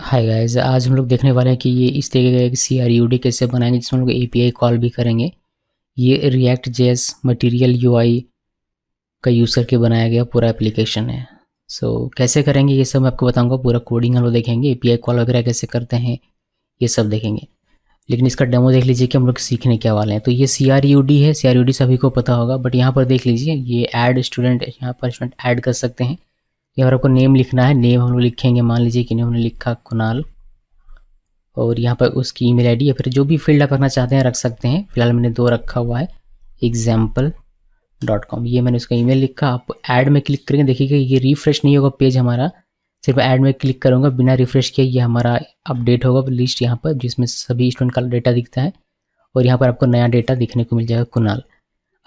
Hi guys, आज हम लोग देखने वाले हैं कि ये इस तरीके का एक CRUD कैसे बनाएंगे जिसमें हम लोग API कॉल भी करेंगे। ये रिएक्ट जेएस मटेरियल यूआई का यूज़ करके बनाया गया पूरा एप्लीकेशन है। कैसे करेंगे ये सब मैं आपको बताऊंगा। पूरा कोडिंग हम लोग देखेंगे, API कॉल वगैरह कैसे करते हैं ये सब देखेंगे। लेकिन इसका डेमो देख लीजिए कि हम लोग सीखने क्या वाले हैं। तो ये CRUD है, CRUD सभी को पता होगा, बट यहाँ पर देख लीजिए ये ऐड स्टूडेंट, यहाँ पर स्टूडेंट ऐड कर सकते हैं। यहाँ पर आपको नेम लिखना है, नेम हम लोग लिखेंगे, मान लीजिए कि हमने लिखा कुणाल, और यहाँ पर उसकी ईमेल आईडी या फिर जो भी फील्ड आप रखना चाहते हैं रख सकते हैं। फिलहाल मैंने 2 रखा हुआ है, example.com। ये मैंने उसका ईमेल लिखा। आप ऐड में क्लिक करेंगे, देखिएगा ये रिफ्रेश नहीं होगा पेज हमारा, सिर्फ ऐड में क्लिक करूँगा बिना रिफ्रेश किए ये हमारा अपडेट होगा लिस्ट यहाँ पर, जिसमें सभी स्टूडेंट का डेटा दिखता है और यहाँ पर आपको नया डेटा दिखने को मिल जाएगा कुणाल।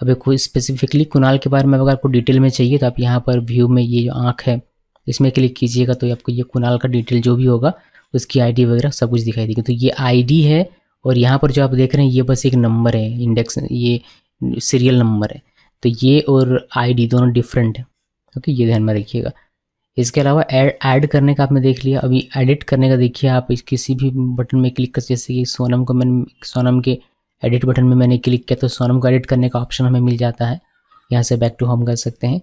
अब कोई स्पेसिफिकली कुणाल के बारे में अगर आपको डिटेल में चाहिए तो आप यहाँ पर व्यू में ये जो आँख है इसमें क्लिक कीजिएगा, तो आपको ये कुणाल का डिटेल जो भी होगा उसकी आईडी वगैरह सब कुछ दिखाई देगी। तो ये आईडी है और यहाँ पर जो आप देख रहे हैं ये बस एक नंबर है, इंडेक्स, ये सीरियल नंबर है। तो ये और आईडी दोनों डिफरेंट है, ओके, ये ध्यान में रखिएगा। इसके अलावा ऐड करने का आपने देख लिया। अभी एडिट करने का देखिए, आप किसी भी बटन में क्लिक कर, जैसे कि सोनम को मैंने सोनम के एडिट बटन में मैंने क्लिक किया तो सोनम को एडिट करने का ऑप्शन हमें मिल जाता है। यहाँ से बैक टू होम कर सकते हैं।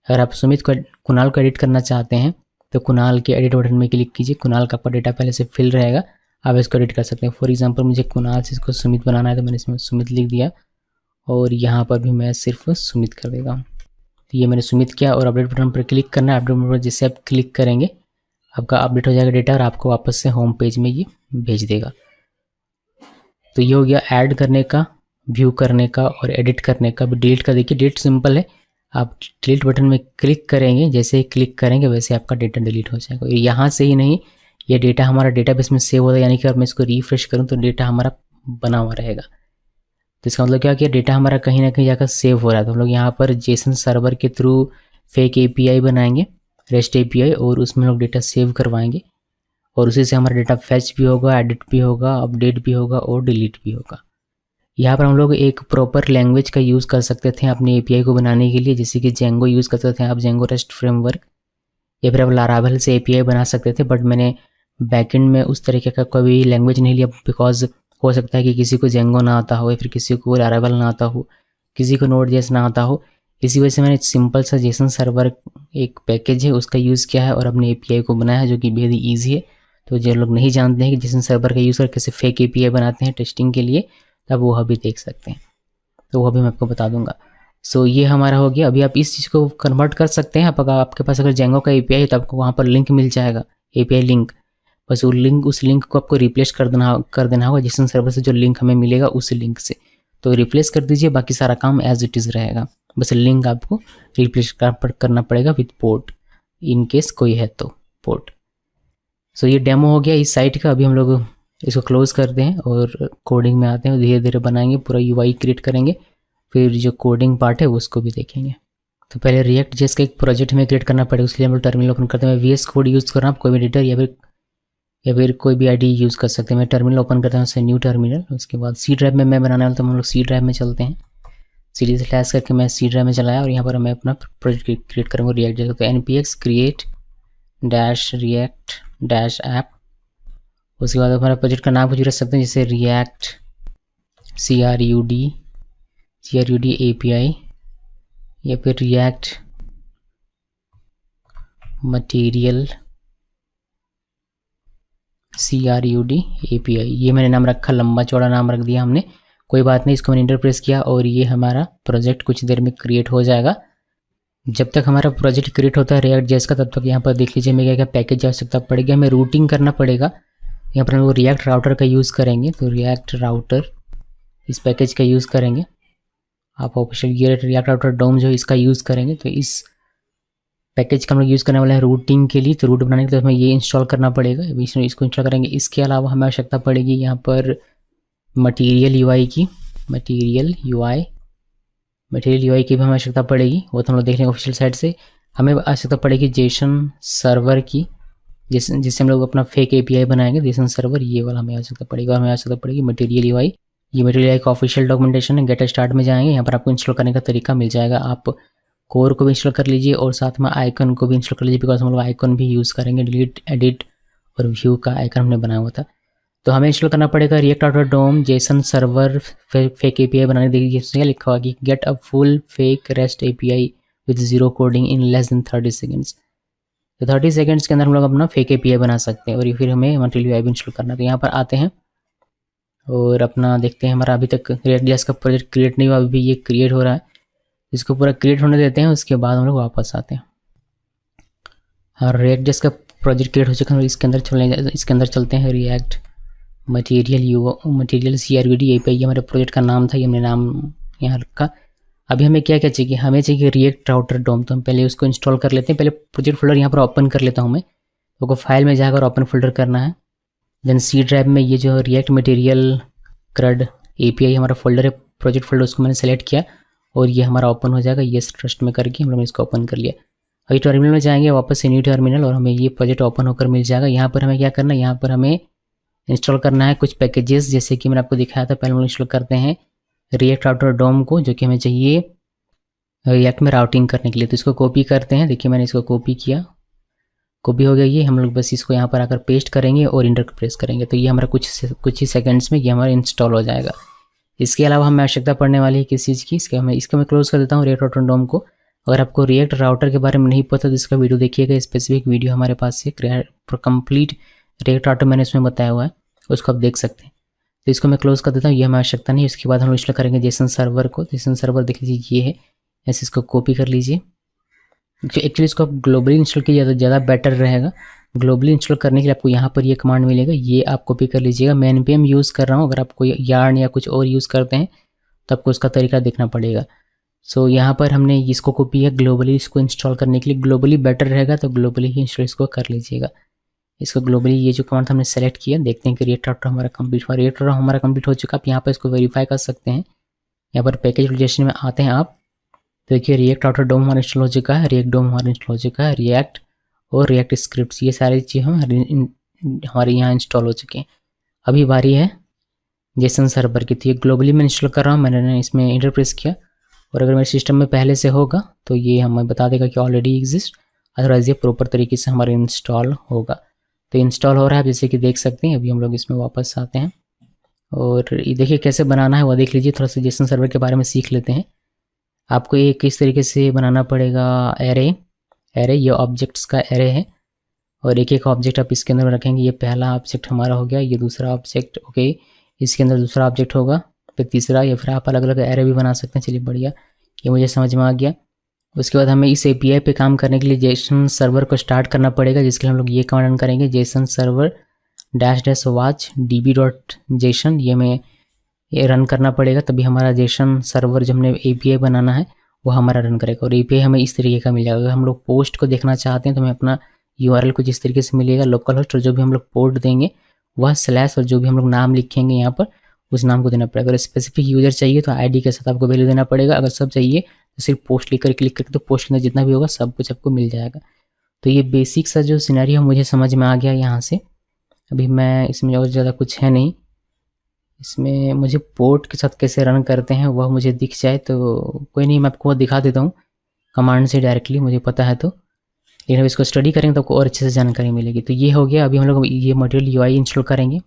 अगर आप सुमित को, कुणाल को एडिट करना चाहते हैं तो कुणाल के एडिट बटन में क्लिक कीजिए। कुणाल का आपका डेटा पहले से फिल रहेगा, आप इसको एडिट कर सकते हैं। फॉर एग्जांपल मुझे कुणाल से इसको सुमित बनाना है तो मैंने इसमें सुमित लिख दिया और यहाँ पर भी मैं सिर्फ सुमित कर देगा। तो ये मैंने सुमित किया और अपडेट बटन पर क्लिक करना है। अपडेट बटन पर जैसे आप क्लिक करेंगे आपका अपडेट हो जाएगा डेटा और आपको वापस से होम पेज में ये भेज देगा। तो ये हो गया ऐड करने का, व्यू करने का और एडिट करने का। डिलीट का देखिए, डिलीट सिंपल है, आप डिलीट बटन में क्लिक करेंगे, जैसे ही क्लिक करेंगे वैसे आपका डेटा डिलीट हो जाएगा। यहाँ से ही नहीं, ये डेटा हमारा डेटाबेस में सेव होता है, यानी कि अगर मैं इसको रिफ्रेश करूँ तो डेटा हमारा बना हुआ रहेगा। तो इसका मतलब क्या कि डेटा हमारा कहीं ना कहीं जाकर सेव हो रहा है। तो हम लोग यहाँ पर जेसन सर्वर के थ्रू फेक API बनाएंगे, रेस्ट API, और उसमें लोग डेटा सेव करवाएंगे और उसी से हमारा डेटा फैच भी होगा, एडिट भी होगा, अपडेट भी होगा और डिलीट भी होगा। यहाँ पर हम लोग एक प्रॉपर लैंग्वेज का यूज़ कर सकते थे अपने API को बनाने के लिए, जैसे कि जेंगो यूज़ करते थे आप, जेंगो रेस्ट फ्रेमवर्क, या फिर आप लारावेल से API बना सकते थे। बट मैंने बैकएंड में उस तरीके का कोई लैंग्वेज नहीं लिया, बिकॉज हो सकता है कि किसी को जेंगो ना आता हो या फिर किसी को लारावेल ना आता हो, किसी को नोड.js ना आता हो। इसी वजह से मैंने सिंपल सा जेसन सर्वर एक पैकेज है उसका यूज़ किया है और अपने API को बनाया है, जो कि बेहद ईजी है। तो जो लोग नहीं जानते हैं कि जेसन सर्वर का यूज़ कर कैसे फेक API बनाते हैं टेस्टिंग के लिए, तब वो भी देख सकते हैं, तो वो भी मैं आपको बता दूंगा। ये हमारा हो गया। अभी आप इस चीज़ को कन्वर्ट कर सकते हैं। अगर आपके पास अगर जेंगो का API है तो आपको वहाँ पर लिंक मिल जाएगा, API लिंक। बस उस लिंक को आपको रिप्लेस कर देना होगा जेसन सर्वर से, जो लिंक हमें मिलेगा उस लिंक से। तो रिप्लेस कर दीजिए, बाकी सारा काम एज इट इज़ रहेगा। बस लिंक आपको रिप्लेस करना पड़ेगा विथ पोर्ट, इन केस कोई है तो पोर्ट। ये डेमो हो गया इस साइट का। अभी हम लोग इसको क्लोज करते हैं और कोडिंग में आते हैं, धीरे धीरे बनाएंगे, पूरा UI क्रिएट करेंगे, फिर जो कोडिंग पार्ट है उसको भी देखेंगे। तो पहले रिएक्ट जेएस का एक प्रोजेक्ट हमें क्रिएट करना पड़ेगा, उसके लिए हम लोग टर्मिनल ओपन करते हैं। VS कोड यूज़ करना, आप कोई भी एडिटर या फिर कोई भी आईडी यूज़ कर सकते हैं। मैं टर्मिनल ओपन करता हूँ, उससे न्यू टर्मिनल। उसके बाद C ड्राइव में मैं बनाने वाला, तो हम लोग C ड्राइव में चलते हैं। सीरीज स्लैश करके मैं C ड्राइव में चलाया और यहाँ पर मैं अपना प्रोजेक्ट क्रिएट करूँगा रिएक्ट जेएस। तो npx create -react -app। उसके बाद हमारा प्रोजेक्ट का नाम कुछ रख सकते हैं, जैसे रिएक्ट CRUD API या फिर रिएक्ट मटेरियल CRUD API। ये मैंने नाम रखा, लंबा चौड़ा नाम रख दिया हमने, कोई बात नहीं। इसको मैंने इंटर प्रेस किया और ये हमारा प्रोजेक्ट कुछ देर में क्रिएट हो जाएगा। जब तक हमारा प्रोजेक्ट क्रिएट होता है रिएक्ट जेएस का, तब तक यहाँ पर देख लीजिए हमें क्या क्या पैकेज आवश्यकता पड़ेगी। हमें रूटिंग करना पड़ेगा। यहाँ पर हम लोग रिएक्ट राउटर का यूज़ करेंगे, तो रिएक्ट राउटर इस पैकेज का यूज़ करेंगे। आप ऑफिशियल ये रिएक्ट राउटर डोम जो इसका यूज़ करेंगे। तो इस पैकेज का हम लोग यूज़ करने वाले हैं रूटिंग के लिए। तो रूट बनाने के लिए हमें ये इंस्टॉल करना पड़ेगा, इसको इंस्टॉल करेंगे। इसके अलावा हमें आवश्यकता पड़ेगी यहाँ पर मटेरियल UI की, मटेरियल UI की भी हमें आवश्यकता पड़ेगी, वो तो हम लोग देख लेंगे ऑफिशियल साइट से। हमें आवश्यकता पड़ेगी जेसन सर्वर की, जिससे हम लोग अपना फेक API बनाएंगे, जेसन सर्वर, ये वाला हमें आवश्यकता पड़ेगी। हमें आवश्यकता पड़ेगी मटेरियल UI। ये मटेरियल UI का ऑफिशियल डॉक्यूमेंटेशन है। गेट स्टार्ट में जाएंगे, यहाँ पर आपको इंस्टॉल करने का तरीका मिल जाएगा। आप कोर को भी इंस्टॉल कर लीजिए और साथ में आइकन को भी इंस्टॉल कर लीजिए, बिकॉज हम लोग आइकन भी यूज़ करेंगे, डिलीट, एडिट और व्यू का आइकन हमने बनाया हुआ था। तो हमें इंस्टॉल करना पड़ेगा रिएक्ट आउटर डोम जेसन सर्वर फेक एपीआई बनाने देखिए क्या लिखा हुआ कि get a full fake rest API with zero coding in less than 30 seconds. तो 30 सेकेंड्स के अंदर हम लोग अपना फेक एपीआई बना सकते हैं और ये फिर हमें मटेरियल यूआई भी इंस्टॉल करना है। तो यहाँ पर आते हैं और अपना देखते हैं। हमारा अभी तक रिएक्ट जेएस का प्रोजेक्ट क्रिएट नहीं हुआ, अभी ये क्रिएट हो रहा है। इसको पूरा क्रिएट होने देते हैं, उसके बाद हम लोग वापस आते हैं। और रिएक्ट जेएस का प्रोजेक्ट क्रिएट हो चुका है, इसके अंदर चलते हैं। रिएक्ट मटेरियल CRVD एपीआई हमारे प्रोजेक्ट का नाम था, ये हमने नाम यहाँ रखा। अभी हमें क्या क्या चाहिए, हमें चाहिए रिएक्ट राउटर डोम। तो हम पहले उसको इंस्टॉल कर लेते हैं। पहले प्रोजेक्ट फोल्डर यहाँ पर ओपन कर लेता हूँ मैं, तो फाइल में जाकर ओपन फोल्डर करना है। देन सी ड्राइव में ये जो रिएक्ट मटेरियल क्रड एपीआई हमारा फोल्डर है, प्रोजेक्ट फोल्डर, उसको मैंने सेलेक्ट किया और ये हमारा ओपन हो जाएगा। ये ट्रस्ट में करके हम लोग इसको ओपन कर लिया। अभी टर्मिनल में जाएंगे वापस से न्यू टर्मिनल और हमें ये प्रोजेक्ट ओपन होकर मिल जाएगा। यहाँ पर हमें क्या करना है, यहाँ पर हमें इंस्टॉल करना है कुछ पैकेजेस, जैसे कि मैंने आपको दिखाया था। पहले हम इंस्टॉल करते हैं रिएक्ट राउटर डोम को, जो कि हमें चाहिए रिएक्ट में राउटिंग करने के लिए। तो इसको कॉपी करते हैं। देखिए मैंने इसको कॉपी किया, कॉपी हो गया ये। हम लोग बस इसको यहाँ पर आकर पेस्ट करेंगे और इंटर प्रेस करेंगे, तो ये हमारा कुछ ही सेकंड्स में ये हमारा इंस्टॉल हो जाएगा। इसके अलावा हमें आवश्यकता पड़ने वाली है किस चीज़ की, इसको मैं क्लोज कर देता हूँ रिएक्ट राउटर डोम को। अगर आपको रिएक्ट राउटर के बारे में नहीं पता तो इसका वीडियो देखिएगा, स्पेसिफिक वीडियो हमारे पास है, कंप्लीट रिएक्ट राउटर मैंने इसमें बताया हुआ है, उसको आप देख सकते हैं। तो इसको मैं क्लोज कर देता हूँ, ये हमें आवश्यकता नहीं। उसके बाद हम इंस्टॉल करेंगे जेसन सर्वर को। जेसन सर्वर देख लीजिए ये है, ऐसे इसको कॉपी कर लीजिए। एक्चुअली इसको आप ग्लोबली इंस्टॉल कीजिए, ज़्यादा बेटर रहेगा। ग्लोबली इंस्टॉल करने के लिए आपको यहाँ पर ये कमांड मिलेगा, ये आप कॉपी कर लीजिएगा। मैं npm यूज़ कर रहा हूँ, अगर आप कोई यार्न या कुछ और यूज़ करते हैं तो आपको उसका तरीका देखना पड़ेगा। सो यहाँ पर हमने इसको कॉपी है ग्लोबली इसको इंस्टॉल करने के लिए। ग्लोबली बेटर रहेगा तो ग्लोबली ही इंस्टॉल इसको कर लीजिएगा। इसको ग्लोबली ये जो कमांड हमने सेलेक्ट किया, देखते हैं कि रिएक्ट राउटर हमारा कंप्लीट हुआ। रिएक्ट राउटर हमारा कंप्लीट हो चुका। आप यहाँ पर इसको वेरीफाई कर सकते हैं। यहाँ पर पैकेज लोकेशन में आते हैं आप, देखिए रिएक्ट राउटर डोम हमारा इंस्टॉल हो चुका है, रिएक्ट डोम हमारा इंस्टॉल हो चुका है, रिएक्ट और रिएक्ट स्क्रिप्ट्स ये सारी चीज़ हमारे यहाँ इंस्टॉल हो चुके हैं। अभी बारी है जेसन सर्वर की। तो ये ग्लोबली मैं इंस्टॉल कर रहा हूँ, मैंने इसमें इंटर प्रेस किया और अगर मेरे सिस्टम में पहले से होगा तो ये हमें बता देगा कि ऑलरेडी एग्जिस्ट, अदरवाइज ये प्रॉपर तरीके से हमारा इंस्टॉल होगा। तो इंस्टॉल हो रहा है, जैसे कि देख सकते हैं। अभी हम लोग इसमें वापस आते हैं और ये देखिए कैसे बनाना है वो देख लीजिए। थोड़ा सा जेसन सर्वर के बारे में सीख लेते हैं। आपको ये किस तरीके से बनाना पड़ेगा, एरे ये ऑब्जेक्ट्स का एरे है और एक एक ऑब्जेक्ट आप इसके अंदर रखेंगे। ये पहला ऑब्जेक्ट हमारा हो गया, ये दूसरा ऑब्जेक्ट, ओके, इसके अंदर दूसरा ऑब्जेक्ट होगा, फिर तीसरा, या फिर आप अलग अलग एरे भी बना सकते हैं। चलिए बढ़िया, ये मुझे समझ में आ गया। उसके बाद हमें इस एपीआई पे काम करने के लिए जेसन सर्वर को स्टार्ट करना पड़ेगा, जिसके लिए हम लोग ये कमांड रन करेंगे, जेसन सर्वर --watch db.json। ये रन करना पड़ेगा, तभी हमारा जेसन सर्वर जो हमने एपीआई बनाना है वो हमारा रन करेगा। और एपीआई हमें इस तरीके का मिलेगा। अगर हम लोग पोस्ट को देखना चाहते हैं तो हमें अपना यूआरएल कुछ इस तरीके से मिलेगा, लोकल होस्ट, और जो भी हम लोग पोर्ट देंगे वह स्लैश और जो भी हम लोग नाम लिखेंगे यहाँ पर उस नाम को देना पड़ेगा। अगर स्पेसिफिक यूजर चाहिए तो आईडी के साथ आपको वैल्यू देना पड़ेगा। अगर सब चाहिए तो सिर्फ पोस्ट लिख कर क्लिक करके तो पोस्ट के अंदर जितना भी होगा सब कुछ आपको मिल जाएगा। तो ये बेसिक सा जो सिनेरियो मुझे समझ में आ गया यहाँ से। अभी मैं इसमें और ज़्यादा कुछ है नहीं, इसमें मुझे पोर्ट के साथ कैसे रन करते हैं वह मुझे दिख जाए तो कोई नहीं, मैं आपको दिखा देता हूँ कमांड से डायरेक्टली, मुझे पता है तो। लेकिन अब इसको स्टडी करेंगे तो आपको और अच्छे से जानकारी मिलेगी। तो ये हो गया। अभी हम लोग ये मटेरियल यूआई इंस्टॉल करेंगे,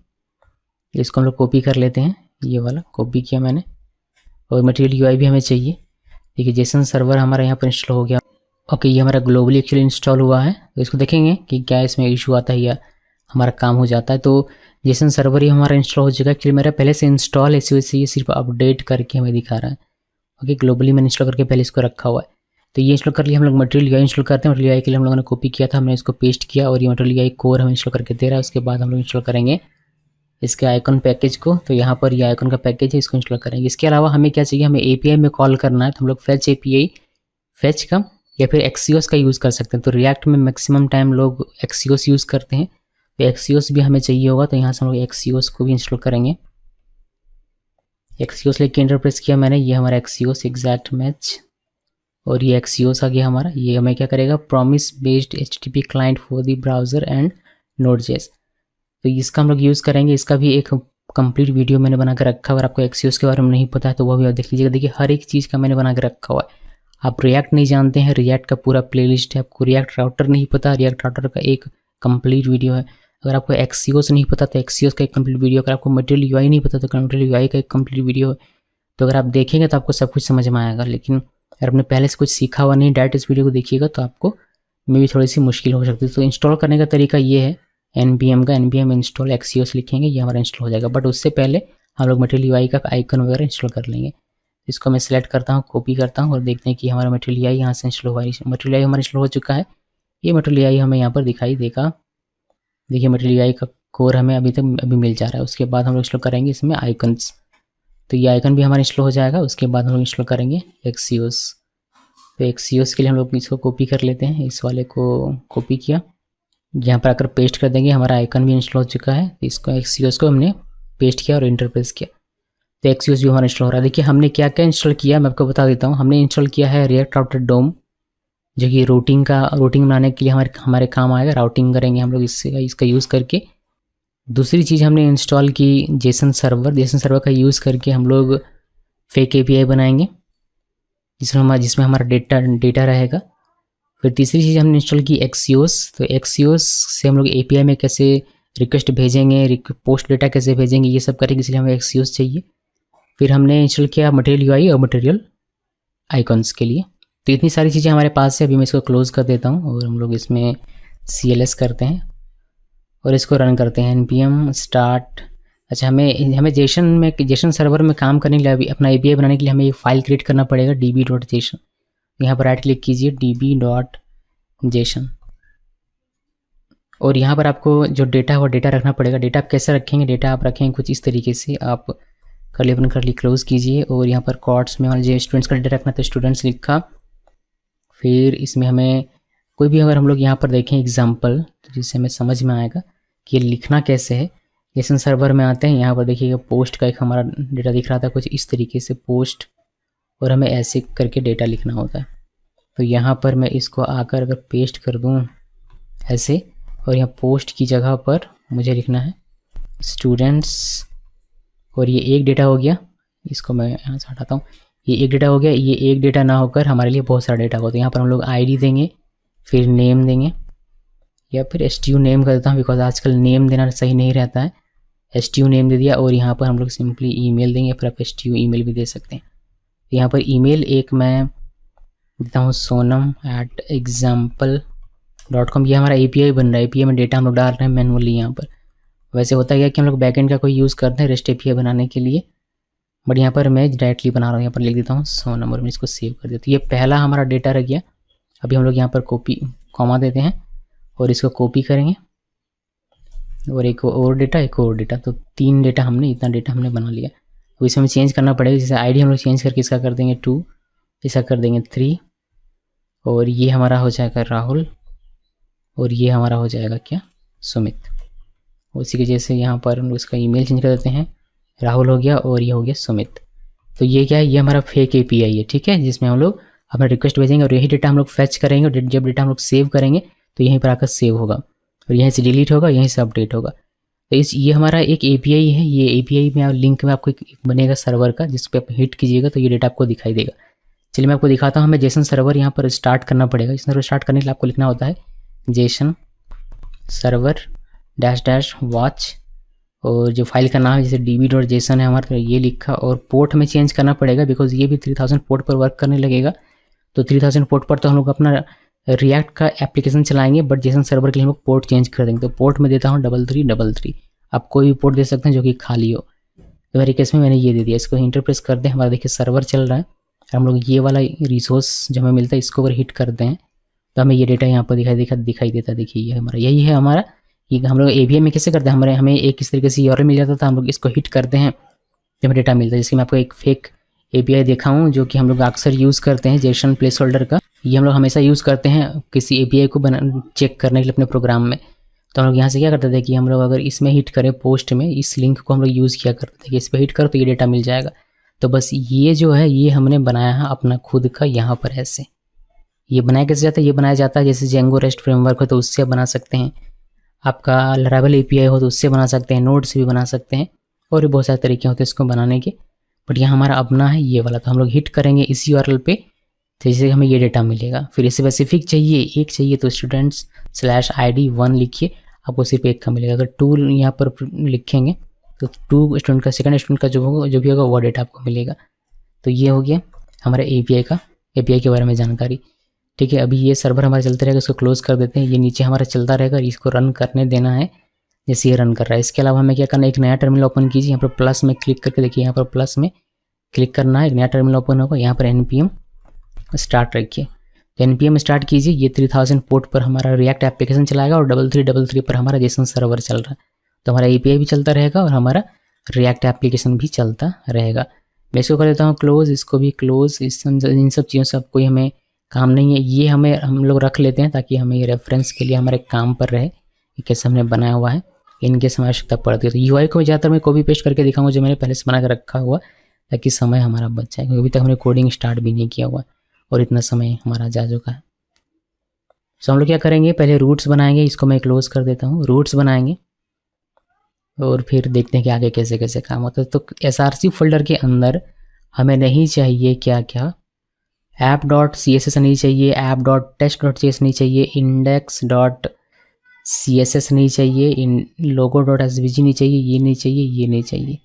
इसको हम लोग कॉपी कर लेते हैं। ये वाला कॉपी किया मैंने और मटेरियल यूआई भी हमें चाहिए। देखिए जेसन सर्वर हमारा यहाँ पर इंस्टॉल हो गया। ओके, ये हमारा ग्लोबली एक्चुअली इंस्टॉल हुआ है। तो इसको देखेंगे कि क्या इसमें इशू आता है या हमारा काम हो जाता है। तो जेसन सर्वर ही हमारा इंस्टॉल हो चुका है। एक्चुअली मेरा पहले से इंस्टॉल है, इसी वजह से ये सिर्फ अपडेट करके हमें दिखा रहा है। ओके, ग्लोबली मैंने इंस्टॉल करके पहले इसको रखा हुआ है। तो ये इंस्टॉल कर लिया। हम लोग मटेरियल यूआई इंस्टॉल करते हैं। मटेरियल यूआई के लिए हम लोगों ने कॉपी किया था, हमने इसको पेस्ट किया और ये मटेरियल यूआई कोर हमें इंस्टॉल करके दे रहा है। उसके बाद हम लोग इंस्टॉल करेंगे इसके आइकन पैकेज को। तो यहाँ पर ये आइकन का पैकेज है, इसको इंस्टॉल करेंगे। इसके अलावा हमें क्या चाहिए, हमें एपीआई में कॉल करना है। तो हम लोग फेच एपीआई, फेच का या फिर एक्सियोस का यूज़ कर सकते हैं। तो रिएक्ट में मैक्सिमम टाइम लोग एक्सियोस यूज़ करते हैं, तो एक्सियोस भी हमें चाहिए होगा। तो यहाँ से हम लोग एक्सियोस को भी इंस्टॉल करेंगे। एक्सियोस लेके इंटर प्रेस किया मैंने, ये हमारा एक्सियोस एग्जैक्ट मैच, और ये एक्सियोस आ गया हमारा। ये हमें क्या करेगा, promise based HTTP client for the browser and Node.js। तो इसका हम लोग यूज़ करेंगे। इसका भी एक कंप्लीट वीडियो मैंने बना कर रखा है। अगर आपको एक्सियोस के बारे में नहीं पता है तो वह भी आप देख लीजिएगा। देखिए हर एक चीज़ का मैंने बना कर रखा हुआ है। आप रिएक्ट नहीं जानते हैं, रिएक्ट का पूरा प्लेलिस्ट है। आपको रिएक्ट राउटर नहीं पता, रिएक्ट राउटर का एक कंप्लीट वीडियो है। अगर आपको एक्सियोस नहीं पता तो एक्सियोस का एक कंप्लीट वीडियो, अगर आपको मटेरियल यूआई नहीं पता तो मटेरियल यूआई का एक कंप्लीट वीडियो। तो अगर आप देखेंगे तो आपको सब कुछ समझ में आएगा, लेकिन अगर आपने पहले से कुछ सीखा हुआ नहीं, डायरेक्ट इस वीडियो को देखिएगा तो आपको में भी थोड़ी सी मुश्किल हो सकती है। तो इंस्टॉल करने का तरीका ये है, npm का npm इंस्टॉल एक्सियोस लिखेंगे, ये हमारा इंस्टॉल हो जाएगा। बट उससे पहले हम लोग मटेरियल यूआई का आइकन वगैरह इंस्टॉल कर लेंगे। इसको मैं सिलेक्ट करता हूँ, कॉपी करता हूँ और देखते हैं कि हमारा मटेरियल यूआई यहाँ से इंस्टॉल हुआ है। मटेरियल यूआई हमारा इंस्टॉल हो चुका है। ये मटेरियल यूआई हमें यहाँ पर दिखाई देगा। देखिए मटेरियल यूआई का कोर हमें अभी मिल जा रहा है। उसके बाद हम लोग इंस्टॉल करेंगे इसमें आइकन्स, तो ये आइकन भी हमारा इंस्टॉल हो जाएगा। उसके बाद हम लोग इंस्टॉल करेंगे एक्सियोस। तो एक्सियोस के लिए हम लोग इसको कॉपी कर लेते हैं, इस वाले को कॉपी किया, यहाँ पर आकर पेस्ट कर देंगे। हमारा आइकन भी इंस्टॉल हो चुका है, इसको एक्सियोस को हमने पेस्ट किया और इंटर प्रेस किया, तो एक्सियोस भी हमारा इंस्टॉल हो रहा है। देखिए हमने क्या क्या इंस्टॉल किया मैं आपको बता देता हूँ। हमने इंस्टॉल किया है रिएक्ट राउटर डोम, जो कि रूटिंग बनाने के लिए हमारे काम आएगा। राउटिंग करेंगे हम लोग इसका यूज़ करके। दूसरी चीज़ हमने इंस्टॉल की जेसन सर्वर का यूज़ करके हम लोग फेक एपीआई बनाएंगे, जिसमें हमारा डेटा रहेगा। फिर तीसरी चीज़ हमने इंस्टॉल की एक्सियोस। तो एक्सियोस से हम लोग एपीआई में कैसे रिक्वेस्ट भेजेंगे, पोस्ट डेटा कैसे भेजेंगे, ये सब करेंगे, इसलिए हमें एक्सियोस चाहिए। फिर हमने इंस्टॉल किया मटेरियल यूआई और मटेरियल आइकॉन्स के लिए। तो इतनी सारी चीज़ें हमारे पास है। अभी मैं इसको क्लोज़ कर देता हूँ और हम लोग इसमें CLS करते हैं और इसको रन करते हैं npm स्टार्ट। अच्छा, हमें जेसन सर्वर में काम करने के लिए, अपना एपीआई बनाने के लिए हमें एक फ़ाइल क्रिएट करना पड़ेगा, db.json। यहाँ पर राइट क्लिक कीजिए, db.json, और यहाँ पर आपको जो डेटा है वो डेटा रखना पड़ेगा। डेटा आप कैसे रखेंगे, डेटा आप रखेंगे कुछ इस तरीके से। आप करली क्लोज कीजिए और यहाँ पर कॉर्ड्स में हमारे जो स्टूडेंट्स का डेटा रखना था, स्टूडेंट्स लिखा। फिर इसमें हमें कोई भी, अगर हम लोग यहाँ पर देखें एग्जाम्पल, तो जिससे हमें समझ में आएगा कि ये लिखना कैसे है। जेसन सर्वर में आते हैं, यहाँ पर देखिएगा पोस्ट का एक हमारा डेटा दिख रहा था कुछ इस तरीके से, पोस्ट, और हमें ऐसे करके डेटा लिखना होता है। तो यहाँ पर मैं इसको आकर अगर पेस्ट कर दूँ ऐसे, और यहाँ पोस्ट की जगह पर मुझे लिखना है स्टूडेंट्स, और ये एक डेटा हो गया। इसको मैं यहाँ से हटाता हूँ, ये एक डेटा हो गया। ये एक डेटा ना होकर हमारे लिए बहुत सारा डेटा होता है। यहाँ पर हम लोग ID देंगे, फिर नेम देंगे, या फिर STU नेम कर देता हूँ, बिकॉज आजकल नेम देना सही नहीं रहता है। STU नेम दे दिया, और यहाँ पर हम लोग सिंपली ईमेल देंगे, फिर आप STU ईमेल भी दे सकते हैं। यहाँ पर ईमेल एक मैं देता हूँ sonam@example.com। ये हमारा API बन रहा है, API में डेटा हम लोग डाल रहे हैं मैनुअली। यहाँ पर वैसे होता है कि हम लोग बैकएंड का कोई यूज़ करते हैं REST API बनाने के लिए, बट यहाँ पर मैं डायरेक्टली बना रहा हूँ। यहाँ पर लिख देता हूँ sonam और मैं इसको सेव कर देता हूँ। ये पहला हमारा डेटा रह गया। अभी हम लोग यहाँ पर कॉमा देते हैं और इसको कॉपी करेंगे, और एक और डेटा, तो 3 डेटा इतना डेटा हमने बना लिया। अब इसे हमें चेंज करना पड़ेगा। जैसे ID हम लोग चेंज करके इसका कर देंगे 2, इसका कर देंगे 3, और ये हमारा हो जाएगा राहुल, और ये हमारा हो जाएगा क्या, सुमित। उसी की वजह से यहाँ पर हम लोग इसका ईमेल चेंज कर देते हैं, राहुल हो गया और ये हो गया सुमित। तो ये क्या है, ये हमारा फेक API है, ठीक है, जिसमें हम लोग अपना रिक्वेस्ट भेजेंगे और यही डेटा हम लोग फैच करेंगे, और जब डेटा हम लोग सेव करेंगे तो यहीं पर आकर सेव होगा, और यहीं से डिलीट होगा, यहीं से अपडेट होगा। तो ये हमारा एक API है। ये API में लिंक में आपको एक बनेगा सर्वर का, जिस पर आप हिट कीजिएगा तो ये डेटा आपको दिखाई देगा। चलिए मैं आपको दिखाता हूँ। हमें जेसन सर्वर यहाँ पर स्टार्ट करना पड़ेगा। जेसन सर्वर स्टार्ट करने के लिए आपको लिखना होता है जेसन सर्वर --वॉच, और जो फाइल का नाम है जैसे db.json है हमारा, तो ये लिखा, और पोर्ट में चेंज करना पड़ेगा, बिकॉज ये भी 3000 पोर्ट पर वर्क करने लगेगा। तो 3000 पोर्ट पर तो हम लोग अपना रिएक्ट का एप्लीकेशन चलाएंगे, बट जेसन सर्वर के लिए हम लोग पोर्ट चेंज कर देंगे। तो पोर्ट में देता हूँ 3333। आप कोई भी पोर्ट दे सकते हैं जो कि खाली हो। तो मेरे केस में मैंने ये दे दिया। इसको इंटरप्रेस कर दें, हमारा देखिए सर्वर चल रहा है, और हम लोग ये वाला रिसोर्स जो हमें मिलता है इसको अगर हिट करते हैं तो हमें ये डेटा यहाँ पर दिखाई देता है। देखिए ये हमारा यही है हमारा। ये हम लोग API में कैसे करते हैं, हमें एक इस तरीके से URL मिल जाता था, हम लोग इसको हिट करते हैं तो हमें डेटा मिलता है। जैसे मैं आपको एक फेक API देखा हूँ जो कि हम लोग अक्सर यूज़ करते हैं, जेसन प्लेस होल्डर का। ये हम लोग हमेशा यूज़ करते हैं किसी API को चेक करने के लिए अपने प्रोग्राम में। तो हम लोग यहाँ से क्या करते थे कि हम लोग अगर इसमें हिट करें, पोस्ट में इस लिंक को हम लोग यूज़ किया करते थे कि इस पर हिट करो तो ये डेटा मिल जाएगा। तो बस ये जो है ये हमने बनाया है अपना खुद का। यहाँ पर ऐसे ये बनाया कैसे जाता है, ये बनाया जाता है जैसे जेंगो रेस्ट फ्रेमवर्क हो तो उससे बना सकते हैं, आपका लरावेल API हो तो उससे बना सकते हैं, नोड से भी बना सकते हैं, और भी बहुत सारे तरीके होते हैं इसको बनाने के। बट यहाँ हमारा अपना है ये वाला। तो हम लोग हिट करेंगे इस URL पे, तो जैसे हमें ये डेटा मिलेगा। फिर स्पेसिफिक चाहिए, एक चाहिए तो students/id 1 लिखिए। आपको सिर्फ एक का मिलेगा। अगर 2 यहाँ पर लिखेंगे तो 2 स्टूडेंट का, सेकंड स्टूडेंट का जो भी होगा वो डेटा आपको मिलेगा। तो ये हो गया हमारा एपीआई के बारे में जानकारी। ठीक है, अभी ये सर्वर हमारा चलता रहेगा, इसको क्लोज कर देते हैं। ये नीचे हमारा चलता रहेगा, इसको रन करने देना है जैसे ये रन कर रहा है। इसके अलावा हमें क्या करना है, एक नया टर्मिनल ओपन कीजिए। यहाँ पर प्लस में क्लिक करके देखिए, यहाँ पर प्लस में क्लिक करना है, एक नया टर्मिनल ओपन होगा। यहाँ पर npm स्टार्ट रखिए, npm स्टार्ट कीजिए। ये 3000 पोर्ट पर हमारा रिएक्ट एप्लीकेशन चलाएगा और 3333 पर हमारा जेसन सर्वर चल रहा है। तो हमारा एपीआई भी चलता रहेगा और हमारा रिएक्ट एप्लीकेशन भी चलता रहेगा। मैं इसको कर देता हूँ क्लोज, इसको भी क्लोज। इन सब चीज़ों से अब कोई हमें काम नहीं है, ये हम लोग रख लेते हैं ताकि हमें ये रेफरेंस के लिए हमारे काम पर रहे कि कैसे हमने बनाया हुआ है, इनके समय आवश्यकता पड़ती है। तो यूआई को ज़्यादातर मैं कॉपी पेस्ट करके दिखाऊंगा जो मैंने पहले से बना के रखा हुआ, ताकि समय हमारा बच जाए, क्योंकि अभी तक हमने कोडिंग स्टार्ट भी नहीं किया हुआ और इतना समय हमारा जा चुका है। तो हम लोग क्या करेंगे, पहले रूट्स बनाएंगे। इसको मैं क्लोज कर देता हूँ, रूट्स बनाएंगे और फिर देखते हैं कि आगे कैसे कैसे काम होता है। तो src फोल्डर के अंदर हमें नहीं चाहिए क्या क्या, app.css नहीं चाहिए, app.test.js नहीं चाहिए, index.css नहीं चाहिए, logo.svg नहीं चाहिए, ये नहीं चाहिए, ये नहीं चाहिए।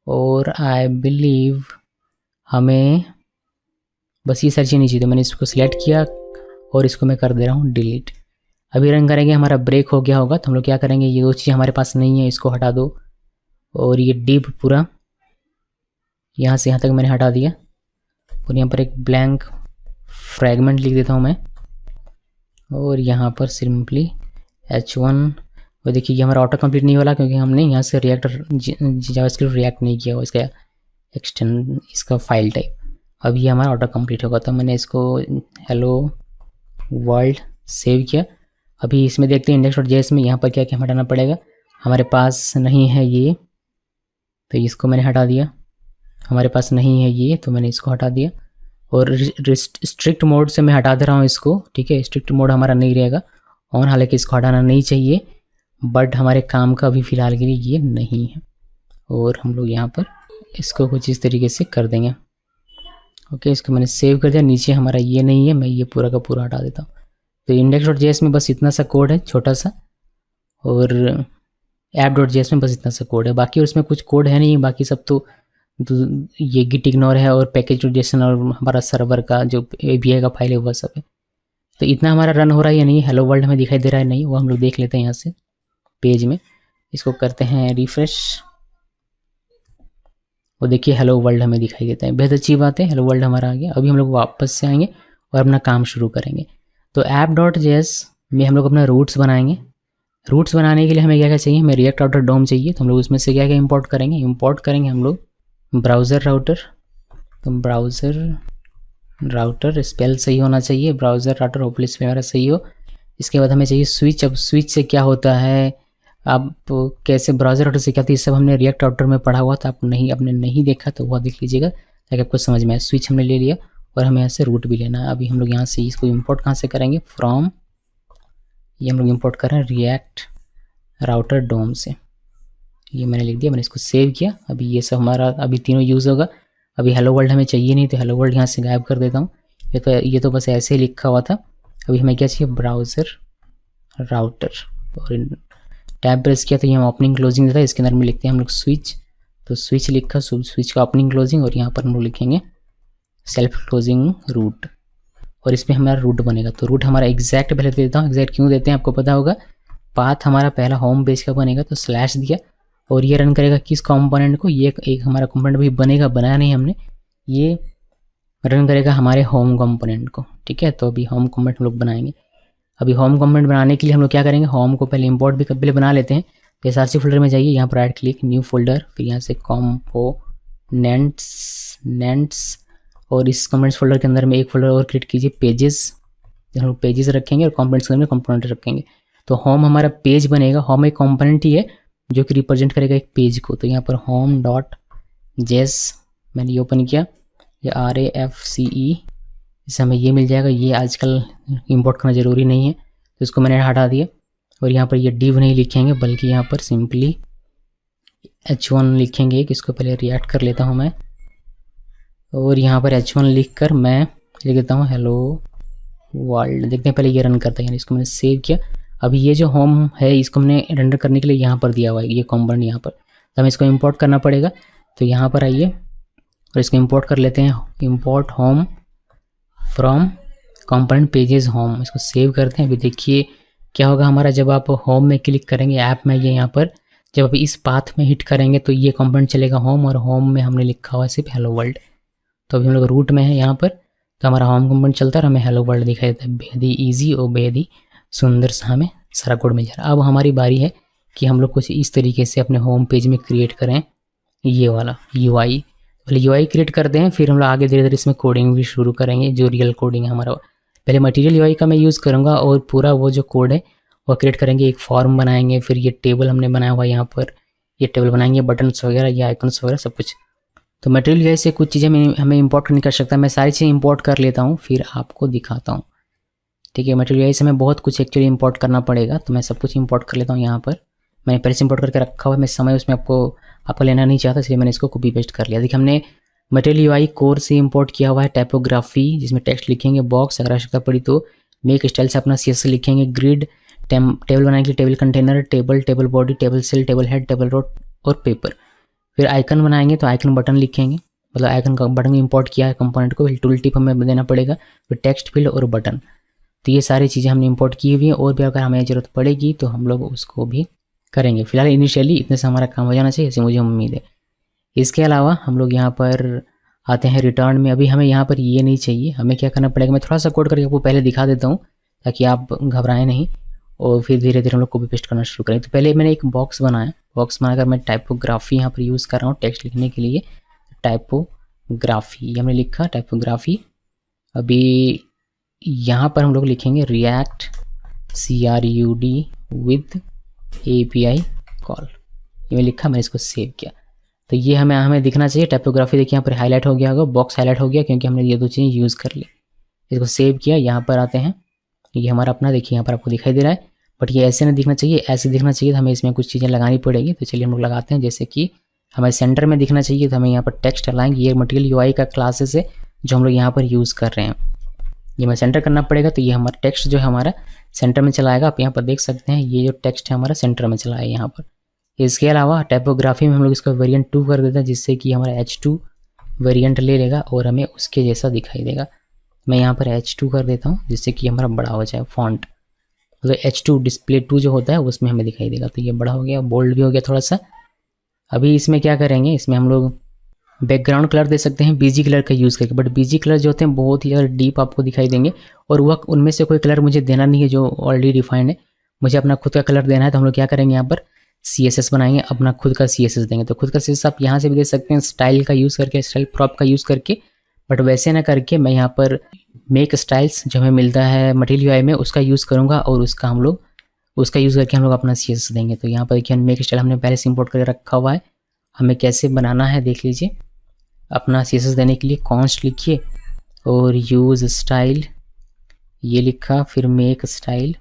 और आई बिलीव हमें बस ये सारी चीज़ें नहीं चाहिए। तो मैंने इसको सिलेक्ट किया और इसको मैं कर दे रहा हूँ डिलीट। अभी रन करेंगे, हमारा ब्रेक हो गया होगा। तो हम लोग क्या करेंगे, ये 2 चीज़ें हमारे पास नहीं है, इसको हटा दो। और ये div पूरा यहाँ से यहाँ तक मैंने हटा दिया और यहाँ पर एक ब्लैंक फ्रैगमेंट लिख देता हूँ मैं। और यहाँ पर सिंपली h1। और देखिए ये हमारा ऑटो कंप्लीट नहीं हो रहा क्योंकि हमने यहाँ से जावास्क्रिप्ट रिएक्ट नहीं किया हुआ, इसका एक्सटेंड, इसका फाइल टाइप। अब ये हमारा ऑटो कंप्लीट होगा। तो मैंने इसको हेलो वर्ल्ड सेव किया। अभी इसमें देखते हैं index.js में यहाँ पर क्या क्या हटाना पड़ेगा। हमारे पास नहीं है ये, तो इसको मैंने हटा दिया। हमारे पास नहीं है ये, तो मैंने इसको हटा दिया। और स्ट्रिक्ट मोड से मैं हटा दे रहा हूँ इसको। ठीक है, स्ट्रिक्ट मोड हमारा नहीं रहेगा ऑन, हालांकि इसको हटाना नहीं चाहिए, बट हमारे काम का अभी फ़िलहाल के लिए ये नहीं है। और हम लोग यहाँ पर इसको कुछ इस तरीके से कर देंगे। ओके, इसको मैंने सेव कर दिया। नीचे हमारा ये नहीं है, मैं ये पूरा का पूरा हटा देता हूँ। तो index.js में बस इतना सा कोड है छोटा सा, और app.js में बस इतना सा कोड है। बाकी उसमें कुछ कोड है नहीं, बाकी सब तो ये गिट इग्नोर है और पैकेज.json और हमारा सर्वर का जो API का फाइल है वह सब है। तो इतना हमारा रन हो रहा है या नहीं, हेलो वर्ल्ड हमें दिखाई दे रहा है नहीं, वो हम लोग देख लेते हैं यहाँ से पेज में। इसको करते हैं रिफ्रेश, वो देखिए हेलो वर्ल्ड हमें दिखाई देता है। बेहद अच्छी बात है, हेलो वर्ल्ड हमारा आ गया। अभी हम लोग वापस से आएंगे और अपना काम शुरू करेंगे। तो app.js में हम लोग अपना रूट्स बनाएंगे। रूट्स बनाने के लिए हमें क्या क्या चाहिए, हमें रिएक्ट राउटर डोम चाहिए। तो हम लोग उसमें से क्या क्या इंपोर्ट करेंगे हम लोग ब्राउज़र राउटर। तो ब्राउज़र राउटर स्पेल सही होना चाहिए, ब्राउज़र राउटर होपलेस स्पेल हमारा सही हो। इसके बाद हमें चाहिए स्विच। अब स्विच से क्या होता है, आप कैसे ब्राउज़र राउटर से क्या होता है, ये सब हमने रिएक्ट राउटर में पढ़ा हुआ था। आपने नहीं देखा तो वह देख लीजिएगा ताकि आपको समझ में आए। स्विच हमने ले लिया और हमें यहाँ से रूट भी लेना है। अभी हम लोग यहाँ से इसको इंपोर्ट कहाँ से करेंगे, फ्रॉम, ये हम लोग इंपोर्ट कर रहे हैं रिएक्ट राउटर डोम से। ये मैंने लिख दिया, मैंने इसको सेव किया। अभी ये सब हमारा अभी तीनों यूज़ होगा। अभी हेलो वर्ल्ड हमें चाहिए नहीं, तो हेलो वर्ल्ड यहाँ से गायब कर देता हूँ। ये तो बस ऐसे ही लिखा हुआ था। अभी हमें क्या चाहिए, ब्राउज़र राउटर, और टैब प्रेस किया तो यहाँ ओपनिंग क्लोजिंग देता है। इसके अंदर में लिखते हैं हम लोग स्विच। तो स्विच लिखा, स्विच का ओपनिंग क्लोजिंग, और यहाँ पर हम लोग लिखेंगे सेल्फ क्लोजिंग रूट, और इसमें हमारा रूट बनेगा। तो रूट हमारा एग्जैक्ट पहले दे देता हूँ। एग्जैक्ट क्यों देते हैं आपको पता होगा, पाथ हमारा पहला होम पेज का बनेगा तो स्लैश दिया, और ये रन करेगा किस कंपोनेंट को, ये एक हमारा कंपोनेंट भी बनेगा, बनाया नहीं हमने, ये रन करेगा हमारे होम कंपोनेंट को। ठीक है, तो अभी होम कंपोनेंट हम लोग बनाएंगे। अभी होम कंपोनेंट बनाने के लिए हम लोग क्या करेंगे, होम को पहले इंपोर्ट भी पहले बना लेते हैं। तो src फोल्डर में जाइए, यहाँ पर राइट क्लिक, न्यू फोल्डर, फिर यहाँ से कंपोनेंट्स, और इस कंपोनेंट्स फोल्डर के अंदर में एक फोल्डर और क्रिएट कीजिए, पेजेस। हम लोग पेजेस रखेंगे और कंपोनेंट्स के अंदर में कंपोनेंट रखेंगे। तो होम हमारा पेज बनेगा। होम एक कंपोनेंट ही है जो कि रिप्रेजेंट करेगा एक पेज को। तो यहाँ पर home.js मैंने ये ओपन किया, ये RAFCE, इससे हमें ये मिल जाएगा। ये आजकल इंपोर्ट करना ज़रूरी नहीं है, तो इसको मैंने हटा दिया। और यहाँ पर ये div नहीं लिखेंगे, बल्कि यहाँ पर सिंपली h1 लिखेंगे। इसको पहले रिएक्ट कर लेता हूँ मैं, और यहाँ पर h1 लिख कर मैं लिख देता हूँ हेलो वर्ल्ड। देखते हैं पहले ये रन करता है, यानी इसको मैंने सेव किया। अभी ये जो होम है इसको हमने रेंडर करने के लिए यहाँ पर दिया हुआ है, ये कंपोनेंट यहाँ पर, तो हमें इसको इंपोर्ट करना पड़ेगा। तो यहाँ पर आइए और इसको इंपोर्ट कर लेते हैं, import home from component pages home. इसको सेव करते हैं। अभी देखिए क्या होगा हमारा, जब आप होम में क्लिक करेंगे ऐप में, ये यहाँ पर जब आप इस पाथ में हिट करेंगे तो ये कंपोनेंट चलेगा होम, और होम में हमने लिखा हुआ है सिर्फ हेलो वर्ल्ड। तो अभी हम लोग रूट में है यहाँ पर, तो हमारा होम कंपोनेंट चलता है और हमें हेलो वर्ल्ड दिखाई देता है। बेहद ही ईजी और बेहद ही सुंदर सा हमें सारा कोड मिल जा रहा है। अब हमारी बारी है कि हम लोग कुछ इस तरीके से अपने होम पेज में क्रिएट करें ये वाला UI। पहले UI क्रिएट करते हैं, फिर हम लोग आगे धीरे धीरे इसमें कोडिंग भी शुरू करेंगे, जो रियल कोडिंग है हमारा। पहले मटेरियल UI का मैं यूज़ करूँगा और पूरा वो जो कोड है वो क्रिएट करेंगे। एक फॉर्म बनाएंगे, फिर ये टेबल हमने बनाया हुआ यहाँ पर, ये टेबल बनाएंगे, बटन्स वगैरह, ये आइकन्स वगैरह सब कुछ। तो मटेरियल UI से कुछ चीज़ें हमें इंपोर्ट नहीं कर सकता, मैं सारी चीज़ें इंपोर्ट कर लेता हूँ, फिर आपको दिखाता हूँ। ठीक है, मटेरियल UI से हमें बहुत कुछ एक्चुअली इंपोर्ट करना पड़ेगा, तो मैं सब कुछ इंपोर्ट कर लेता हूँ। यहाँ पर मैंने पहले से इंपोर्ट करके रखा हुआ है, मैं समय उसमें आपको लेना नहीं चाहता, इसलिए मैंने इसको कॉपी पेस्ट कर लिया। देखिए हमने मटेरियल UI कोर से इंपोर्ट किया हुआ है टाइपोग्राफी, जिसमें टेक्स्ट लिखेंगे, बॉक्स अगर आवश्यकता पड़ी तो, मेक स्टाइल से अपना CSS लिखेंगे, ग्रिड, टेबल बनाने के लिए table container, table body, table cell, table head, table row और पेपर। फिर आइकन बनाएंगे तो आइकन बटन लिखेंगे, मतलब आइकन का बटन इंपोर्ट किया है कंपोनेंट को, फिर टूल टिप हमें देना पड़ेगा, फिर टेक्स्ट फील्ड और बटन। तो ये सारी चीज़ें हमने इंपोर्ट की हुई हैं, और भी अगर हमें ज़रूरत पड़ेगी तो हम लोग उसको भी करेंगे। फिलहाल इनिशियली इतने से हमारा काम हो जाना चाहिए, ऐसे मुझे उम्मीद है। इसके अलावा हम लोग यहाँ पर आते हैं रिटर्न में। अभी हमें यहाँ पर ये नहीं चाहिए, हमें क्या करना पड़ेगा, मैं थोड़ा सा कोड करके आपको पहले दिखा देता हूँ ताकि आप घबराएं नहीं, और फिर धीरे धीरे हम लोग कॉपी पेस्ट करना शुरू करें। तो पहले मैंने एक बॉक्स बनाया, बॉक्स बनाकर मैं टाइपोग्राफी यहाँ पर यूज़ कर रहा हूँ टेक्स्ट लिखने के लिए। टाइपोग्राफी हमने लिखा, टाइपोग्राफी। अभी यहाँ पर हम लोग लिखेंगे react CRUD with API call, ये मैं लिखा, मैंने इसको सेव किया। तो ये हमें दिखना चाहिए टाइपोग्राफी। देखिए यहाँ पर हाईलाइट हो गया होगा, बॉक्स हाईलाइट हो गया क्योंकि हमने ये दो चीज़ें यूज़ कर ली। इसको सेव किया, यहाँ पर आते हैं, ये हमारा अपना, देखिए यहाँ पर आपको दिखाई दे रहा है, बट ये ऐसे नहीं दिखना चाहिए, ऐसे दिखना चाहिए। तो हमें इसमें कुछ चीज़ें लगानी पड़ेगी, तो चलिए हम लोग लगाते हैं। जैसे कि हमें सेंटर में दिखना चाहिए, तो हमें यहाँ पर टेक्स्ट लाएंगे। ये मटेरियल UI का क्लासेस है जो हम लोग यहाँ पर यूज़ कर रहे हैं, ये हमें सेंटर करना पड़ेगा। तो ये हमारा टेक्स्ट जो है हमारा सेंटर में चला आएगा। आप यहाँ पर देख सकते हैं ये जो टेक्स्ट है हमारा सेंटर में चला है यहाँ पर। इसके अलावा टाइपोग्राफी में हम लोग इसका वेरिएंट 2 कर देते हैं, जिससे कि हमारा H2 वेरिएंट ले लेगा और हमें उसके जैसा दिखाई देगा। मैं यहाँ पर H2 कर देता हूँ, जिससे कि हमारा बड़ा हो जाए फॉन्ट, तो H2 डिस्प्ले 2 जो होता है उसमें हमें दिखाई देगा। तो ये बड़ा हो गया, बोल्ड भी हो गया थोड़ा सा। अभी इसमें क्या करेंगे, इसमें हम लोग बैकग्राउंड कलर दे सकते हैं BG कलर का यूज़ करके, बट BG कलर जो होते हैं बहुत ही ज़्यादा डीप आपको दिखाई देंगे, और वह उनमें से कोई कलर मुझे देना नहीं है जो ऑलरेडी डिफाइंड है, मुझे अपना खुद का कलर देना है। तो हम लोग क्या करेंगे, यहाँ पर CSS बनाएंगे, अपना खुद का CSS देंगे। तो खुद का CSS आप यहाँ से भी दे सकते हैं स्टाइल का यूज़ करके, स्टाइल प्रॉप का यूज़ करके, बट वैसे ना करके मैं यहाँ पर मेक स्टाइल्स जो हमें मिलता है मटेरियल UI में उसका यूज़ करूँगा, और उसका यूज़ करके हम लोग अपना CSS देंगे। तो यहाँ पर देखिए मेक स्टाइल हमने पहले से इंपोर्ट करके रखा हुआ है, हमें कैसे बनाना है देख लीजिए। अपना CSS देने के लिए कॉन्स्ट लिखिए और यूज़ स्टाइल ये लिखा, फिर मेक स्टाइल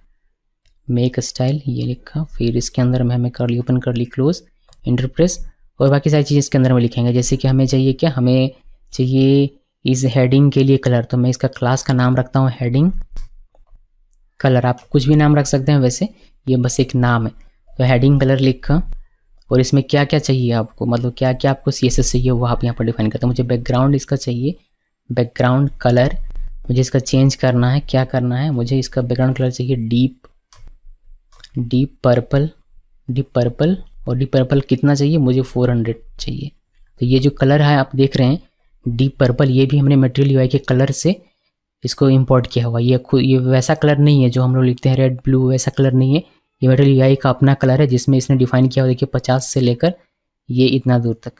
ये लिखा, फिर इसके अंदर में हमें curly open curly close enterprise और बाकी सारी चीज़ें इसके अंदर में लिखेंगे। जैसे कि हमें चाहिए क्या, हमें चाहिए इस हेडिंग के लिए कलर, तो मैं इसका क्लास का नाम रखता हूँ हेडिंग कलर। आप कुछ भी नाम रख सकते हैं, वैसे ये बस एक नाम है। तो हेडिंग कलर लिखा, और इसमें क्या क्या चाहिए आपको, मतलब क्या क्या आपको CSS चाहिए वो आप यहाँ पर डिफाइन करते हैं। मुझे बैकग्राउंड इसका चाहिए, बैकग्राउंड कलर मुझे इसका चेंज करना है। क्या करना है, मुझे इसका बैकग्राउंड कलर चाहिए डीप पर्पल, और डीप पर्पल कितना चाहिए, मुझे 400 चाहिए। तो ये जो कलर है आप देख रहे हैं डीप पर्पल, ये भी हमने मटेरियल UI के कलर से इसको इंपोर्ट किया हुआ। ये वैसा कलर नहीं है जो हम लोग लिखते हैं रेड ब्लू, वैसा कलर नहीं है। ये मटेरियल UI का अपना कलर है जिसमें इसने डिफाइन किया हुआ, देखिए 50 से लेकर ये इतना दूर तक।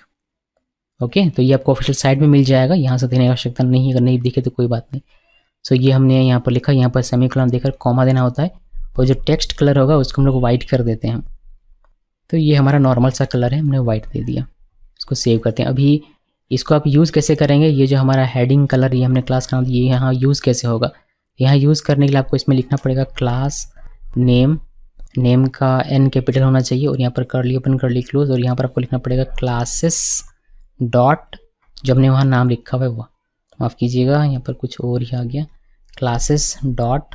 ओके, तो ये आपको ऑफिशियल साइट में मिल जाएगा, यहाँ से देने की आवश्यकता नहीं है, अगर नहीं दिखे तो कोई बात नहीं। सो ये हमने यहाँ पर लिखा, यहाँ पर सेमीकोलन देकर कॉमा देना होता है, और जो टेक्स्ट कलर होगा उसको हम लोग वाइट कर देते हैं। तो ये हमारा नॉर्मल सा कलर है, हमने वाइट दे दिया। इसको सेव करते हैं। अभी इसको आप यूज़ कैसे करेंगे, ये जो हमारा हेडिंग कलर ये हमने क्लास का नाम दिया, ये यहाँ यूज़ कैसे होगा, यहाँ यूज़ करने के लिए आपको इसमें लिखना पड़ेगा क्लास नेम का N कैपिटल होना चाहिए, और यहाँ पर कर्ली ओपन कर्ली क्लोज, और यहाँ पर आपको लिखना पड़ेगा क्लासेस डॉट, जो हमने वहाँ नाम लिखा हुआ है वो माफ़ कीजिएगा, यहाँ पर कुछ और ही आ गया, क्लासेस डॉट,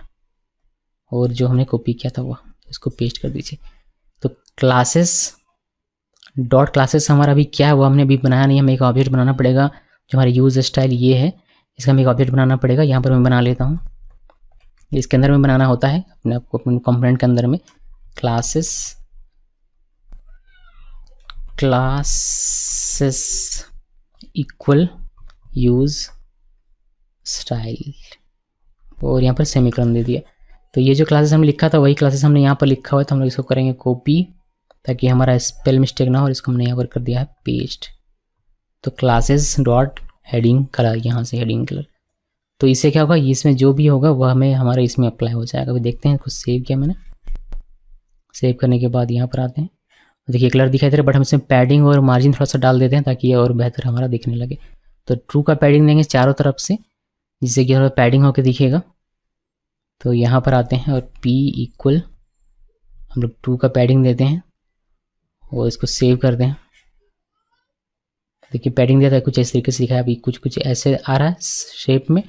और जो हमने कॉपी किया था वो इसको पेस्ट कर दीजिए। तो क्लासेस डॉट क्लासेस हमारा अभी क्या है वो हमने अभी बनाया नहीं, हमें एक ऑब्जेक्ट बनाना पड़ेगा जो हमारा यूज स्टाइल ये है, इसका हमें एक ऑब्जेक्ट बनाना पड़ेगा। यहाँ पर मैं बना लेता हूँ, इसके अंदर में बनाना होता है अपने आपको अपने कंपोनेंट के अंदर में क्लासेस इक्वल यूज स्टाइल और यहाँ पर सेमीकोलन दे दिया। तो ये जो क्लासेस हमने लिखा था वही क्लासेस हमने यहाँ पर लिखा हुआ है, तो हम लोग इसको करेंगे कॉपी ताकि हमारा स्पेल मिस्टेक ना हो, और इसको हमने यहाँ पर कर दिया है पेस्ट। तो क्लासेस डॉट हेडिंग कलर, यहाँ से हेडिंग कलर, तो इससे क्या होगा, इसमें जो भी होगा वह हमें हमारे इसमें अप्लाई हो जाएगा। अभी देखते हैं, कुछ सेव किया मैंने, सेव करने के बाद यहाँ पर आते हैं, देखिए कलर दिखाई दे रहा है, बट हम इसमें पैडिंग और मार्जिन थोड़ा सा डाल देते हैं ताकि ये और बेहतर हमारा दिखने लगे। तो ट्रू का पैडिंग देंगे चारों तरफ से, जिससे कि थोड़ा पैडिंग होकर दिखेगा। तो यहाँ पर आते हैं और p इक्वल हम लोग 2 का पैडिंग देते हैं और इसको सेव करते हैं। देखिए पैडिंग देता है कुछ इस तरीके से दिखा है, अभी कुछ ऐसे आ रहा है शेप में,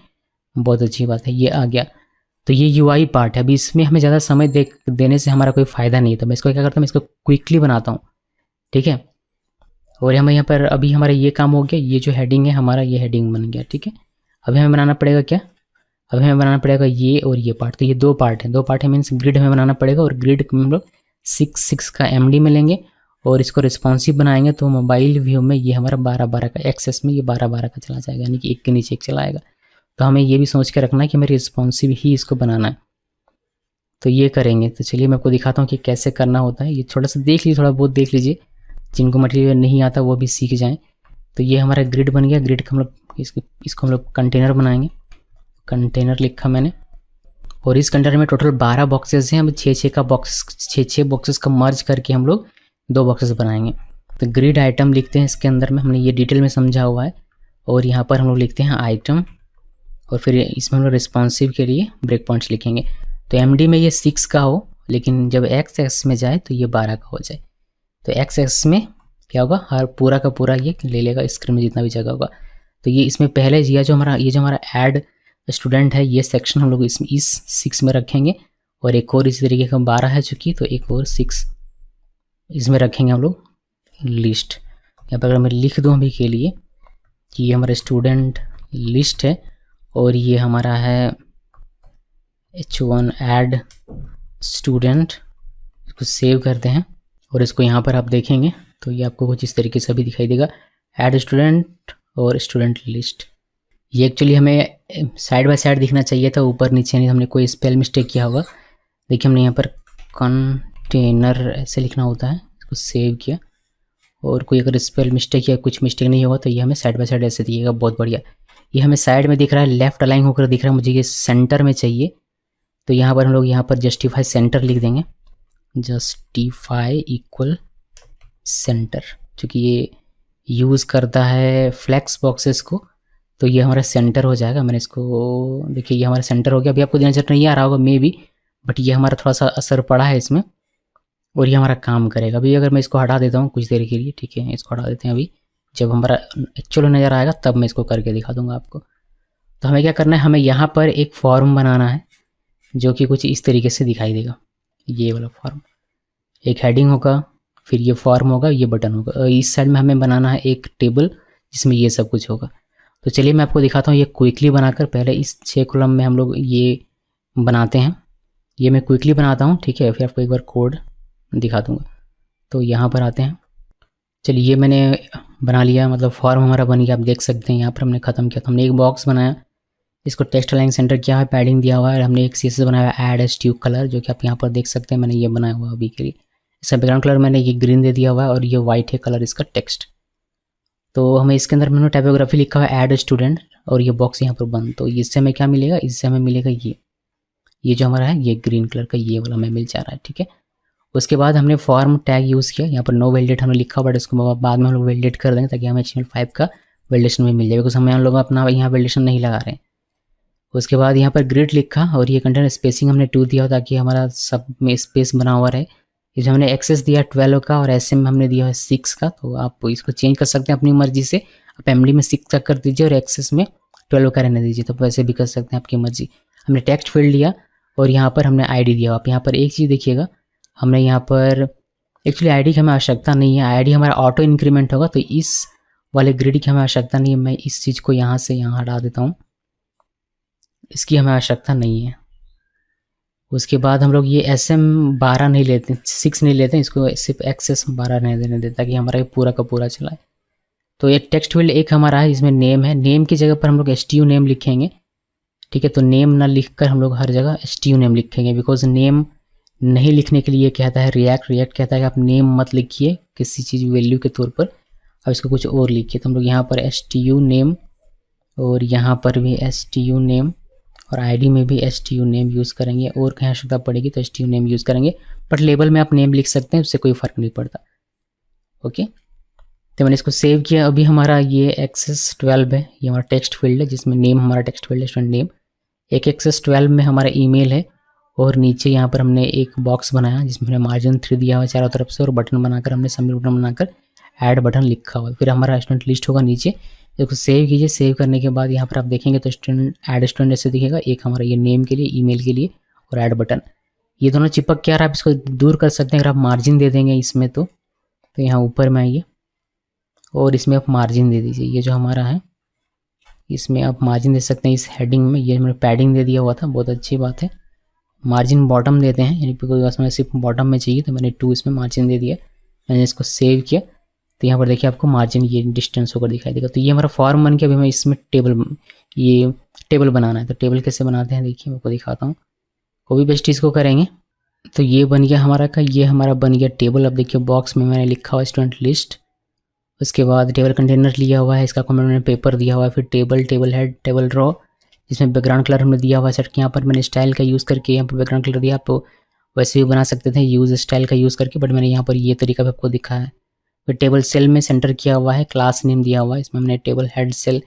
बहुत अच्छी बात है, ये आ गया। तो ये यूआई पार्ट है। अभी इसमें हमें ज़्यादा समय देने से हमारा कोई फ़ायदा नहीं है, तो मैं इसको क्या करता हूँ, मैं इसको क्विकली बनाता हूँ, ठीक है। और हमें यहाँ पर अभी हमारा ये काम हो गया, ये जो हेडिंग है हमारा ये हेडिंग बन गया, ठीक है। अभी हमें बनाना पड़ेगा क्या, अभी हमें बनाना पड़ेगा ये और ये पार्ट। तो ये दो पार्ट है मीन्स ग्रिड हमें बनाना पड़ेगा, और ग्रिड हम लोग 6 का MD में लेंगे और इसको रिस्पॉन्सिव बनाएंगे। तो मोबाइल व्यू में ये हमारा 12 का, एक्सेस में ये 12 का चला जाएगा, यानी कि एक के नीचे एक चलाएगा। तो हमें ये भी सोच के रखना है कि हमें रिस्पॉन्सिव ही इसको बनाना है, तो ये करेंगे। तो चलिए मैं आपको दिखाता हूँ कि कैसे करना होता है। ये थोड़ा सा देख लीजिए, थोड़ा बहुत देख लीजिए, जिनको मटेरियल नहीं आता वो भी सीख जाएँ। तो ये हमारा ग्रिड बन गया, ग्रिड का हम लोग इसको हम लोग कंटेनर बनाएंगे, कंटेनर लिखा मैंने, और इस कंटेनर में टोटल 12 बॉक्सेस हैं। हम 6 बॉक्सेस का मर्ज करके हम लोग 2 बॉक्सेस बनाएंगे। तो ग्रिड आइटम लिखते हैं इसके अंदर में, हमने ये डिटेल में समझा हुआ है। और यहाँ पर हम लोग लिखते हैं आइटम, और फिर इसमें हम लोग रिस्पॉन्सिव के लिए ब्रेक पॉइंट्स लिखेंगे। तो MD में ये 6 का हो, लेकिन जब एक्स में जाए तो ये 12 का हो जाए। तो एक्स में क्या होगा, हर पूरा का पूरा ये ले लेगा, स्क्रीन में जितना भी जगह होगा। तो ये इसमें पहले ये जो हमारा ऐड स्टूडेंट है, ये सेक्शन हम लोग इस 6 में रखेंगे, और एक और इसी तरीके का 12 है चूँकि, तो एक और 6 इसमें रखेंगे हम लोग लिस्ट। यहाँ पर अगर मैं लिख दूँ अभी के लिए कि ये हमारा स्टूडेंट लिस्ट है, और ये हमारा है H1 ऐड स्टूडेंट, इसको सेव करते हैं और इसको यहाँ पर आप देखेंगे तो ये आपको कुछ इस तरीके से भी दिखाई देगा, ऐड स्टूडेंट और स्टूडेंट लिस्ट। ये एक्चुअली हमें साइड बाय साइड दिखना चाहिए था, ऊपर नीचे नहीं, हमने कोई स्पेल मिस्टेक किया होगा। देखिए हमने यहाँ पर कंटेनर ऐसे लिखना होता है, इसको सेव किया, और कोई अगर स्पेल मिस्टेक या कुछ मिस्टेक नहीं होगा तो ये हमें साइड बाय साइड ऐसे दिखेगा, बहुत बढ़िया। ये हमें साइड में दिख रहा है, लेफ्ट अलाइन होकर दिख रहा है, मुझे ये सेंटर में चाहिए। तो यहाँ पर हम लोग यहाँ पर जस्टिफाई सेंटर लिख देंगे, जस्टिफाई इक्वल सेंटर, क्योंकि ये यूज़ करता है फ्लैक्स बॉक्सेस को, तो ये हमारा सेंटर हो जाएगा। मैंने इसको देखिए ये हमारा सेंटर हो गया। अभी आपको नजर नहीं आ रहा होगा मे बी, बट ये हमारा थोड़ा सा असर पड़ा है इसमें, और ये हमारा काम करेगा। अभी अगर मैं इसको हटा देता हूँ कुछ देर के लिए, ठीक है, इसको हटा देते हैं। अभी जब हमारा एक्चुअल नज़र आएगा तब मैं इसको करके दिखा दूंगा आपको। तो हमें क्या करना है, हमें यहाँ पर एक फॉर्म बनाना है जो कि कुछ इस तरीके से दिखाई देगा, ये वाला फॉर्म। एक हेडिंग होगा, फिर ये फॉर्म होगा, ये बटन होगा। इस साइड में हमें बनाना है एक टेबल जिसमें ये सब कुछ होगा। तो चलिए मैं आपको दिखाता हूँ ये क्विकली बनाकर। पहले इस 6 कॉलम में हम लोग ये बनाते हैं, ये मैं क्विकली बनाता हूँ, ठीक है, फिर आपको एक बार कोड दिखा दूँगा। तो यहाँ पर आते हैं, चलिए ये मैंने बना लिया, मतलब फॉर्म हमारा बन गया। आप देख सकते हैं यहाँ पर हमने ख़त्म किया। तो हमने एक बॉक्स बनाया, इसको टेक्स्ट अलाइन सेंटर किया है, पैडिंग दिया हुआ है, हमने एक CSS बनाया है ऐड ट्यूब कलर, जो कि आप यहाँ पर देख सकते हैं, मैंने ये बनाया हुआ अभी के लिए। इसका बैकग्राउंड कलर मैंने ये ग्रीन दे दिया हुआ है, और ये वाइट है कलर इसका टेक्स्ट। तो हमें इसके अंदर मैंने टाइपोग्राफी लिखा हुआ है ऐड स्टूडेंट, और ये बॉक्स यहाँ पर बंद। तो इससे हमें क्या मिलेगा, इससे हमें मिलेगा ये जो हमारा है ये ग्रीन कलर का ये वाला हमें मिल जा रहा है, ठीक है। उसके बाद हमने फॉर्म टैग यूज़ किया, यहाँ पर नो वैलिडेट हमने लिखा, बट इसको बाद में हम लोग वैलिडेट कर देंगे ताकि हमें HTML5 का वैलिडेशन में मिल जाए, बिकॉज हमें हम लोग अपना यहाँ वैलिडेशन नहीं लगा रहे हैं। उसके बाद यहाँ पर ग्रिड लिखा, और ये कंटेंट स्पेसिंग हमने 2 दिया ताकि हमारा सब में स्पेस बना हुआ रहे। इसमें हमने एक्सेस दिया 12 का, और SM में हमने दिया है 6 का। तो आप इसको चेंज कर सकते हैं अपनी मर्जी से, आप MD में 6 का कर दीजिए और एक्सेस में 12 का रहने दीजिए, तो वैसे भी कर सकते हैं आपकी मर्जी। हमने टेक्स्ट फील्ड लिया, और यहाँ पर हमने ID दिया। आप यहाँ पर एक चीज़ देखिएगा, हमने यहाँ पर एक्चुअली आईडी की हमें आवश्यकता नहीं है, आईडी हमारा ऑटो इंक्रीमेंट होगा, तो इस वाले ग्रिड की हमें आवश्यकता नहीं है। मैं इस चीज़ को यहाँ से यहाँ हटा देता हूँ, इसकी हमें आवश्यकता नहीं है। उसके बाद हम लोग ये SM12 नहीं लेते, 6 नहीं लेते, इसको सिर्फ XS12 नहीं देने देता कि हमारा ये पूरा का पूरा चलाए। तो एक टेक्स्ट फील्ड एक हमारा है, इसमें नेम है, नेम की जगह पर हम लोग STU नेम लिखेंगे, ठीक है। तो नेम ना लिख कर हम लोग हर जगह STU नेम लिखेंगे, बिकॉज नेम नहीं लिखने के लिए कहता है रिएक्ट कहता है कि आप नेम मत लिखिए किसी चीज़ वैल्यू के तौर पर, अब इसको कुछ और लिखिए। तो हम लोग यहाँ पर STU नेम और यहाँ पर भी STU नेम और आईडी में भी STU नेम यूज़ करेंगे, और कहीं आवश्यकता पड़ेगी तो STU नेम यूज़ करेंगे, बट लेबल में आप नेम लिख सकते हैं, उससे कोई फ़र्क नहीं पड़ता। ओके, तो मैंने इसको सेव किया। अभी हमारा ये XS12 है, ये हमारा टेक्स्ट फील्ड है जिसमें नेम हमारा टेक्स्ट फील्ड है, स्टूडेंट नेम। एक XS12 में हमारा ईमेल है, और नीचे यहाँ पर हमने एक बॉक्स बनाया जिसमें हमने मार्जिन 3 दिया हुआ है चारों तरफ से, और बटन बनाकर हमने सबमिट बटन बनाकर ऐड बटन लिखा हुआ है। फिर हमारा स्टूडेंट लिस्ट होगा नीचे, इसको सेव कीजिए। सेव करने के बाद यहाँ पर आप देखेंगे तो स्टूडेंट ऐड स्टूडेंट ऐसे दिखेगा, एक हमारा ये नेम के लिए, ईमेल के लिए, और ऐड बटन, ये दोनों चिपक के आ रहा है। आप इसको दूर कर सकते हैं अगर आप मार्जिन दे देंगे इसमें, तो यहाँ ऊपर में आइए और इसमें आप मार्जिन दे दीजिए। ये जो हमारा है इसमें आप मार्जिन दे सकते हैं, इस हेडिंग में ये मैंने पैडिंग दे दिया हुआ था, बहुत अच्छी बात है। मार्जिन बॉटम देते हैं, यानी कोई उसमें सिर्फ बॉटम में चाहिए तो मैंने 2 इसमें मार्जिन दे दिया। मैंने इसको सेव किया तो यहाँ पर देखिए आपको मार्जिन ये डिस्टेंस होकर दिखाई देगा। तो ये हमारा फॉर्म बन के अभी हमें इसमें ये टेबल बनाना है। तो टेबल कैसे बनाते हैं देखिए, मैं आपको दिखाता हूँ। कॉपी पेस्ट इसको करेंगे तो ये बन गया हमारा का, ये हमारा बन गया टेबल। अब देखिए बॉक्स में मैंने लिखा हुआ स्टूडेंट लिस्ट, उसके बाद टेबल कंटेनर लिया हुआ है, इसका मैंने पेपर दिया हुआ है, फिर table, table head, table row, जिसमें बैकग्राउंड कलर हमने दिया हुआ है सेट के। यहाँ पर मैंने स्टाइल का यूज़ करके यहाँ पर बैकग्राउंड कलर दिया। आप तो वैसे भी बना सकते थे यूज़ स्टाइल का यूज़ करके, बट मैंने यहाँ पर ये तरीका भी आपको दिखाया है। फिर टेबल सेल में सेंटर किया हुआ है, क्लास नेम दिया हुआ है, इसमें हमने टेबल हेड सेल,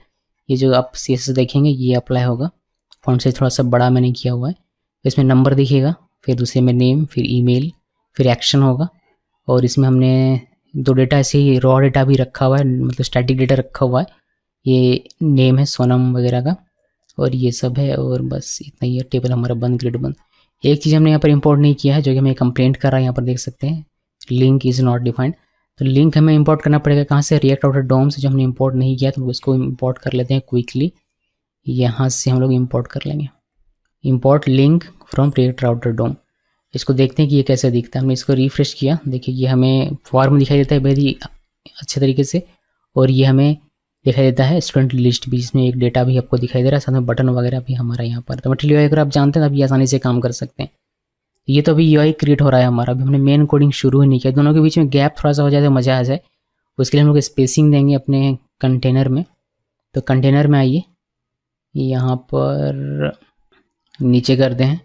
ये जो आप CSS देखेंगे ये अप्लाई होगा, फॉन्ट साइज थोड़ा सा बड़ा मैंने किया हुआ है। इसमें नंबर दिखेगा, फिर दूसरे में नेम, फिर ईमेल, फिर एक्शन होगा, और इसमें हमने 2 डेटा ऐसे ही रॉ डेटा भी रखा हुआ है, मतलब स्टैटिक डेटा रखा हुआ है। ये नेम है सोनम वगैरह का, और ये सब है, और बस इतना ही है। टेबल हमारा बंद, ग्रिड बंद। एक चीज़ हमने यहाँ पर इंपोर्ट नहीं किया है जो कि हमें कंप्लेंट कर रहा है, यहाँ पर देख सकते हैं लिंक इज़ नॉट डिफाइंड। तो लिंक हमें इंपोर्ट करना पड़ेगा कहाँ से, रिएक्ट आउटर डॉम से, जो हमने इंपोर्ट नहीं किया तो उसको इंपोर्ट कर लेते हैं क्विकली। यहाँ से हम लोग इंपोर्ट कर लेंगे, import link from React router DOM. इसको देखते हैं कि ये कैसे दिखता है। हमने इसको रिफ्रेश किया, देखिए ये हमें फॉर्म दिखाई देता है बहुत ही अच्छे तरीके से, और ये हमें दिखाई देता है स्टूडेंट लिस्ट भी, जिसमें एक डेटा भी आपको दिखाई दे रहा है, साथ में बटन वगैरह भी हमारा यहाँ पर। तो मटेरियल UI अगर आप जानते हैं तो आप ये आसानी से काम कर सकते हैं। ये तो अभी UI क्रिएट हो रहा है हमारा, अभी हमने मेन कोडिंग शुरू ही नहीं किया। दोनों के बीच में गैप थोड़ा सा हो जाए तो मज़ा आ जाए, उसके लिए हम लोग स्पेसिंग देंगे अपने कंटेनर में। तो कंटेनर में आइए, यहाँ पर नीचे करते हैं,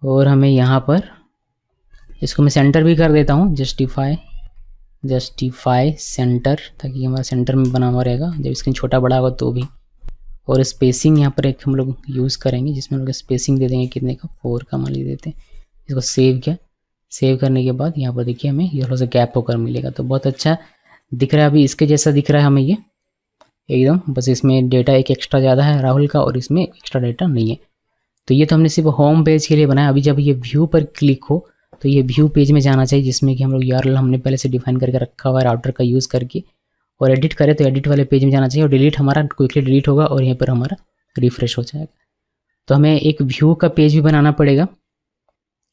और हमें यहाँ पर इसको मैं सेंटर भी कर देता हूँ, जस्टिफाई सेंटर, ताकि हमारा सेंटर में बना हुआ रहेगा, जब स्क्रीन छोटा बड़ा होगा तो भी। और स्पेसिंग यहाँ पर एक हम लोग यूज़ करेंगे, जिसमें हम लोग स्पेसिंग दे देंगे कितने का, 4 का मान ली देते हैं। इसको सेव किया, सेव करने के बाद यहाँ पर देखिए हमें ये थोड़ा सा गैप होकर मिलेगा, तो बहुत अच्छा दिख रहा है। अभी इसके जैसा दिख रहा है हमें ये एकदम, बस इसमें डेटा एक एक्स्ट्रा ज़्यादा है राहुल का, और इसमें एक्स्ट्रा डेटा नहीं है। तो ये तो हमने सिर्फ होम पेज के लिए बनाया। अभी जब ये व्यू पर क्लिक हो तो ये व्यू पेज में जाना चाहिए, जिसमें कि हम लोग URL हमने पहले से डिफाइन करके रखा हुआ है राउटर का यूज़ करके, और एडिट करें तो एडिट वाले पेज में जाना चाहिए, और डिलीट हमारा क्विकली डिलीट होगा, और यहाँ पर हमारा रिफ्रेश हो जाएगा। तो हमें एक व्यू का पेज भी बनाना पड़ेगा,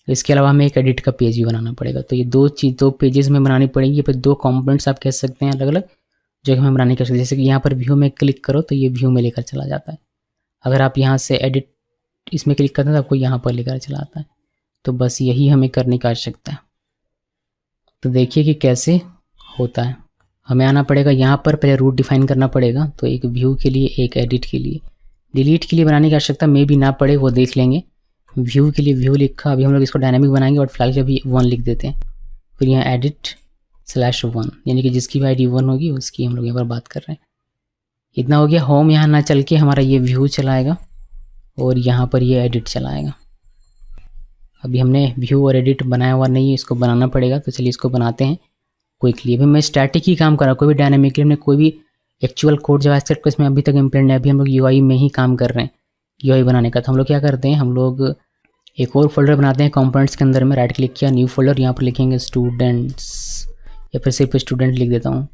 इसके अलावा हमें एक एडिट का पेज भी बनाना पड़ेगा। तो ये दो पेजेस में बनानी पड़ेगी, पर 2 कॉम्पोनेंट्स आप कह सकते हैं अलग अलग, जो हमें बनाने कर सकते हैं। जैसे कि यहाँ पर व्यू में क्लिक करो तो ये व्यू में लेकर चला जाता है, अगर आप यहाँ से एडिट इसमें क्लिक करते हैं तो आपको यहाँ पर लेकर चला आता है। तो बस यही हमें करने की आवश्यकता है। तो देखिए कि कैसे होता है। हमें आना पड़ेगा यहाँ पर, पहले रूट डिफाइन करना पड़ेगा, तो एक व्यू के लिए, एक एडिट के लिए। डिलीट के लिए बनाने की आवश्यकता में भी ना पड़े, वो देख लेंगे। व्यू के लिए व्यू लिखा, अभी हम लोग इसको डायनामिक बनाएंगे, और फिलहाल अभी 1 लिख देते हैं। फिर यहाँ edit/1, यानी कि जिसकी भी ID 1 होगी उसकी हम लोग यहाँ पर बात कर रहे हैं। इतना हो गया। होम यहाँ ना चल के हमारा ये व्यू चलाएगा, और यहाँ पर ये एडिट चलाएगा। अभी हमने व्यू और एडिट बनाया हुआ नहीं है, इसको बनाना पड़ेगा। तो चलिए इसको बनाते हैं क्विकली। अभी मैं स्टैटिक ही काम कर रहा हूँ, कोई भी डायनामिकली हमने कोई भी एक्चुअल कोड जावास्क्रिप्ट को इसमें अभी तक इम्प्लीमेंट नहीं, अभी हम लोग UI में ही काम कर रहे हैं। UI बनाने का तो हम लोग क्या करते हैं, हम लोग एक और फोल्डर बनाते हैं कंपोनेंट्स के अंदर में, राइट क्लिक किया, न्यू फोल्डर, यहाँ पर लिखेंगे स्टूडेंट्स, या फिर सिर्फ स्टूडेंट लिख देता हूँ,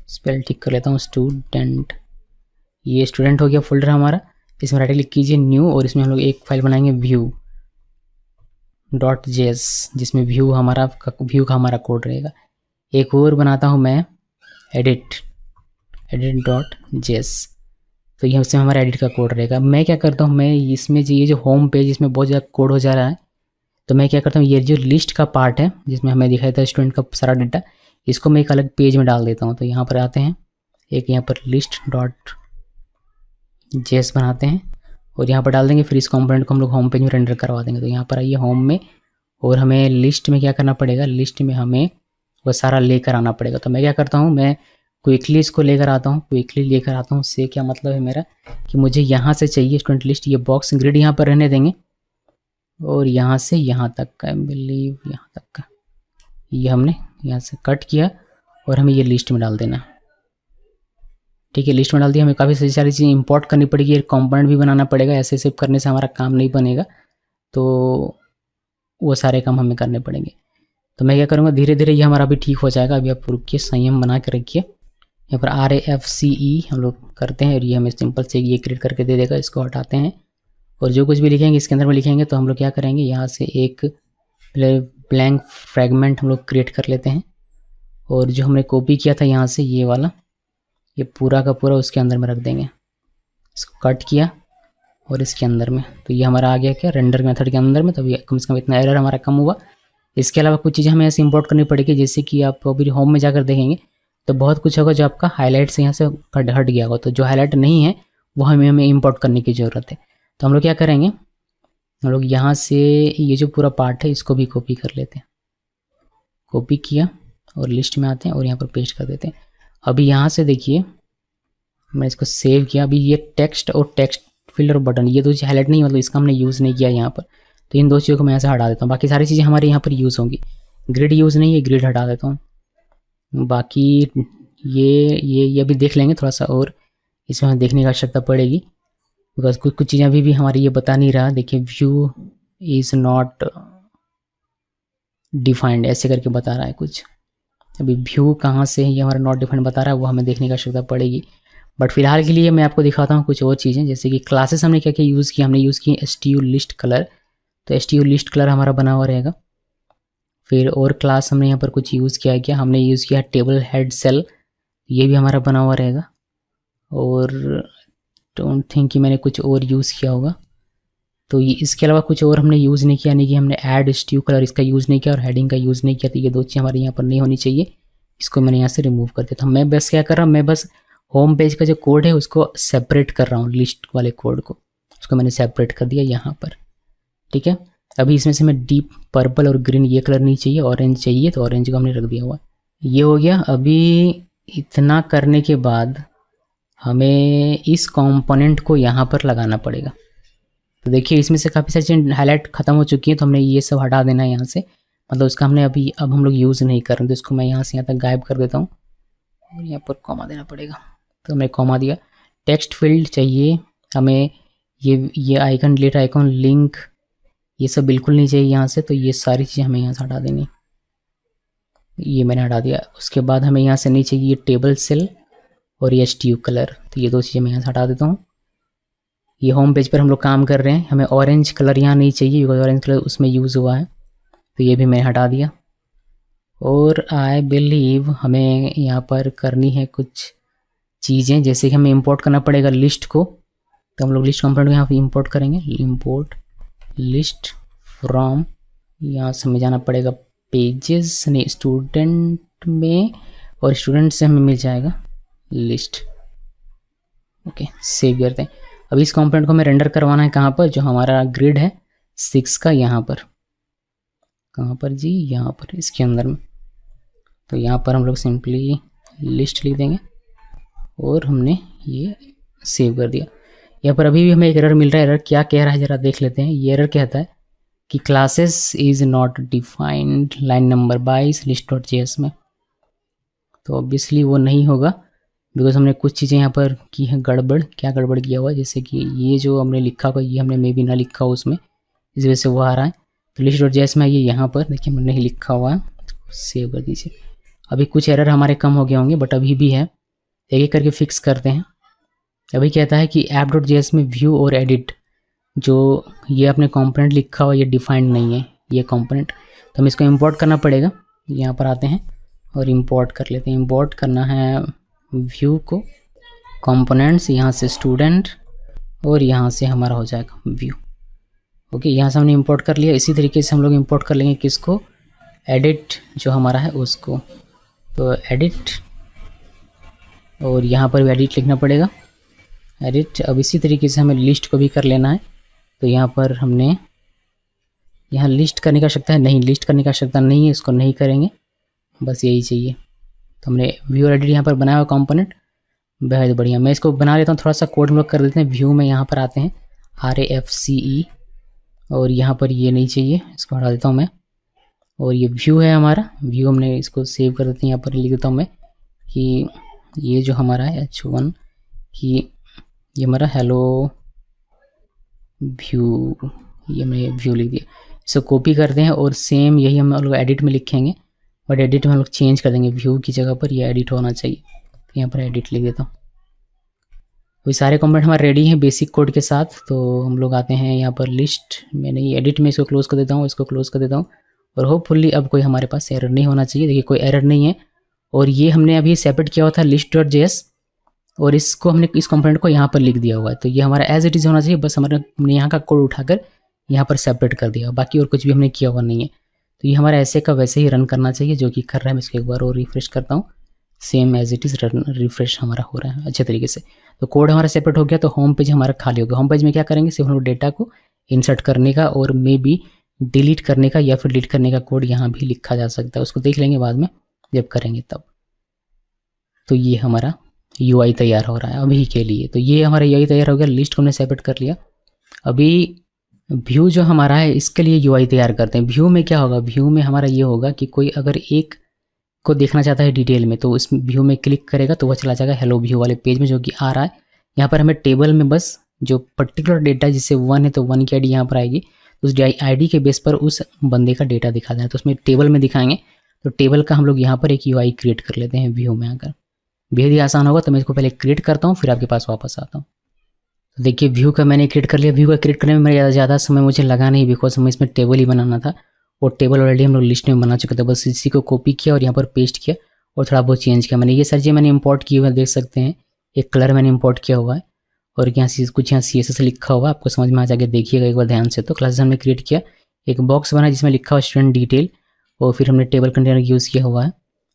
स्पेल ठीक कर लेता हूँ स्टूडेंट। ये स्टूडेंट हो गया फोल्डर हमारा। इसमें राइट क्लिक कीजिए, न्यू, और इसमें हम लोग एक फाइल बनाएंगे view.js, जिसमें व्यू का हमारा कोड रहेगा। एक और बनाता हूँ मैं edit.js, तो ये उसमें हमारा एडिट का कोड रहेगा। मैं क्या करता हूँ, मैं इसमें ये जो होम पेज इसमें बहुत ज़्यादा कोड हो जा रहा है, तो मैं क्या करता हूँ, ये जो लिस्ट का पार्ट है जिसमें हमें दिखाया था स्टूडेंट का सारा डाटा, इसको मैं एक अलग पेज में डाल देता हूँ। तो यहाँ पर आते हैं, एक यहाँ पर list.js बनाते हैं और यहाँ पर डाल देंगे, फिर इस कंपोनेंट को हम लोग होम पेज में रेंडर करवा देंगे। तो यहाँ पर आइए होम में, और हमें लिस्ट में क्या करना पड़ेगा, लिस्ट में हमें वो सारा लेकर आना पड़ेगा। तो मैं क्या करता हूँ, मैं क्विकली इसको लेकर आता हूँ, उससे क्या मतलब है मेरा कि मुझे यहाँ से चाहिए स्टूडेंट लिस्ट, ये बॉक्स ग्रिड यहाँ पर रहने देंगे, और यहाँ से यहाँ तक का, आई बिलीव यहाँ तक का, ये हमने यहाँ से कट किया और हमें ये लिस्ट में डाल देना। ठीक है, लिस्ट में डाल दिया। हमें काफ़ी सारी चीज़ें इंपोर्ट करनी पड़ेगी, एक कंपोनेंट भी बनाना पड़ेगा, ऐसे सिर्फ करने से हमारा काम नहीं बनेगा, तो वो सारे काम हमें करने पड़ेंगे। तो मैं क्या करूँगा, धीरे धीरे ये हमारा अभी ठीक हो जाएगा। अभी आप रुकिए, संयम बना के रखिए। यहाँ पर RAFCE हम लोग करते हैं और ये हमें सिंपल से ये क्रिएट करके दे देगा। इसको हटाते हैं और जो कुछ भी लिखेंगे इसके अंदर में लिखेंगे। तो हम लोग क्या करेंगे, यहाँ से एक ब्लैंक फ्रेगमेंट हम लोग क्रिएट कर लेते हैं, और जो हमने कॉपी किया था यहाँ से ये वाला, ये पूरा का पूरा उसके अंदर में रख देंगे। इसको कट किया और इसके अंदर में, तो ये हमारा आ गया क्या, रेंडर मेथड के अंदर में। तभी कम से कम इतना एरर हमारा कम हुआ। इसके अलावा कुछ चीज़ें हमें ऐसे इंपोर्ट करनी पड़ेगी, जैसे कि आप अभी होम में जाकर देखेंगे तो बहुत कुछ होगा जो आपका हाईलाइट से यहाँ से हट गया होगा। तो जो हाईलाइट नहीं है वो हमें इंपोर्ट करने की ज़रूरत है। तो हम लोग क्या करेंगे, हम लोग यहाँ से ये जो पूरा पार्ट है इसको भी कॉपी कर लेते हैं। कॉपी किया और लिस्ट में आते हैं और यहाँ पर पेस्ट कर देते हैं। अभी यहाँ से देखिए, मैं इसको सेव किया। अभी ये टेक्स्ट और टेक्स्ट फिल्टर बटन, ये दो चीज़ हाईलाइट नहीं, मतलब इसका हमने यूज़ नहीं किया यहाँ पर, तो इन दो चीज़ों को मैं यहाँ से हटा देता हूँ। बाकी सारी चीज़ें हमारे यहाँ पर यूज़ होंगी। ग्रिड यूज़ नहीं है, ग्रिड हटा देता हूँ। बाकी ये अभी देख लेंगे थोड़ा सा, और इसमें हमें देखने की आवश्यकता पड़ेगी, बिकॉज कुछ चीज़ें अभी भी हमारी ये बता नहीं रहा। देखिए, व्यू इज़ नॉट डिफाइंड ऐसे करके बता रहा है कुछ। अभी व्यू कहाँ से है, ये हमारा नॉट डिफाइंड बता रहा है, वो हमें देखने की आवश्यकता पड़ेगी। बट फिलहाल के लिए मैं आपको दिखाता हूँ कुछ और चीज़ें, जैसे कि क्लासेस हमने क्या क्या यूज़ किया। हमने यूज़ की STU लिस्ट कलर, तो STU लिस्ट कलर हमारा बना हुआ रहेगा। फिर और क्लास हमने यहाँ पर कुछ यूज़ किया है क्या, हमने यूज़ किया टेबल हेड सेल, ये भी हमारा बना हुआ रहेगा। और डोंट थिंक कि मैंने कुछ और यूज़ किया होगा। तो ये इसके अलावा कुछ और हमने यूज़ नहीं किया, नहीं कि हमने ऐड STU कलर इसका यूज़ नहीं किया और हेडिंग का यूज़ नहीं किया। तो ये दो चीज़ें हमारे यहाँ पर नहीं होनी चाहिए, इसको मैंने यहाँ से रिमूव कर दिया था। मैं बस क्या कर रहा हूँ, मैं बस होम पेज का जो कोड है उसको सेपरेट कर रहा हूँ, लिस्ट वाले कोड को, उसको मैंने सेपरेट कर दिया यहाँ पर। ठीक है, अभी इसमें से हमें डीप पर्पल और ग्रीन ये कलर नहीं चाहिए, ऑरेंज चाहिए, तो ऑरेंज को हमने रख दिया हुआ। ये हो गया। अभी इतना करने के बाद हमें इस कंपोनेंट को यहाँ पर लगाना पड़ेगा। तो देखिए, इसमें से काफ़ी सारी चीज़ें हाईलाइट ख़त्म हो चुकी हैं, तो हमने ये सब हटा देना है यहाँ से, मतलब उसका हमने अब हम लोग यूज़ नहीं कर रहे, तो इसको मैं यहाँ से यहाँ तक गायब कर देता हूँ और यहाँ पर कॉमा देना पड़ेगा। तो हमने कॉमा दिया। टेक्स्ट फील्ड चाहिए हमें, ये आइकन, डिलीट आइकन, लिंक, ये सब बिल्कुल नहीं चाहिए यहाँ से, तो ये सारी चीज़ें हमें यहाँ से हटा देंगे। ये मैंने हटा दिया। उसके बाद हमें यहाँ से नहीं चाहिए ये टेबल सेल और ये STU कलर, तो ये दो चीज़ें मैं यहाँ से हटा देता हूँ। ये होम पेज पर हम लोग काम कर रहे हैं, हमें ऑरेंज कलर यहाँ नहीं चाहिए, बिकॉज ऑरेंज कलर उसमें यूज़ हुआ है, तो ये भी मैंने हटा दिया। और आई बिलीव हमें यहाँ पर करनी है कुछ चीज़ें, जैसे कि हमें इंपोर्ट करना पड़ेगा लिस्ट को। तो हम लोग लिस्ट कंपोनेंट को यहाँ पर इंपोर्ट करेंगे, इंपोर्ट लिस्ट फ्रॉम, यहाँ से हमें जाना पड़ेगा पेजेस, नहीं स्टूडेंट में, और स्टूडेंट से हमें मिल जाएगा लिस्ट। ओके, सेव करते हैं। अभी इस कंपोनेंट को हमें रेंडर करवाना है कहाँ पर, जो हमारा ग्रिड है 6 का, यहाँ पर, कहाँ पर जी, यहाँ पर इसके अंदर में। तो यहाँ पर हम लोग सिंपली लिस्ट लिख देंगे और हमने ये सेव कर दिया। यहाँ पर अभी भी हमें एक एरर मिल रहा है। एरर क्या कह रहा है ज़रा देख लेते हैं। ये एरर कहता है कि classes is not defined, line number 22 list.js में। तो ऑब्वियसली वो नहीं होगा, बिकॉज हमने कुछ चीज़ें यहाँ पर की हैं गड़बड़। क्या गड़बड़ किया हुआ है, जैसे कि ये जो हमने लिखा हुआ, ये हमने मे भी ना लिखा हो उसमें, इस वजह से वो आ रहा है। तो लिस्ट डॉट जेएस में ये यहाँ पर देखिए मैंने नहीं लिखा हुआ है, सेव कर दीजिए। अभी कुछ एरर हमारे कम हो गए होंगे बट अभी भी है, एक एक करके फिक्स करते हैं। अभी कहता है कि ऐप डॉट जेएस में व्यू और एडिट जो ये अपने कंपोनेंट लिखा हुआ ये डिफाइंड नहीं है ये कंपोनेंट, तो हमें इसको इंपोर्ट करना पड़ेगा। यहाँ पर आते हैं और इंपोर्ट कर लेते हैं। इंपोर्ट करना है व्यू को, कंपोनेंट्स, यहाँ से स्टूडेंट और यहाँ से हमारा हो जाएगा व्यू। ओके, यहाँ से हमने इंपोर्ट कर लिया। इसी तरीके से हम लोग इंपोर्ट कर लेंगे किसको, एडिट जो हमारा है उसको। तो एडिट और यहाँ पर भी एडिट लिखना पड़ेगा, एडिट। अब इसी तरीके से हमें लिस्ट को भी कर लेना है। तो यहाँ पर हमने यहाँ लिस्ट करने की आवश्यकता है, नहीं लिस्ट करने की आवश्यकता नहीं है, इसको नहीं करेंगे, बस यही चाहिए। तो हमने व्यू और एडिट यहाँ पर बनाया हुआ कंपोनेंट, बेहद बढ़िया। मैं इसको बना लेता हूँ, थोड़ा सा कोड हम लोग कर देते हैं। व्यू में यहाँ पर आते हैं RAFCE और यहाँ पर ये नहीं चाहिए, इसको हटा देता हूँ मैं। और ये व्यू है हमारा, व्यू हमने इसको सेव कर देते हैं। यहाँ पर लिख देता हूँ मैं कि ये जो हमारा है H1 कि ये हमारा हेलो व्यू, ये मैंने व्यू लिख दिया। इसको कॉपी करते हैं और सेम यही हम लोग एडिट में लिखेंगे, बट एडिट में हम लोग चेंज कर देंगे, व्यू की जगह पर ये एडिट होना चाहिए। तो यहाँ पर एडिट लिख देता हूँ। अभी सारे कंपोनेंट हमारे रेडी हैं बेसिक कोड के साथ। तो हम लोग आते हैं यहाँ पर लिस्ट में, नहीं एडिट में, इसको क्लोज कर देता हूँ, इसको क्लोज कर देता हूँ। और होपफुली अब कोई हमारे पास एरर नहीं होना चाहिए। देखिए कोई एरर नहीं है। और ये हमने अभी सेपरेट किया हुआ था लिस्ट डॉट जेएस और इसको हमने इस कंपोनेंट को यहाँ पर लिख दिया हुआ है। तो ये हमारा एज इट इज़ होना चाहिए, बस हमने यहाँ का कोड उठाकर यहाँ पर सेपरेट कर दिया, बाकी और कुछ भी हमने किया हुआ नहीं है। तो ये हमारा ऐसे का वैसे ही रन करना चाहिए, जो कि कर रहा है। मैं इसको एक बार और रिफ्रेश करता हूँ, same as it is run refresh हमारा हो रहा है अच्छे तरीके से। तो कोड हमारा सेपरेट हो गया। तो होम पेज हमारा खाली हो गया। होम पेज में क्या करेंगे, सिर्फ हम लोग डेटा को इंसर्ट करने का और मे बी डिलीट करने का या फिर डिलीट करने का कोड यहाँ भी लिखा जा सकता है, उसको देख लेंगे बाद में जब करेंगे तब। तो ये हमारा UI तैयार हो रहा है अभी के लिए। तो ये हमारा UI तैयार हो गया, लिस्ट को हमने सेपरेट कर लिया। अभी व्यू जो हमारा है इसके लिए UI तैयार करते हैं। व्यू में क्या होगा, व्यू में हमारा ये होगा कि कोई अगर एक को देखना चाहता है डिटेल में तो इस व्यू में क्लिक करेगा तो वह चला जाएगा हेलो व्यू वाले पेज में, जो कि आ रहा है। यहाँ पर हमें टेबल में बस जो पर्टिकुलर डेटा जिससे 1 है तो 1 की ID यहाँ पर आएगी, उस ID के बेस पर उस बंदे का डेटा दिखा देना। तो उसमें टेबल में दिखाएंगे, तो टेबल का हम लोग यहाँ पर एक UI क्रिएट कर लेते हैं व्यू में आकर। बेहद ही आसान होगा। तो मैं इसको पहले क्रिएट करता हूँ, फिर आपके पास वापस आता हूँ। तो देखिए व्यू का मैंने क्रिएट कर लिया। व्यू का क्रिएट करने में मेरा ज़्यादा समय मुझे लगा नहीं, बिकॉज हमें इसमें टेबल ही बनाना था और टेबल ऑलरेडी हम लोग लिस्ट में बना चुके थे। बस इसी को कॉपी किया और यहाँ पर पेस्ट किया और थोड़ा बहुत चेंज किया मैंने। ये सर जी मैंने इंपोर्ट किए हुए देख सकते हैं, एक कलर मैंने इंपोर्ट किया हुआ है और यहाँ कुछ यहाँ CSS लिखा हुआ है, आपको समझ में आ जाके देखिएगा एक बार ध्यान से। तो क्लास हमने क्रिएट किया, एक बॉक्स बना जिसमें लिखा हुआ स्टूडेंट डिटेल और फिर हमने टेबल कंटेनर यूज़ किया हुआ है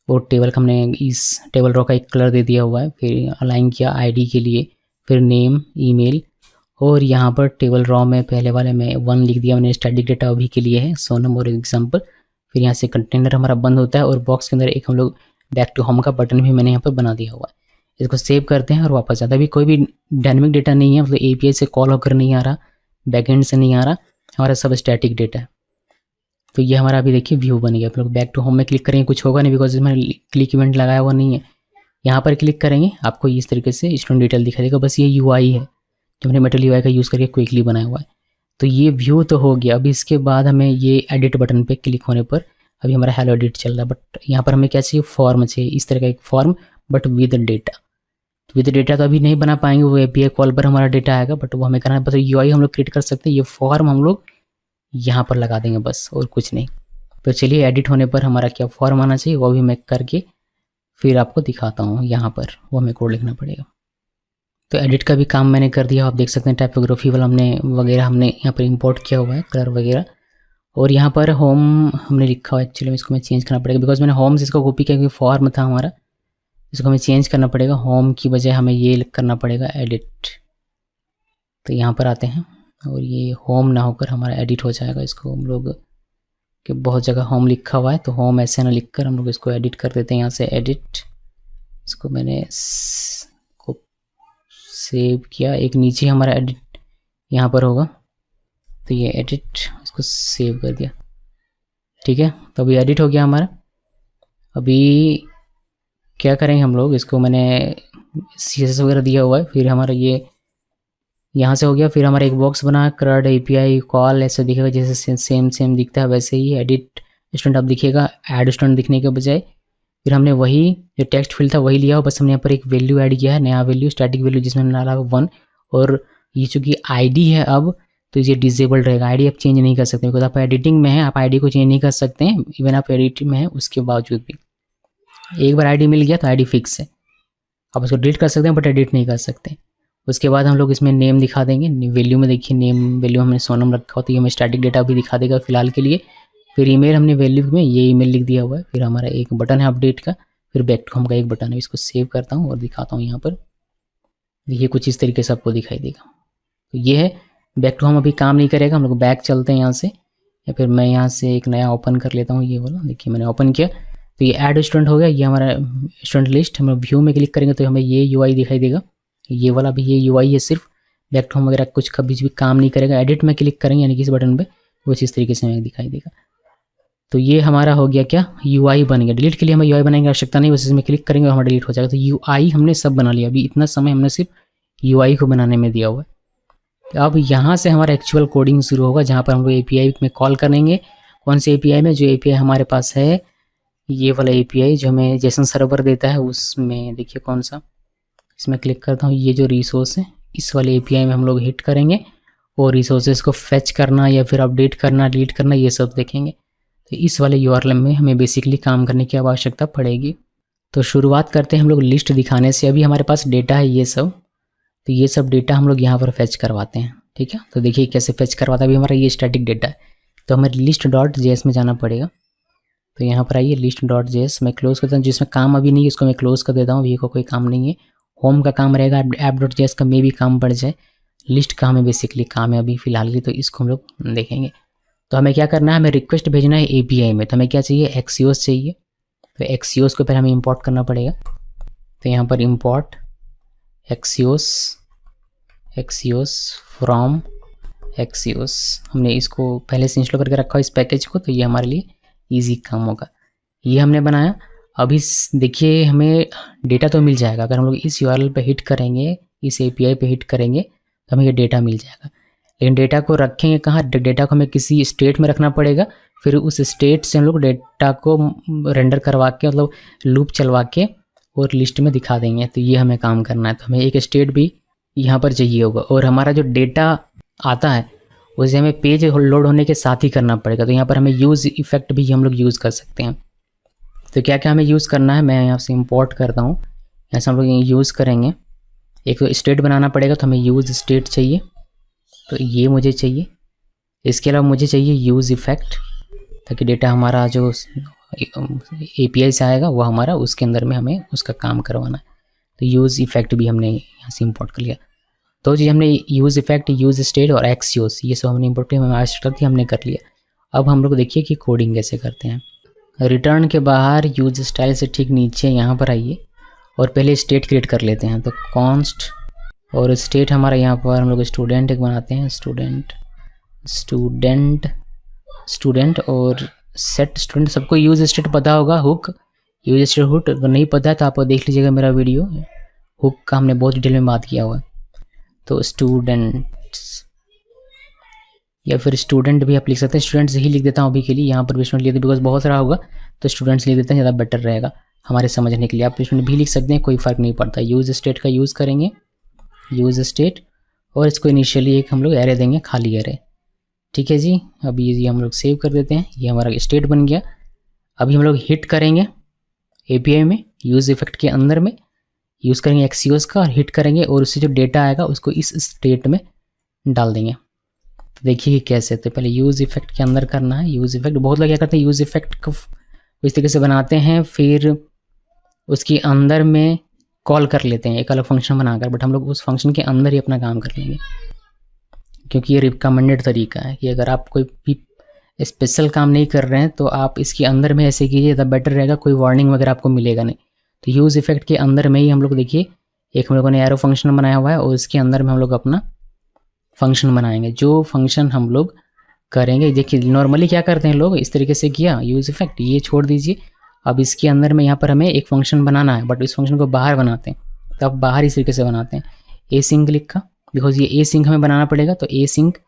और टेबल का हमने इस टेबल रो का एक कलर दे दिया हुआ है। फिर अलाइन किया ID के लिए, फिर नेम, ईमेल और यहाँ पर टेबल रॉ में पहले वाले में 1 लिख दिया मैंने, स्टैटिक डेटा अभी के लिए है, सोनम और एग्जाम्पल। फिर यहाँ से कंटेनर हमारा बंद होता है और बॉक्स के अंदर एक हम लोग बैक टू होम का बटन भी मैंने यहाँ पर बना दिया हुआ है। इसको सेव करते हैं और वापस आता है। अभी कोई भी डायनेमिक डेटा नहीं है, मतलब API से कॉल होकर नहीं आ रहा, बैकएंड से नहीं आ रहा, हमारा सब स्टैटिक डेटा है। तो ये हमारा अभी देखिए व्यू बन गया। आप लोग बैक टू होम में क्लिक करेंगे, कुछ होगा नहीं बिकॉज इसमें क्लिक इवेंट लगाया हुआ नहीं है। यहाँ पर क्लिक करेंगे आपको इस तरीके से स्टूडेंट डिटेल दिखा देगा। बस ये UI है जो हमने मेटल UI का यूज़ करके क्विकली बनाया हुआ है। तो ये व्यू तो हो गया। अभी इसके बाद हमें ये एडिट बटन पे क्लिक होने पर अभी हमारा हेलो एडिट चल रहा है, बट यहाँ पर हमें क्या चाहिए, फॉर्म चाहिए, इस तरह का एक फॉर्म बट विद डेटा। तो विद डेटा तो अभी नहीं बना पाएंगे, वो API कॉल पर हमारा डेटा आएगा, बट वो हमें करना है। बस UI हम लोग क्रिएट कर सकते हैं, ये फॉर्म हम लोग यहाँ पर लगा देंगे बस, और कुछ नहीं। तो चलिए एडिट होने पर हमारा क्या फॉर्म आना चाहिए वो भी मैं करके फिर आपको दिखाता हूँ। यहाँ पर वो हमें कोड लिखना पड़ेगा। तो एडिट का भी काम मैंने कर दिया, आप देख सकते हैं टाइपोग्राफी वाला हमने यहाँ पर इंपोर्ट किया हुआ है, कलर वगैरह। और यहाँ पर होम हमने लिखा हुआ है, एक्चुअली इसको मैं चेंज करना पड़ेगा बिकॉज मैंने होम से इसको कॉपी किया क्योंकि फॉर्म था हमारा, इसको हमें चेंज करना पड़ेगा। होम की बजाय हमें ये करना पड़ेगा एडिट। तो यहाँ पर आते हैं और ये होम ना होकर हमारा एडिट हो जाएगा। इसको हम लोग कि बहुत जगह होम लिखा हुआ है तो होम ऐसे ना लिखकर हम लोग इसको एडिट कर देते हैं। यहाँ से एडिट, इसको मैंने को सेव किया, एक नीचे हमारा एडिट यहाँ पर होगा, तो ये एडिट, इसको सेव कर दिया, ठीक है। तो अभी एडिट हो गया हमारा। अभी क्या करेंगे हम लोग, इसको मैंने CSS वगैरह दिया हुआ है, फिर हमारा ये यहाँ से हो गया। फिर हमारा एक बॉक्स बना CRUD API कॉल, ऐसा दिखेगा जैसे सेम दिखता है वैसे ही। एडिट स्टूडेंट अब दिखेगा ऐड स्टूडेंट दिखने के बजाय। फिर हमने वही जो टेक्स्ट फील्ड था वही लिया, बस हमने यहाँ पर एक वैल्यू ऐड किया है, नया वैल्यू, स्टैटिक वैल्यू, जिसमें हमने डाला 1। और ये चूँकि ID है अब, तो ये डिजेबल्ड रहेगा। ID आप चेंज नहीं कर सकते, बिकॉज आप एडिटिंग में हैं, आप ID को चेंज नहीं कर सकते हैं। इवन आप एडिटिंग में हैं उसके बावजूद भी, एक बार ID मिल गया तो ID फिक्स है, आप उसको डिलीट कर सकते हैं बट एडिट नहीं कर सकते। उसके बाद हम लोग इसमें नेम दिखा देंगे। वैल्यू में देखिए नेम वैल्यू हमने सोनम रखा हो, तो ये हमें स्टैटिक डेटा भी दिखा देगा फिलहाल के लिए। फिर ईमेल हमने वैल्यू में ये ईमेल लिख दिया हुआ है। फिर हमारा एक बटन है अपडेट का, फिर बैक टू होम का एक बटन है। इसको सेव करता हूँ और दिखाता हूँ यहाँ पर, देखिए कुछ इस तरीके से आपको दिखाई देगा। तो ये है बैक टू होम, अभी काम नहीं करेगा। हम लोग बैक चलते हैं यहाँ से, या फिर मैं यहाँ से एक नया ओपन कर लेता हूँ ये वाला। देखिए मैंने ओपन किया तो ये ऐड स्टूडेंट हो गया, ये हमारा स्टूडेंट लिस्ट। हम व्यू में क्लिक करेंगे तो हमें ये UI दिखाई देगा, ये वाला भी ये UI है सिर्फ। बैक टू होम वगैरह कुछ कभी भी काम नहीं करेगा। एडिट में क्लिक करेंगे यानी कि इस बटन पे, वो इस तरीके से हमें दिखाई देगा। तो ये हमारा हो गया क्या, UI बन गया। डिलीट के लिए हमें UI बनाने की आवश्यकता नहीं, बस इसमें क्लिक करेंगे और हमारा डिलीट हो जाएगा। तो UI हमने सब बना लिया। अभी इतना समय हमने सिर्फ UI को बनाने में दिया हुआ है। तो अब यहाँ से हमारा एक्चुअल कोडिंग शुरू होगा, जहाँ पर हम लोग API में कॉल करेंगे। कौन से API में, जो API हमारे पास है ये वाला API जो हमें जेसन सर्वर देता है, उसमें देखिए कौन सा, इसमें क्लिक करता हूँ। ये जो रिसोर्स है इस वाले API में हम लोग हिट करेंगे और रिसोर्सेज को फेच करना या फिर अपडेट करना, डिलीट करना, ये सब देखेंगे। तो इस वाले URL में हमें बेसिकली काम करने की आवश्यकता पड़ेगी। तो शुरुआत करते हैं हम लोग लिस्ट दिखाने से। अभी हमारे पास डेटा है ये सब, तो ये सब डेटा हम लोग यहाँ पर फेच करवाते हैं, ठीक है। तो देखिए कैसे फेच करवाता है। अभी हमारा ये स्टैटिक डेटा है, तो हमें list.js में जाना पड़ेगा। तो यहाँ पर आइए list.js मैं क्लोज करता हूँ, जिसमें काम अभी नहीं है इसको मैं क्लोज कर देता हूँ। ये को कोई काम नहीं है, होम का काम रहेगा, app.js का मे भी काम पड़ जाए, लिस्ट का हमें बेसिकली काम है अभी फिलहाल की, तो इसको हम लोग देखेंगे। तो हमें क्या करना है, हमें रिक्वेस्ट भेजना है API में। तो हमें क्या चाहिए, Axios चाहिए। तो Axios को पहले हमें इंपोर्ट करना पड़ेगा। तो यहाँ पर इंपोर्ट Axios फ्रॉम Axios, हमने इसको पहले से इंस्टॉल करके रखा है इस पैकेज को, तो ये हमारे लिए ईजी काम होगा। ये हमने बनाया। अभी देखिए हमें डेटा तो मिल जाएगा, अगर हम लोग इस URL पे हिट करेंगे, इस API पे हिट करेंगे तो हमें ये डेटा मिल जाएगा। लेकिन डेटा को रखेंगे कहाँ, डेटा को हमें किसी स्टेट में रखना पड़ेगा। फिर उस स्टेट से हम लोग डेटा को रेंडर करवा के, मतलब लूप चलवा के और लिस्ट में दिखा देंगे। तो ये हमें काम करना है। तो हमें एक स्टेट भी यहाँ पर चाहिए होगा, और हमारा जो डेटा आता है उसे हमें पेज लोड होने के साथ ही करना पड़ेगा। तो यहाँ पर हमें यूज़ इफेक्ट भी हम लोग यूज़ कर सकते हैं। तो क्या क्या हमें यूज़ करना है, मैं यहाँ से इंपोर्ट करता हूँ। यहाँ से हम लोग यूज़ करेंगे, एक तो स्टेट बनाना पड़ेगा, तो हमें यूज़ स्टेट चाहिए, तो ये मुझे चाहिए। इसके अलावा मुझे चाहिए यूज़ इफेक्ट, ताकि डेटा हमारा जो API से आएगा वो हमारा उसके अंदर में हमें उसका काम करवाना है। तो यूज़ इफेक्ट भी हमने यहाँ से इंपोर्ट कर लिया। तो जी हमने यूज़ इफेक्ट, यूज़ स्टेट और Axios ये सब हमने इंपोर्ट किया, हमें आवश्यकता थी हमने कर लिया। अब हम लोग देखिए कि कोडिंग कैसे करते हैं। रिटर्न के बाहर यूज स्टाइल से ठीक नीचे यहाँ पर आइए और पहले स्टेट क्रिएट कर लेते हैं। तो कॉन्स्ट और स्टेट हमारा यहाँ पर हम लोग स्टूडेंट एक बनाते हैं, स्टूडेंट और सेट स्टूडेंट। सबको यूज स्टेट पता होगा, हुक यूज स्टेट हुक अगर नहीं पता है तो आप देख लीजिएगा मेरा वीडियो, हुक का हमने बहुत डिटेल में बात किया हुआ है। तो स्टूडेंट्स या फिर स्टूडेंट भी आप लिख सकते हैं, स्टूडेंट्स ही लिख देता हूँ अभी के लिए। यहाँ पर भी स्टूडेंट लिख देते बिकॉज बहुत सारा होगा, तो स्टूडेंट्स लिख देते हैं, ज़्यादा बेटर रहेगा हमारे समझने के लिए। आप स्टूडेंट भी लिख सकते हैं, कोई फ़र्क नहीं पड़ता। यूज स्टेट का यूज़ करेंगे, यूज स्टेट, और इसको इनिशियली एक हम लोग एरे देंगे, खाली एरे, ठीक है जी। अभी ये हम लोग सेव कर देते हैं, ये हमारा स्टेट बन गया। अभी हम लोग हिट करेंगे API में, यूज़ इफेक्ट के अंदर में यूज़ करेंगे Axios का और हिट करेंगे, और उससे जो डेटा आएगा उसको इस स्टेट में डाल देंगे। तो देखिए कैसे, तो पहले यूज़ इफेक्ट के अंदर करना है। यूज़ इफेक्ट बहुत लोग क्या करते हैं, यूज़ इफेक्ट को इस तरीके से बनाते हैं, फिर उसके अंदर में कॉल कर लेते हैं एक अलग फंक्शन बनाकर, बट हम लोग उस फंक्शन के अंदर ही अपना काम कर लेंगे, क्योंकि ये रिकमेंडेड तरीका है कि अगर आप कोई भी स्पेशल काम नहीं कर रहे हैं तो आप इसके अंदर में ऐसे कीजिए, ज़्यादा बेटर रहेगा, कोई वार्निंग वगैरह आपको मिलेगा नहीं। तो यूज़ इफेक्ट के अंदर में ही हम लोग देखिए एक हम लोगों ने एरो फंक्शन बनाया हुआ है, और उसके अंदर में हम लोग अपना फंक्शन बनाएंगे। जो फंक्शन हम लोग करेंगे, देखिए नॉर्मली क्या करते हैं लोग, इस तरीके से किया यूज़ इफेक्ट, ये छोड़ दीजिए। अब इसके अंदर में यहाँ पर हमें एक फंक्शन बनाना है, बट इस फंक्शन को बाहर बनाते हैं, तो अब बाहर इस तरीके से बनाते हैं। एसिंग लिखा बिकॉज ये ए सिंक हमें बनाना पड़ेगा। तो ए सिंक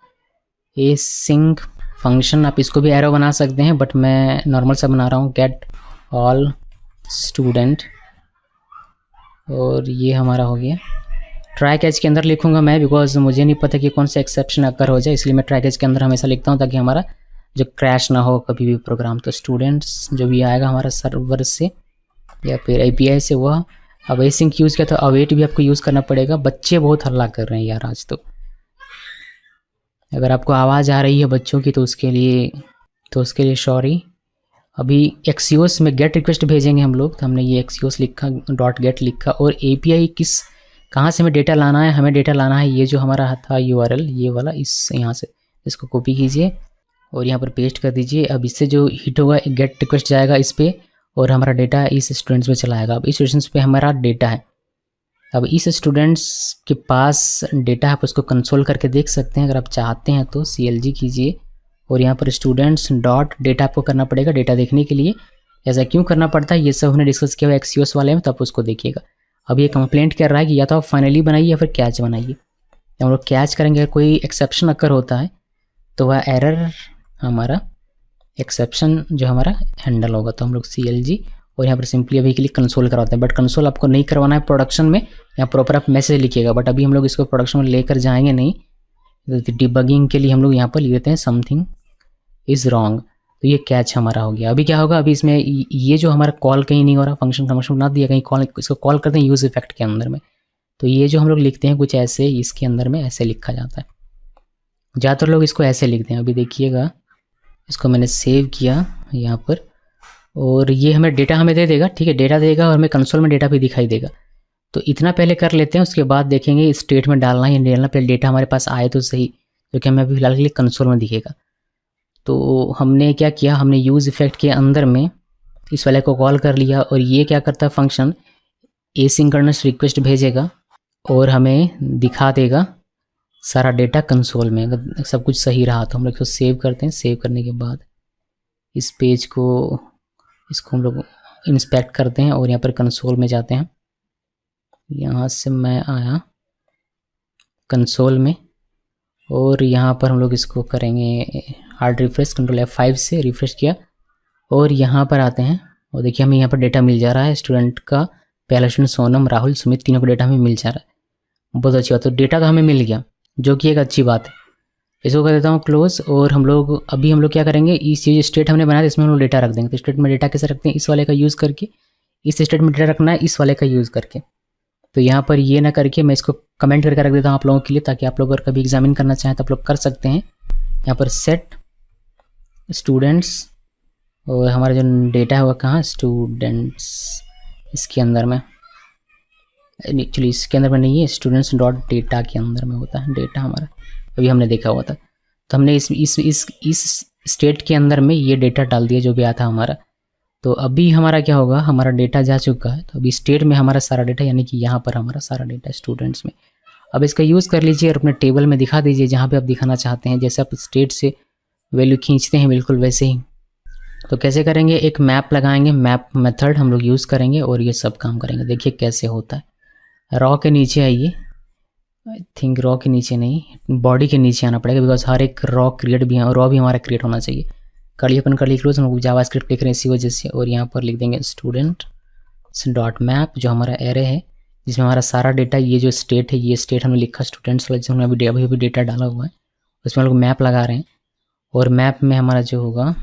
फंक्शन, आप इसको भी एरो बना सकते हैं, बट मैं नॉर्मल सा बना रहा हूँ, गेट ऑल स्टूडेंट, और ये हमारा हो गया। ट्राई कैच के अंदर लिखूंगा मैं, बिकॉज मुझे नहीं पता कि कौन सा एक्सेप्शन अकर हो जाए, इसलिए मैं ट्राई कैच के अंदर हमेशा लिखता हूँ ताकि हमारा जो क्रैश ना हो कभी भी प्रोग्राम। तो स्टूडेंट्स जो भी आएगा हमारा सर्वर से या फिर API से वह अब एसिंक यूज़ किया, तो अवेट भी आपको यूज़ करना पड़ेगा। बच्चे बहुत हल्ला कर रहे हैं यार आज तो, अगर आपको आवाज़ आ रही है बच्चों की तो उसके लिए सॉरी। अभी एक्सियोस में गेट रिक्वेस्ट भेजेंगे हम लोग, तो हमने ये एक्सियोस लिखा, डॉट गेट लिखा, और API कहाँ से हमें डेटा लाना है, हमें डेटा लाना है ये जो हमारा था URL ये वाला, इस यहाँ से इसको कॉपी कीजिए और यहाँ पर पेस्ट कर दीजिए। अब इससे जो हिट होगा गेट रिक्वेस्ट जाएगा इस पर और हमारा डेटा इस स्टूडेंट्स में चला आएगा। अब इस स्टूडेंट्स पे हमारा डेटा है। अब इस स्टूडेंट्स के पास डेटा आप उसको कंसोल करके देख सकते हैं, अगर आप चाहते हैं तो CLG कीजिए और यहाँ पर स्टूडेंट्स डॉट डेटा आपको करना पड़ेगा डेटा देखने के लिए। ऐसा क्यों करना पड़ता है ये सब हमने डिस्कस किया हुआ एक्सियोस वाले में, तो आप उसको देखिएगा। अब ये कंप्लेंट कर रहा है कि या तो आप फाइनली बनाइए या फिर कैच बनाइए। हम लोग कैच करेंगे, अगर कोई एक्सेप्शन अकर होता है तो वह एरर हमारा एक्सेप्शन जो हमारा हैंडल होगा, तो हम लोग CLG और यहाँ पर सिंपली अभी के लिए कंसोल करवाते हैं। बट कंसोल आपको नहीं करवाना है प्रोडक्शन में, यहाँ प्रॉपर आप मैसेज लिखिएगा, बट अभी हम लोग इसको प्रोडक्शन में लेकर जाएंगे नहीं। डिबगिंग के लिए हम लोग यहाँ पर लिख देते हैं समथिंग इज़ रॉन्ग, तो ये कैच हमारा हो गया। अभी क्या होगा, अभी इसमें ये जो हमारा कॉल कहीं नहीं हो रहा, फंक्शन ना दिया कहीं, कॉल इसको कॉल करते हैं यूज़ इफेक्ट के अंदर में, तो ये जो हम लोग लिखते हैं कुछ ऐसे, इसके अंदर में ऐसे लिखा जाता है। ज़्यादातर लोग इसको ऐसे लिखते हैं। अभी देखिएगा, इसको मैंने सेव किया यहाँ पर और ये हमें डेटा हमें दे देगा, ठीक है, डेटा देगा और हमें कंसोल में डेटा भी दिखाई देगा। तो इतना पहले कर लेते हैं, उसके बाद देखेंगे स्टेट में डालना है डालना, पहले डेटा हमारे पास आए तो सही, जो कि हमें अभी फिलहाल के लिए कंसोल में दिखेगा। तो हमने क्या किया, हमने यूज़ इफेक्ट के अंदर में इस वाले को कॉल कर लिया और ये क्या करता है फंक्शन एसिंक्रोनस रिक्वेस्ट भेजेगा और हमें दिखा देगा सारा डेटा कंसोल में। अगर सब कुछ सही रहा तो हम लोग इसको सेव करते हैं। सेव करने के बाद इस पेज को इसको हम लोग इंस्पेक्ट करते हैं और यहाँ पर कंसोल में जाते हैं। यहाँ से मैं आया कंसोल में और यहाँ पर हम लोग इसको करेंगे हार्ड रिफ्रेश, कंट्रोल F5 से रिफ्रेश किया और यहाँ पर आते हैं और देखिए हमें यहाँ पर डेटा मिल जा रहा है। स्टूडेंट का पहला स्टूडेंट सोनम, राहुल, सुमित, तीनों का डेटा हमें मिल जा रहा है। बहुत अच्छी बात, तो डेटा तो हमें मिल गया, जो कि एक अच्छी बात है। इसको कर देता हूँ क्लोज और हम लोग क्या करेंगे, इस चीज़ स्टेट हमने बनाया इसमें हम लोग डेटा रख देंगे। तो स्टेट में डेटा कैसे रखते हैं, इस वाले का यूज़ करके, इस स्टेट में डेटा रखना है इस वाले का यूज़ करके। तो यहाँ पर ये ना करके मैं इसको कमेंट करके रख देता हूँ आप लोगों के लिए, ताकि आप लोग अगर कभी एग्जामिन करना चाहें तो आप लोग कर सकते हैं। यहाँ पर सेट स्टूडेंट्स और हमारा जो डेटा है वह कहाँ, स्टूडेंट्स इसके अंदर में, एक्चुअली इसके अंदर में नहीं है, स्टूडेंट्स डॉट डेटा के अंदर में होता है डेटा हमारा, अभी हमने देखा हुआ था। तो हमने इस स्टेट के अंदर में ये डेटा डाल दिया जो भी आया था हमारा। तो अभी हमारा क्या होगा, हमारा डेटा जा चुका है। तो अभी स्टेट में हमारा सारा डेटा, यानी कि यहाँ पर हमारा सारा डेटा स्टूडेंट्स में। अब इसका यूज़ कर लीजिए और अपने टेबल में दिखा दीजिए जहाँ पे आप दिखाना चाहते हैं। जैसे आप स्टेट से वैल्यू खींचते हैं बिल्कुल वैसे ही। तो कैसे करेंगे, एक मैप लगाएंगे, मैप मेथड हम लोग यूज़ करेंगे और ये सब काम करेंगे। देखिए कैसे होता है। रॉ के नीचे आइए, आई थिंक रॉ के नीचे नहीं, बॉडी के नीचे आना पड़ेगा, बिकॉज हर एक रॉ क्रिएट भी है, रॉ भी हमारा क्रिएट होना चाहिए। कर्ली अपन कर्ली क्लोज, हम लोग जावास्क्रिप्ट लिख रहे हैं इसी वजह से। और यहाँ पर लिख देंगे स्टूडेंट डॉट मैप, जो हमारा एरे है जिसमें हमारा सारा डेटा, ये जो स्टेट है, ये स्टेट हमने लिखा स्टूडेंट्स वाला, जिसमें अभी डेटा डाला हुआ है, उसमें हम लोग मैप लगा रहे हैं। और मैप में हमारा जो होगा,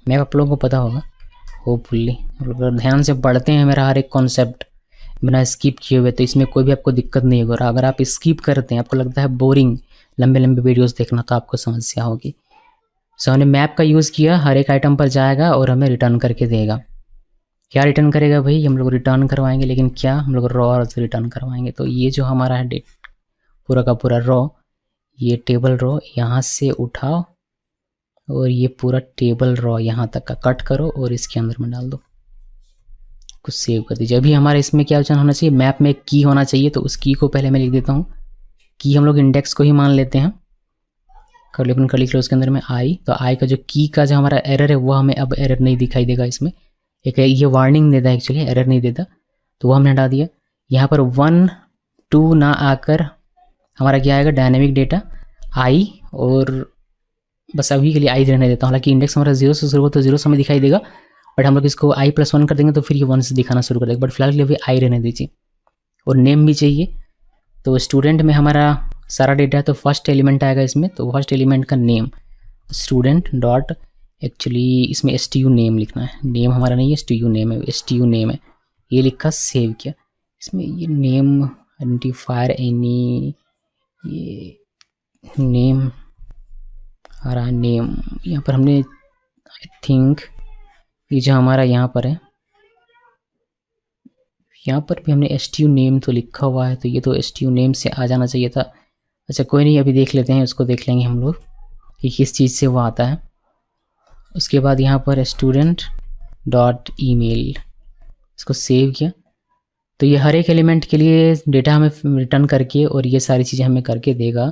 मैप आप लोगों को पता होगा होपफुली, हम लोग ध्यान से पढ़ते हैं मेरा हर एक कॉन्सेप्ट बिना स्किप किए हुए, तो इसमें कोई भी आपको दिक्कत नहीं होगा। और अगर आप स्किप करते हैं, आपको लगता है बोरिंग लंबे लंबे वीडियोस देखना, तो आपको समस्या होगी। सो हमने मैप का यूज़ किया, हर एक आइटम पर जाएगा और हमें रिटर्न करके देगा। क्या रिटर्न करेगा भाई, हम लोग रिटर्न करवाएंगे, लेकिन क्या, हम लोग रॉ से रिटर्न करवाएंगे। तो ये जो हमारा है पूरा का पूरा रॉ, ये टेबल रॉ यहाँ से उठाओ और ये पूरा टेबल रॉ यहाँ तक का कट करो और इसके अंदर में डाल दो, कुछ सेव कर दीजिए। अभी हमारे इसमें क्या होना चाहिए, मैप में एक की होना चाहिए, तो उस की को पहले मैं लिख देता हूँ। की हम लोग इंडेक्स को ही मान लेते हैं, कर अपन कर्ली क्लोज के अंदर में आई। तो आई का जो की का जो हमारा एरर है वो हमें अब एरर नहीं दिखाई देगा इसमें, एक ये वार्निंग देता है, एक्चुअली एरर नहीं देता, तो वो हमने हटा दिया। यहाँ पर 1 2 ना आकर हमारा क्या आएगा, डायनेमिक डेटा आई, और बस अभी के लिए आई रहने देता हूँ। हालांकि इंडेक्स हमारा 0 से शुरू हो तो 0 से हमें दिखाई देगा, बट हम लोग इसको i+1 कर देंगे तो फिर ये 1 से दिखाना शुरू कर देगा, बट फिलहाल के लिए अभी आई रहने दीजिए। और नेम भी चाहिए, तो स्टूडेंट में हमारा सारा डेटा है, तो फर्स्ट एलिमेंट आएगा इसमें, तो फर्स्ट एलिमेंट का नेम स्टूडेंट डॉट, एक्चुअली इसमें STU नेम लिखना है, नेम हमारा नहीं है, STU नेम है, STU नेम है, ये लिखा, सेव किया। इसमें ये नेम आइडेंटिफायर एनी, ये नेम आ रहा है, नेम यहाँ पर हमने आई थिंक ये जो हमारा यहाँ पर है, यहाँ पर भी हमने STU नेम तो लिखा हुआ है, तो ये तो STU नेम से आ जाना चाहिए था। अच्छा कोई नहीं, अभी देख लेते हैं, उसको देख लेंगे हम लोग कि किस चीज़ से वो आता है। उसके बाद यहाँ पर स्टूडेंट डॉट ईमेल, इसको सेव किया, तो ये हर एक एलिमेंट के लिए डेटा हमें रिटर्न करके और ये सारी चीज़ें हमें करके देगा।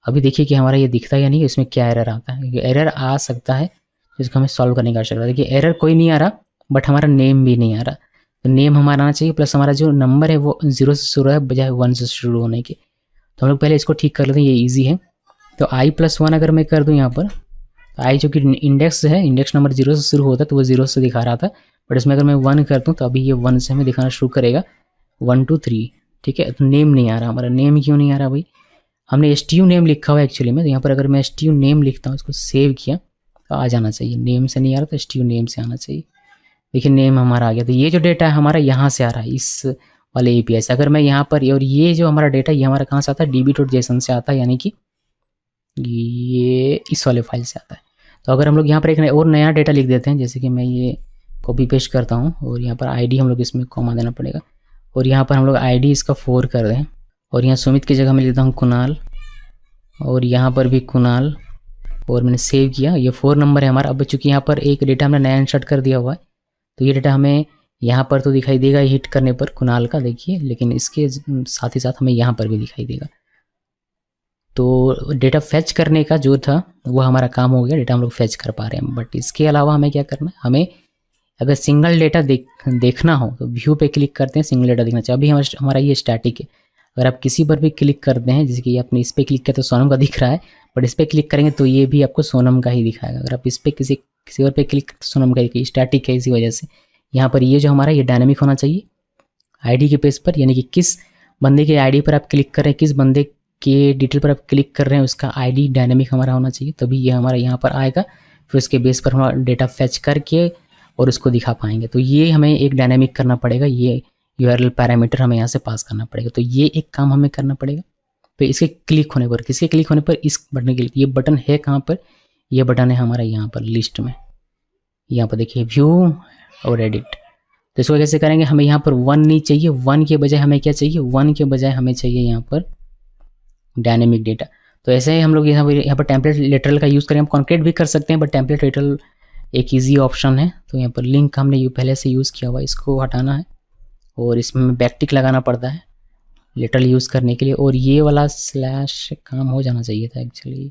अभी देखिए कि हमारा ये दिखता है या नहीं, इसमें क्या एरर आता है, एरर आ सकता है जिसको हमें सॉल्व करने की आवश्यकता है। देखिए एरर कोई नहीं आ रहा, बट हमारा नेम भी नहीं आ रहा, तो नेम हमारा आना चाहिए, प्लस हमारा जो नंबर है वो 0 से शुरू है बजाय 1 से शुरू होने के। तो हम लोग पहले इसको ठीक कर लेते हैं, ये ईजी है। तो i+1 अगर मैं कर दूँ यहाँ पर, तो i जो कि इंडेक्स है, इंडेक्स नंबर 0 से शुरू होता है, तो वो 0 से दिखा रहा था, बट इसमें अगर मैं 1 कर दूँ तो अभी ये 1 से हमें दिखाना शुरू करेगा, 1 2 3, ठीक है। तो नेम नहीं आ रहा हमारा, नेम क्यों नहीं आ रहा भाई, हमने STU नेम लिखा हुआ है एक्चुअली में, तो यहाँ पर अगर मैं STU नेम लिखता हूँ, इसको सेव किया, तो आ जाना चाहिए, नेम से नहीं आ रहा तो STU नेम से आना चाहिए। देखिए नेम हमारा आ गया, तो ये जो डेटा है हमारा यहाँ से आ रहा है, इस वाले API से। अगर मैं यहाँ पर, और ये जो हमारा डेटा ये हमारा कहाँ से आता है, db.json से आता है, यानी कि ये इस वाले फाइल से आता है। तो अगर हम लोग यहाँ पर एक और नया डेटा लिख देते हैं, जैसे कि मैं ये कॉपी पेस्ट करता हूँ, और यहाँ पर ID हम लोग इसमें कॉमा देना पड़ेगा, और यहाँ पर हम लोग ID इसका 4 कर दें, और यहाँ सुमित की जगह मैं लिखता हूँ कुणाल, और यहाँ पर भी कुणाल, और मैंने सेव किया, ये 4 नंबर है हमारा। अब चूँकि यहाँ पर एक डेटा हमने नया इंसर्ट कर दिया हुआ है, तो ये डेटा हमें यहाँ पर तो दिखाई देगा हिट करने पर कुणाल का, देखिए, लेकिन इसके साथ ही साथ हमें यहाँ पर भी दिखाई देगा। तो डेटा फैच करने का जो था वो हमारा काम हो गया, डेटा हम लोग फैच कर पा रहे हैं। बट इसके अलावा हमें क्या करना है, हमें अगर सिंगल डेटा देखना हो तो व्यू पे क्लिक करते हैं, सिंगल डेटा देखना चाहिए। अभी हमारा ये स्टैटिक है, अगर आप किसी पर भी क्लिक करते हैं, जैसे कि आपने इस पर क्लिक किया तो सोनम का दिख रहा है, बट इस पर क्लिक करेंगे तो ये भी आपको सोनम का ही दिखाएगा। अगर आप इस पर किसी और पे क्लिक तो सोनम का ही, स्टैटिक है, इसी वजह से यहाँ पर ये जो हमारा ये डायनेमिक होना चाहिए ID के पेज पर, यानी कि किस बंदे के ID पर आप क्लिक कर रहे हैं, किस बंदे के डिटेल पर आप क्लिक कर रहे हैं, उसका ID डायनेमिक हमारा होना चाहिए, तभी ये हमारा यहाँ पर आएगा। फिर उसके बेस पर हमारा डेटा फैच करके और उसको दिखा पाएंगे। तो ये हमें एक डायनेमिक करना पड़ेगा, ये URL पैरामीटर हमें यहाँ से पास करना पड़ेगा, तो ये एक काम हमें करना पड़ेगा। तो इसके क्लिक होने पर, किसके क्लिक होने पर, इस बटन के, ये बटन है कहाँ पर, ये बटन है हमारा यहाँ पर लिस्ट में, यहाँ पर देखिए व्यू और एडिट। तो इसको कैसे करेंगे, हमें यहाँ पर 1 नहीं चाहिए, 1 के बजाय हमें क्या चाहिए, 1 के बजाय हमें चाहिए यहाँ पर डायनेमिक डेटा। तो ऐसे ही हम लोग यहाँ पर टेम्पलेट लिटरल का यूज़ करें, हम कॉन्क्रीट भी कर सकते हैं, बट टेम्पलेट लिटरल एक ईजी ऑप्शन है। तो यहाँ पर लिंक हमने पहले से यूज़ किया हुआ, इसको हटाना है, और इसमें बैकटिक लगाना पड़ता है लिटरल यूज़ करने के लिए, और ये वाला स्लैश काम हो जाना चाहिए था एक्चुअली।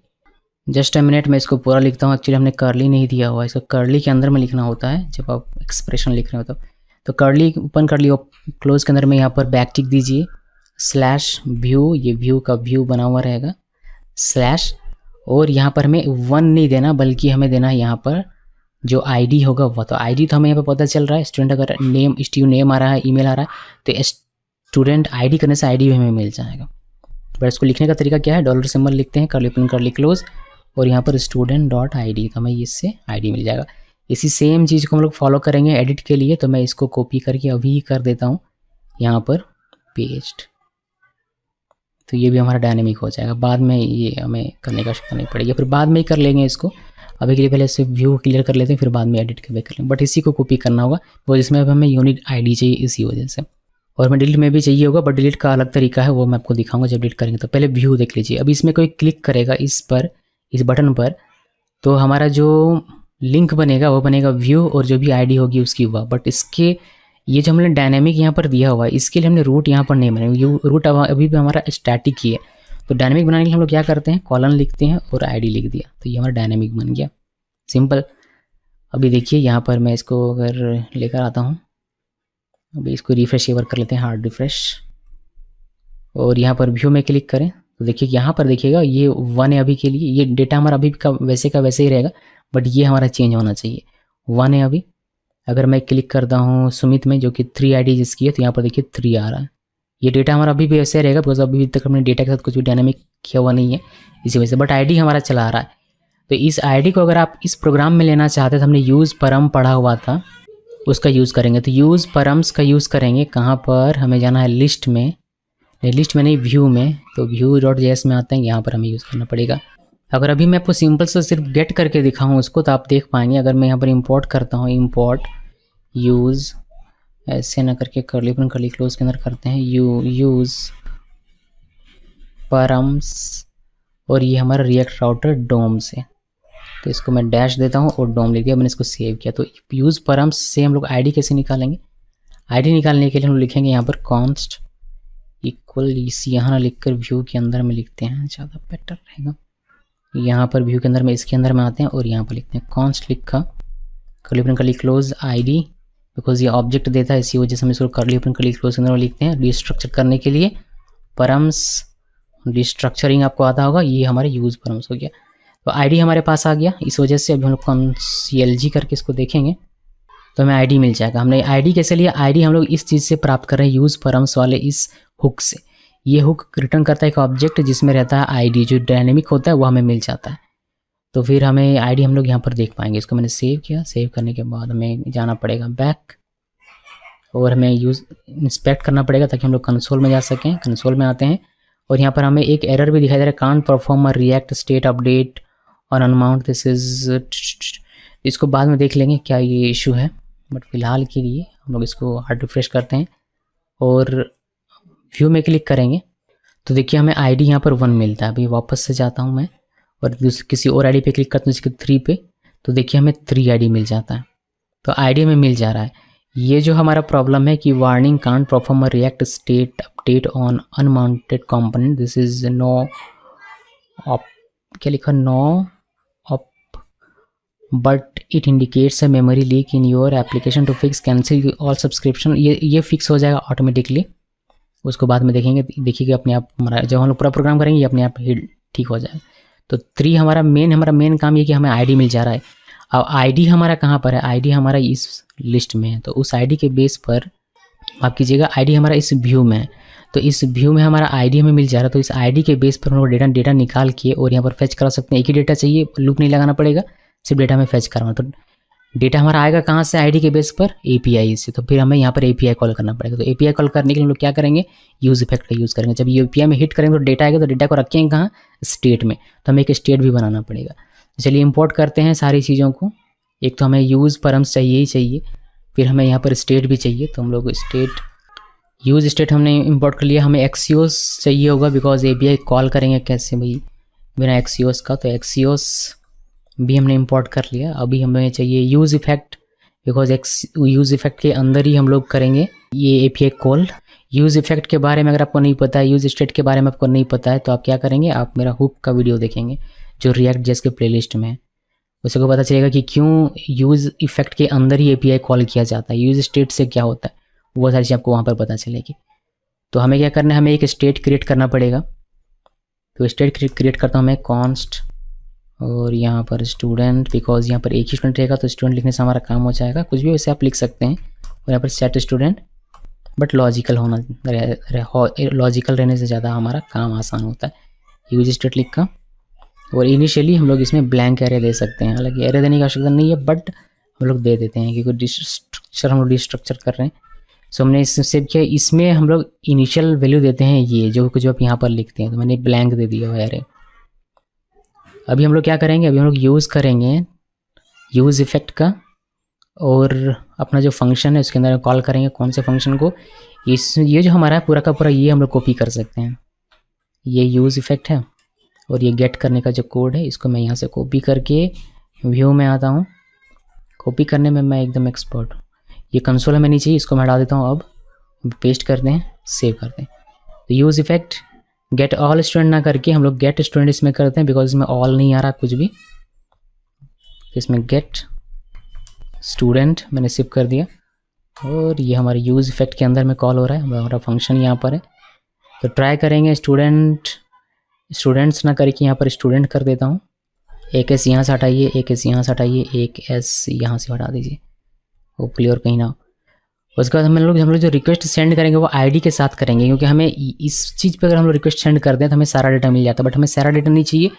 जस्ट अ मिनट, मैं इसको पूरा लिखता हूँ। एक्चुअली हमने कर्ली नहीं दिया हुआ, इसको कर्ली के अंदर में लिखना होता है जब आप एक्सप्रेशन लिख रहे हो तो कर्ली ओपन कर लिया, क्लोज के अंदर में यहाँ पर बैकटिक दीजिए, स्लैश व्यू, ये व्यू का व्यू बना हुआ रहेगा, स्लैश, और यहाँ पर हमें 1 नहीं देना, बल्कि हमें देना है यहाँ पर जो ID होगा वो। तो ID तो हमें यहाँ पर पता चल रहा है, स्टूडेंट अगर नेम STU नेम आ रहा है, ईमेल आ रहा है, तो स्टूडेंट ID करने से ID भी हमें मिल जाएगा। बट इसको लिखने का तरीका क्या है, डॉलर सिंबल लिखते हैं, कर्ली ओपन कर्ली क्लोज, और यहाँ पर स्टूडेंट डॉट ID, तो हमें इससे ID मिल जाएगा। इसी सेम चीज़ को हम लोग फॉलो करेंगे एडिट के लिए। तो मैं इसको कॉपी करके अभी कर देता हूँ यहाँ पर पेस्ट, तो ये भी हमारा डायनेमिक हो जाएगा। बाद में ये हमें करने का आवश्यकता नहीं पड़ेगी, फिर बाद में ही कर लेंगे इसको। अभी के लिए पहले सिर्फ व्यू क्लियर कर लेते हैं, फिर बाद में एडिट कर लेंगे, बट इसी को कॉपी करना होगा, वो जिसमें अब हमें यूनिक ID चाहिए इसी वजह से। और मैं डिलीट में भी चाहिए होगा, बट डिलीट का अलग तरीका है, वो मैं आपको दिखाऊंगा जब डिलीट करेंगे। तो पहले व्यू देख लीजिए, अभी इसमें कोई क्लिक करेगा इस पर, इस बटन पर, तो हमारा जो लिंक बनेगा वो बनेगा व्यू, और जो भी ID होगी उसकी हुआ। बट इसके ये जो हमने डायनेमिक यहाँ पर दिया हुआ है, इसके लिए हमने रूट यहाँ पर नहीं बनाया, रूट अभी भी हमारा स्टैटिक ही है। तो डायनेमिक बनाने के लिए हम लोग क्या करते हैं, कॉलन लिखते हैं और ID लिख दिया, तो ये हमारा डायनेमिक बन गया, सिंपल। अभी देखिए यहाँ पर मैं इसको अगर लेकर आता हूँ, अभी इसको रिफ्रेश एक बार कर लेते हैं, हार्ड रिफ्रेश, और यहाँ पर व्यू में क्लिक करें तो देखिए यहाँ पर देखिएगा ये 1 है अभी के लिए, ये डेटा हमारा अभी का वैसे ही रहेगा, बट ये हमारा चेंज होना चाहिए। 1 है अभी। अगर मैं क्लिक करता हूँ सुमित में, जो कि 3 ID जिसकी है, तो यहाँ पर देखिए 3 आ रहा है। ये डेटा हमारा अभी भी वैसे रहेगा, बिकॉज अभी तक हमने डेटा के साथ कुछ भी डायनामिक किया हुआ नहीं है इसी वजह से, बट ID हमारा चला आ रहा है। तो इस ID को अगर आप इस प्रोग्राम में लेना चाहते हैं तो हमने यूज़ परम पढ़ा हुआ था, उसका यूज़ करेंगे। तो यूज़ परम्स का यूज़ करेंगे कहाँ पर, हमें जाना है लिस्ट में, नहीं व्यू में। तो view.js में आते हैं, यहाँ पर हमें यूज़ करना पड़ेगा। अगर अभी मैं आपको सिंपल से सिर्फ गेट करके दिखाऊँ उसको तो आप देख पाएंगे। अगर मैं यहाँ पर इंपोर्ट करता हूँ, इंपोर्ट यूज़ ऐसे ना करके कर्ली ओपन कर्ली क्लोज के अंदर करते हैं, यूज़ परम्स, और ये हमारा रिएक्ट राउटर डोम से, तो इसको मैं डैश देता हूँ और डोम लिख दिया, मैंने इसको सेव किया। तो यूज़ परम्स से हम लोग ID कैसे निकालेंगे, ID निकालने के लिए हम लोग लिखेंगे यहाँ पर कॉन्स्ट इक्वल, इसी यहाँ ना लिख कर व्यू के अंदर में लिखते हैं, ज़्यादा बेटर रहेगा। यहाँ पर व्यू के अंदर में इसके अंदर में आते हैं और यहाँ पर लिखते हैं कॉन्स्ट, लिखा curly open curly close ID, because ये ऑब्जेक्ट देता है इसी वजह से हम इसको कर्ली ओपन कर्ली क्लोज के अंदर में लिखते हैं। रिस्ट्रक्चर करने के लिए परम्स, रिस्ट्रक्चरिंग आपको आता होगा, ये हमारे यूज़ परम्स हो गया। तो ID हमारे पास आ गया, इस वजह से अभी हम लोग CLG करके इसको देखेंगे तो हमें ID मिल जाएगा। हमने ID कैसे लिया, ID हम लोग इस चीज़ से प्राप्त कर रहे हैं, यूज़ परम्स वाले इस हुक से। ये हुक रिटर्न करता है एक ऑब्जेक्ट जिसमें रहता है ID, जो डायनेमिक होता है वो हमें मिल जाता है। तो फिर हमें ID हम लोग यहाँ पर देख पाएंगे। इसको मैंने सेव किया, सेव करने के बाद हमें जाना पड़ेगा बैक और हमें यूज़ इंस्पेक्ट करना पड़ेगा ताकि हम लोग कंसोल में जा सकें। कंसोल में आते हैं और यहाँ पर हमें एक एरर भी दिखाई दे रहा है, can't perform a React state update और अनमाउंट दिस इज। इसको बाद में देख लेंगे क्या ये इशू है, बट फिलहाल के लिए हम लोग इसको हार्ड रिफ्रेश करते हैं और व्यू में क्लिक करेंगे। तो देखिए हमें ID यहाँ पर 1 मिलता है। अभी वापस से जाता हूँ मैं और किसी और ID पे क्लिक करता हूँ, जिसके 3 पे, तो देखिए हमें 3 ID मिल जाता है। तो ID में मिल जा रहा है। ये जो हमारा प्रॉब्लम है कि warning can't perform a React state update on unmounted component, this is no op, क्या लिखा, no op, but it indicates a memory leak in your application to fix cancel all subscription. ये fix हो जाएगा automatically, उसको बाद में देखेंगे। देखिएगा अपने आप हमारा जब हम लोग पूरा प्रोग्राम करेंगे ये अपने आप ही ठीक हो जाएगा। तो 3 हमारा मेन काम ये कि हमें ID मिल जा रहा है। अब ID हमारा कहाँ पर है, ID हमारा इस लिस्ट में है। तो उस ID के बेस पर आप कीजिएगा, ID हमारा इस व्यू में है, तो इस व्यू में हमारा ID हमें मिल जा रहा है। तो इस ID के बेस पर हम लोग डेटा निकाल के और यहाँ पर फेच करा सकते हैं। एक ही डेटा चाहिए, लूप नहीं लगाना पड़ेगा, सिर्फ डेटा में फेच करवाना। तो डेटा हमारा आएगा कहाँ से, ID के बेस पर, API से। तो फिर हमें यहाँ पर API कॉल करना पड़ेगा। तो API कॉल करने के लिए हम लोग क्या करेंगे, यूज़ इफेक्ट का यूज़ करेंगे। जब ये API में हिट करेंगे तो डेटा आएगा, तो डेटा को रखेंगे कहाँ, स्टेट में। तो हमें एक स्टेट भी बनाना पड़ेगा। चलिए इंपोर्ट करते हैं सारी चीज़ों को। एक तो हमें यूज़ परम्स चाहिए ही चाहिए, फिर हमें यहाँ पर स्टेट भी चाहिए। तो हम लोग स्टेट, यूज़ स्टेट हमने इंपोर्ट कर लिया। हमें एक्सियोस चाहिए होगा, बिकॉज API कॉल करेंगे कैसे भाई बिना एक्सियोस का, तो एक्सियोस भी हमने इंपोर्ट कर लिया। अभी हमें चाहिए use effect, because use effect के अंदर ही हम लोग करेंगे ये API कॉल। यूज़ इफेक्ट के बारे में अगर आपको नहीं पता है, यूज़ स्टेट के बारे में आपको नहीं पता है, तो आप क्या करेंगे, आप मेरा हुक का वीडियो देखेंगे जो React.js के प्लेलिस्ट में है। उसको पता चलेगा कि क्यों यूज़ इफेक्ट के अंदर ही API कॉल किया जाता है, यूज़ स्टेट से क्या होता है, वो सारी चीज़ आपको वहाँ पर पता चलेगी। तो हमें क्या करना है, हमें एक स्टेट क्रिएट करना पड़ेगा। तो स्टेट क्रिएट करता हूँ मैं कॉन्स्ट, और यहाँ पर स्टूडेंट, बिकॉज यहाँ पर एक ही स्टूडेंट रहेगा तो स्टूडेंट लिखने से हमारा काम हो जाएगा। कुछ भी वैसे आप लिख सकते हैं। और यहाँ पर set student, but logical logical रहने से ज़्यादा हमारा काम आसान होता है। यूज स्टेट लिखा, और इनिशियली हम लोग इसमें ब्लैंक एरे दे सकते हैं। हालांकि एरे देने की आवश्यकता नहीं है, बट हम लोग दे देते हैं क्योंकि हम लोग डिस्ट्रक्चर कर रहे हैं। सो हमने इसमें सेव किया। इसमें हम लोग इनिशियल वैल्यू देते हैं ये जो कुछ आप यहाँ पर लिखते हैं, तो मैंने ब्लैंक दे दिया हुआ एरे। अभी हम लोग क्या करेंगे, अभी हम लोग यूज़ करेंगे यूज़ इफेक्ट का, और अपना जो फंक्शन है उसके अंदर कॉल करेंगे कौन से फंक्शन को, ये जो हमारा है पूरा का पूरा ये हम लोग कॉपी कर सकते हैं। ये यूज़ इफेक्ट है और ये गेट करने का जो कोड है इसको मैं यहाँ से कॉपी करके व्यू में आता हूँ। कॉपी करने में मैं एकदम एक्सपर्ट हूँ। ये कंसोल हमें नहीं चाहिए, इसको मैं हटा देता हूँ। अब पेस्ट करते हैं, सेव करते हैं। तो use effect get all student ना करके हम लोग गेट स्टूडेंट इसमें करते हैं, बिकॉज इसमें ऑल नहीं आ रहा कुछ भी। इसमें गेट स्टूडेंट मैंने सेव कर दिया, और ये हमारे यूज़ इफेक्ट के अंदर में कॉल हो रहा है। हमारा फंक्शन यहाँ पर है। तो ट्राई करेंगे स्टूडेंट स्टूडेंट्स ना करके यहाँ पर स्टूडेंट कर देता हूँ। एक एस यहाँ से हटाइए, एक एस यहाँ से हटाइए, एक एस यहाँ से हटा दीजिए, होपफुली और कहीं ना हो। उसके बाद हम लोग जो रिक्वेस्ट सेंड करेंगे वो आईडी के साथ करेंगे, क्योंकि हमें इस चीज़ पे अगर हम लोग रिक्वेस्ट सेंड करते हैं तो हमें सारा डेटा मिल जाता है, बट हमें सारा डेटा नहीं चाहिए।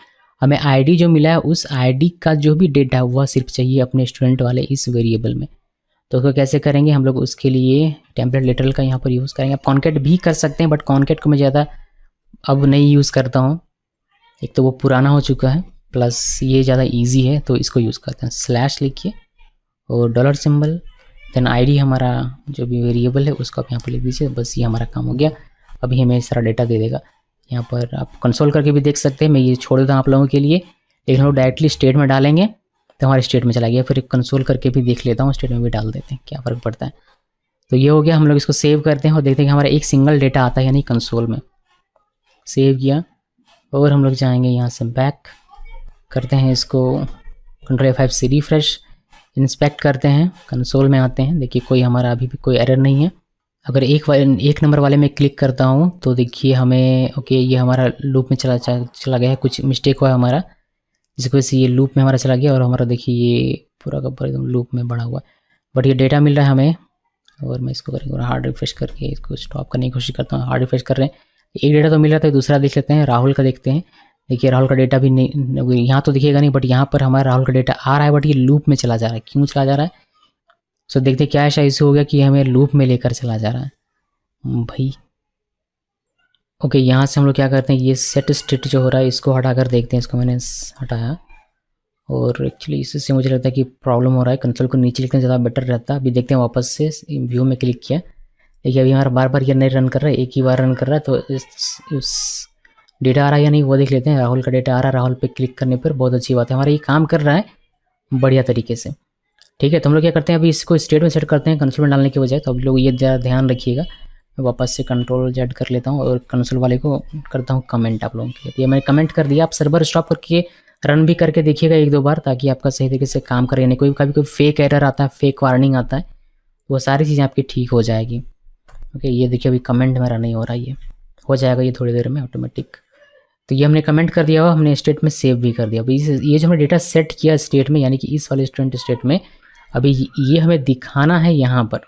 हमें आईडी जो मिला है उस आईडी का जो भी डेटा है वह सिर्फ चाहिए अपने स्टूडेंट वाले इस वेरिएबल में। तो उसको कैसे करेंगे हम लोग, उसके लिए टेम्पलेट लिटरल का यहाँ पर यूज़ करेंगे। आप कॉन्केट भी कर सकते हैं, बट कॉन्केट को मैं ज़्यादा अब नहीं यूज़ करता हूँ, एक तो वो पुराना हो चुका है, प्लस ये ज़्यादा ईजी है तो इसको यूज़ करते हैं। स्लैश लिखिए और डॉलर सिंबल, देन आईडी हमारा जो भी वेरिएबल है उसको आप यहाँ पर लिख दीजिए। बस ये हमारा काम हो गया। अभी हमें सारा डेटा दे देगा। यहाँ पर आप कंसोल करके भी देख सकते हैं, मैं ये छोड़ देता हूँ आप लोगों के लिए। लेकिन हम लोग डायरेक्टली स्टेट में डालेंगे तो हमारे स्टेट में चला गया। फिर कंसोल करके भी देख लेता हूँ, स्टेट में भी डाल देते हैं, क्या फ़र्क पड़ता है। तो ये हो गया। हम लोग इसको सेव करते हैं और देखते हैं कि हमारा एक सिंगल डेटा आता है, यानी कंसोल में सेव किया। और हम लोग जाएंगे यहाँ से बैक करते हैं इसको, Ctrl F5 से रिफ्रेश, इंस्पेक्ट करते हैं, कंसोल में आते हैं। देखिए कोई हमारा अभी भी कोई एरर नहीं है। अगर एक नंबर वाले में क्लिक करता हूँ तो देखिए हमें ओके ये हमारा लूप में चला गया है, कुछ मिस्टेक हुआ है हमारा, जिसकी वजह से ये लूप में हमारा चला गया और हमारा देखिए ये पूरा का पूरा एकदम लूप में बढ़ा हुआ है। बट ये डेटा मिल रहा है हमें। और मैं इसको करेंगे हार्ड रिफ्रेश करके इसको स्टॉप करने की कोशिश करता हूँ। हार्ड रिफ्रेश कर रहे हैं, एक डेटा तो मिल रहा था, दूसरा देख लेते हैं, राहुल का देखते हैं। देखिए राहुल का डेटा भी नहीं, यहाँ तो दिखेगा नहीं, बट यहाँ पर हमारा राहुल का डेटा आ रहा है, बट ये लूप में चला जा रहा है। क्यों चला जा रहा है? सो देखते क्या ऐसा इशू हो गया कि हमें लूप में लेकर चला जा रहा है भाई। ओके, यहाँ से हम लोग क्या करते हैं, ये सेट स्टेट जो हो रहा है इसको हटा कर देखते हैं। इसको मैंने हटाया और एक्चुअली इससे मुझे लगता है कि प्रॉब्लम हो रहा है। कंसोल को नीचे लिखना ज़्यादा बेटर रहता है। अभी देखते हैं, वापस से व्यू में क्लिक किया, देखिए अभी हमारा बार बार ये नहीं रन कर रहा है, एक ही बार रन कर रहा है। तो उस डेटा आ रहा है या नहीं वो देख लेते हैं। राहुल का डेटा आ रहा है, राहुल पे क्लिक करने पर बहुत अच्छी बात है, हमारा ये काम कर रहा है बढ़िया तरीके से। ठीक है, तो हम लोग क्या करते हैं, अभी इसको स्टेट में सेट करते हैं कंसोल में डालने के बजाय। तो अब लोग ये ज़्यादा ध्यान रखिएगा। मैं वापस से Ctrl Z कर लेता हूँ और कंसोल वाले को करता हूँ कमेंट आप लोगों के लिए। ये मैंने कमेंट कर दिया। आप सर्वर स्टॉप करके रन भी करके देखिएगा एक दो बार, ताकि आपका सही तरीके से काम करे। नहीं कोई कभी कोई फेक एरर आता है, फेक वार्निंग आता है, वो सारी चीज़ें आपकी ठीक हो जाएगी। ओके, ये देखिए अभी कमेंट मेरा नहीं हो रहा, ये हो जाएगा ये थोड़ी देर में ऑटोमेटिक। तो ये हमने कमेंट कर दिया हुआ, हमने स्टेट में सेव भी कर दिया। अभी ये जो हमने डेटा सेट किया स्टेट में, यानी कि इस वाले स्टूडेंट स्टेट में, अभी ये हमें दिखाना है यहाँ पर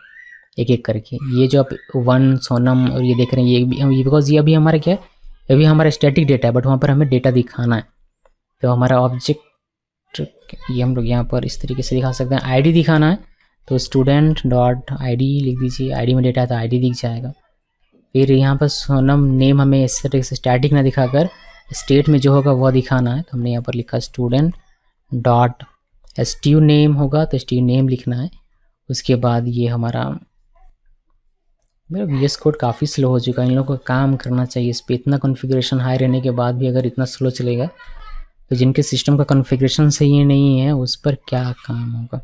एक एक करके। ये जो आप 1 सोनम और ये देख रहे हैं, ये बिकॉज ये अभी हमारा क्या है, अभी हमारा स्टैटिक डेटा है, बट वहाँ पर हमें डेटा दिखाना है। तो हमारा ऑब्जेक्ट ये हम लोग यहाँ पर इस तरीके से दिखा सकते हैं। आईडी दिखाना है तो स्टूडेंट डॉट ID लिख दीजिए। आईडी में डेटा है तो ID दिख जाएगा। फिर यहाँ पर सोनम नेम हमें इस तरीके से स्टैटिक ना दिखाकर स्टेट में जो होगा वह दिखाना है। तो हमने यहाँ पर लिखा स्टूडेंट डॉट STU नेम होगा तो STU नेम लिखना है। उसके बाद ये हमारा, मेरा VS कोड काफ़ी स्लो हो चुका है, इन लोगों को काम करना चाहिए इस पर। इतना कॉन्फ़िगरेशन हाई रहने के बाद भी अगर इतना स्लो चलेगा तो जिनके सिस्टम का कॉन्फ़िगरेशन सही नहीं है उस पर क्या काम होगा।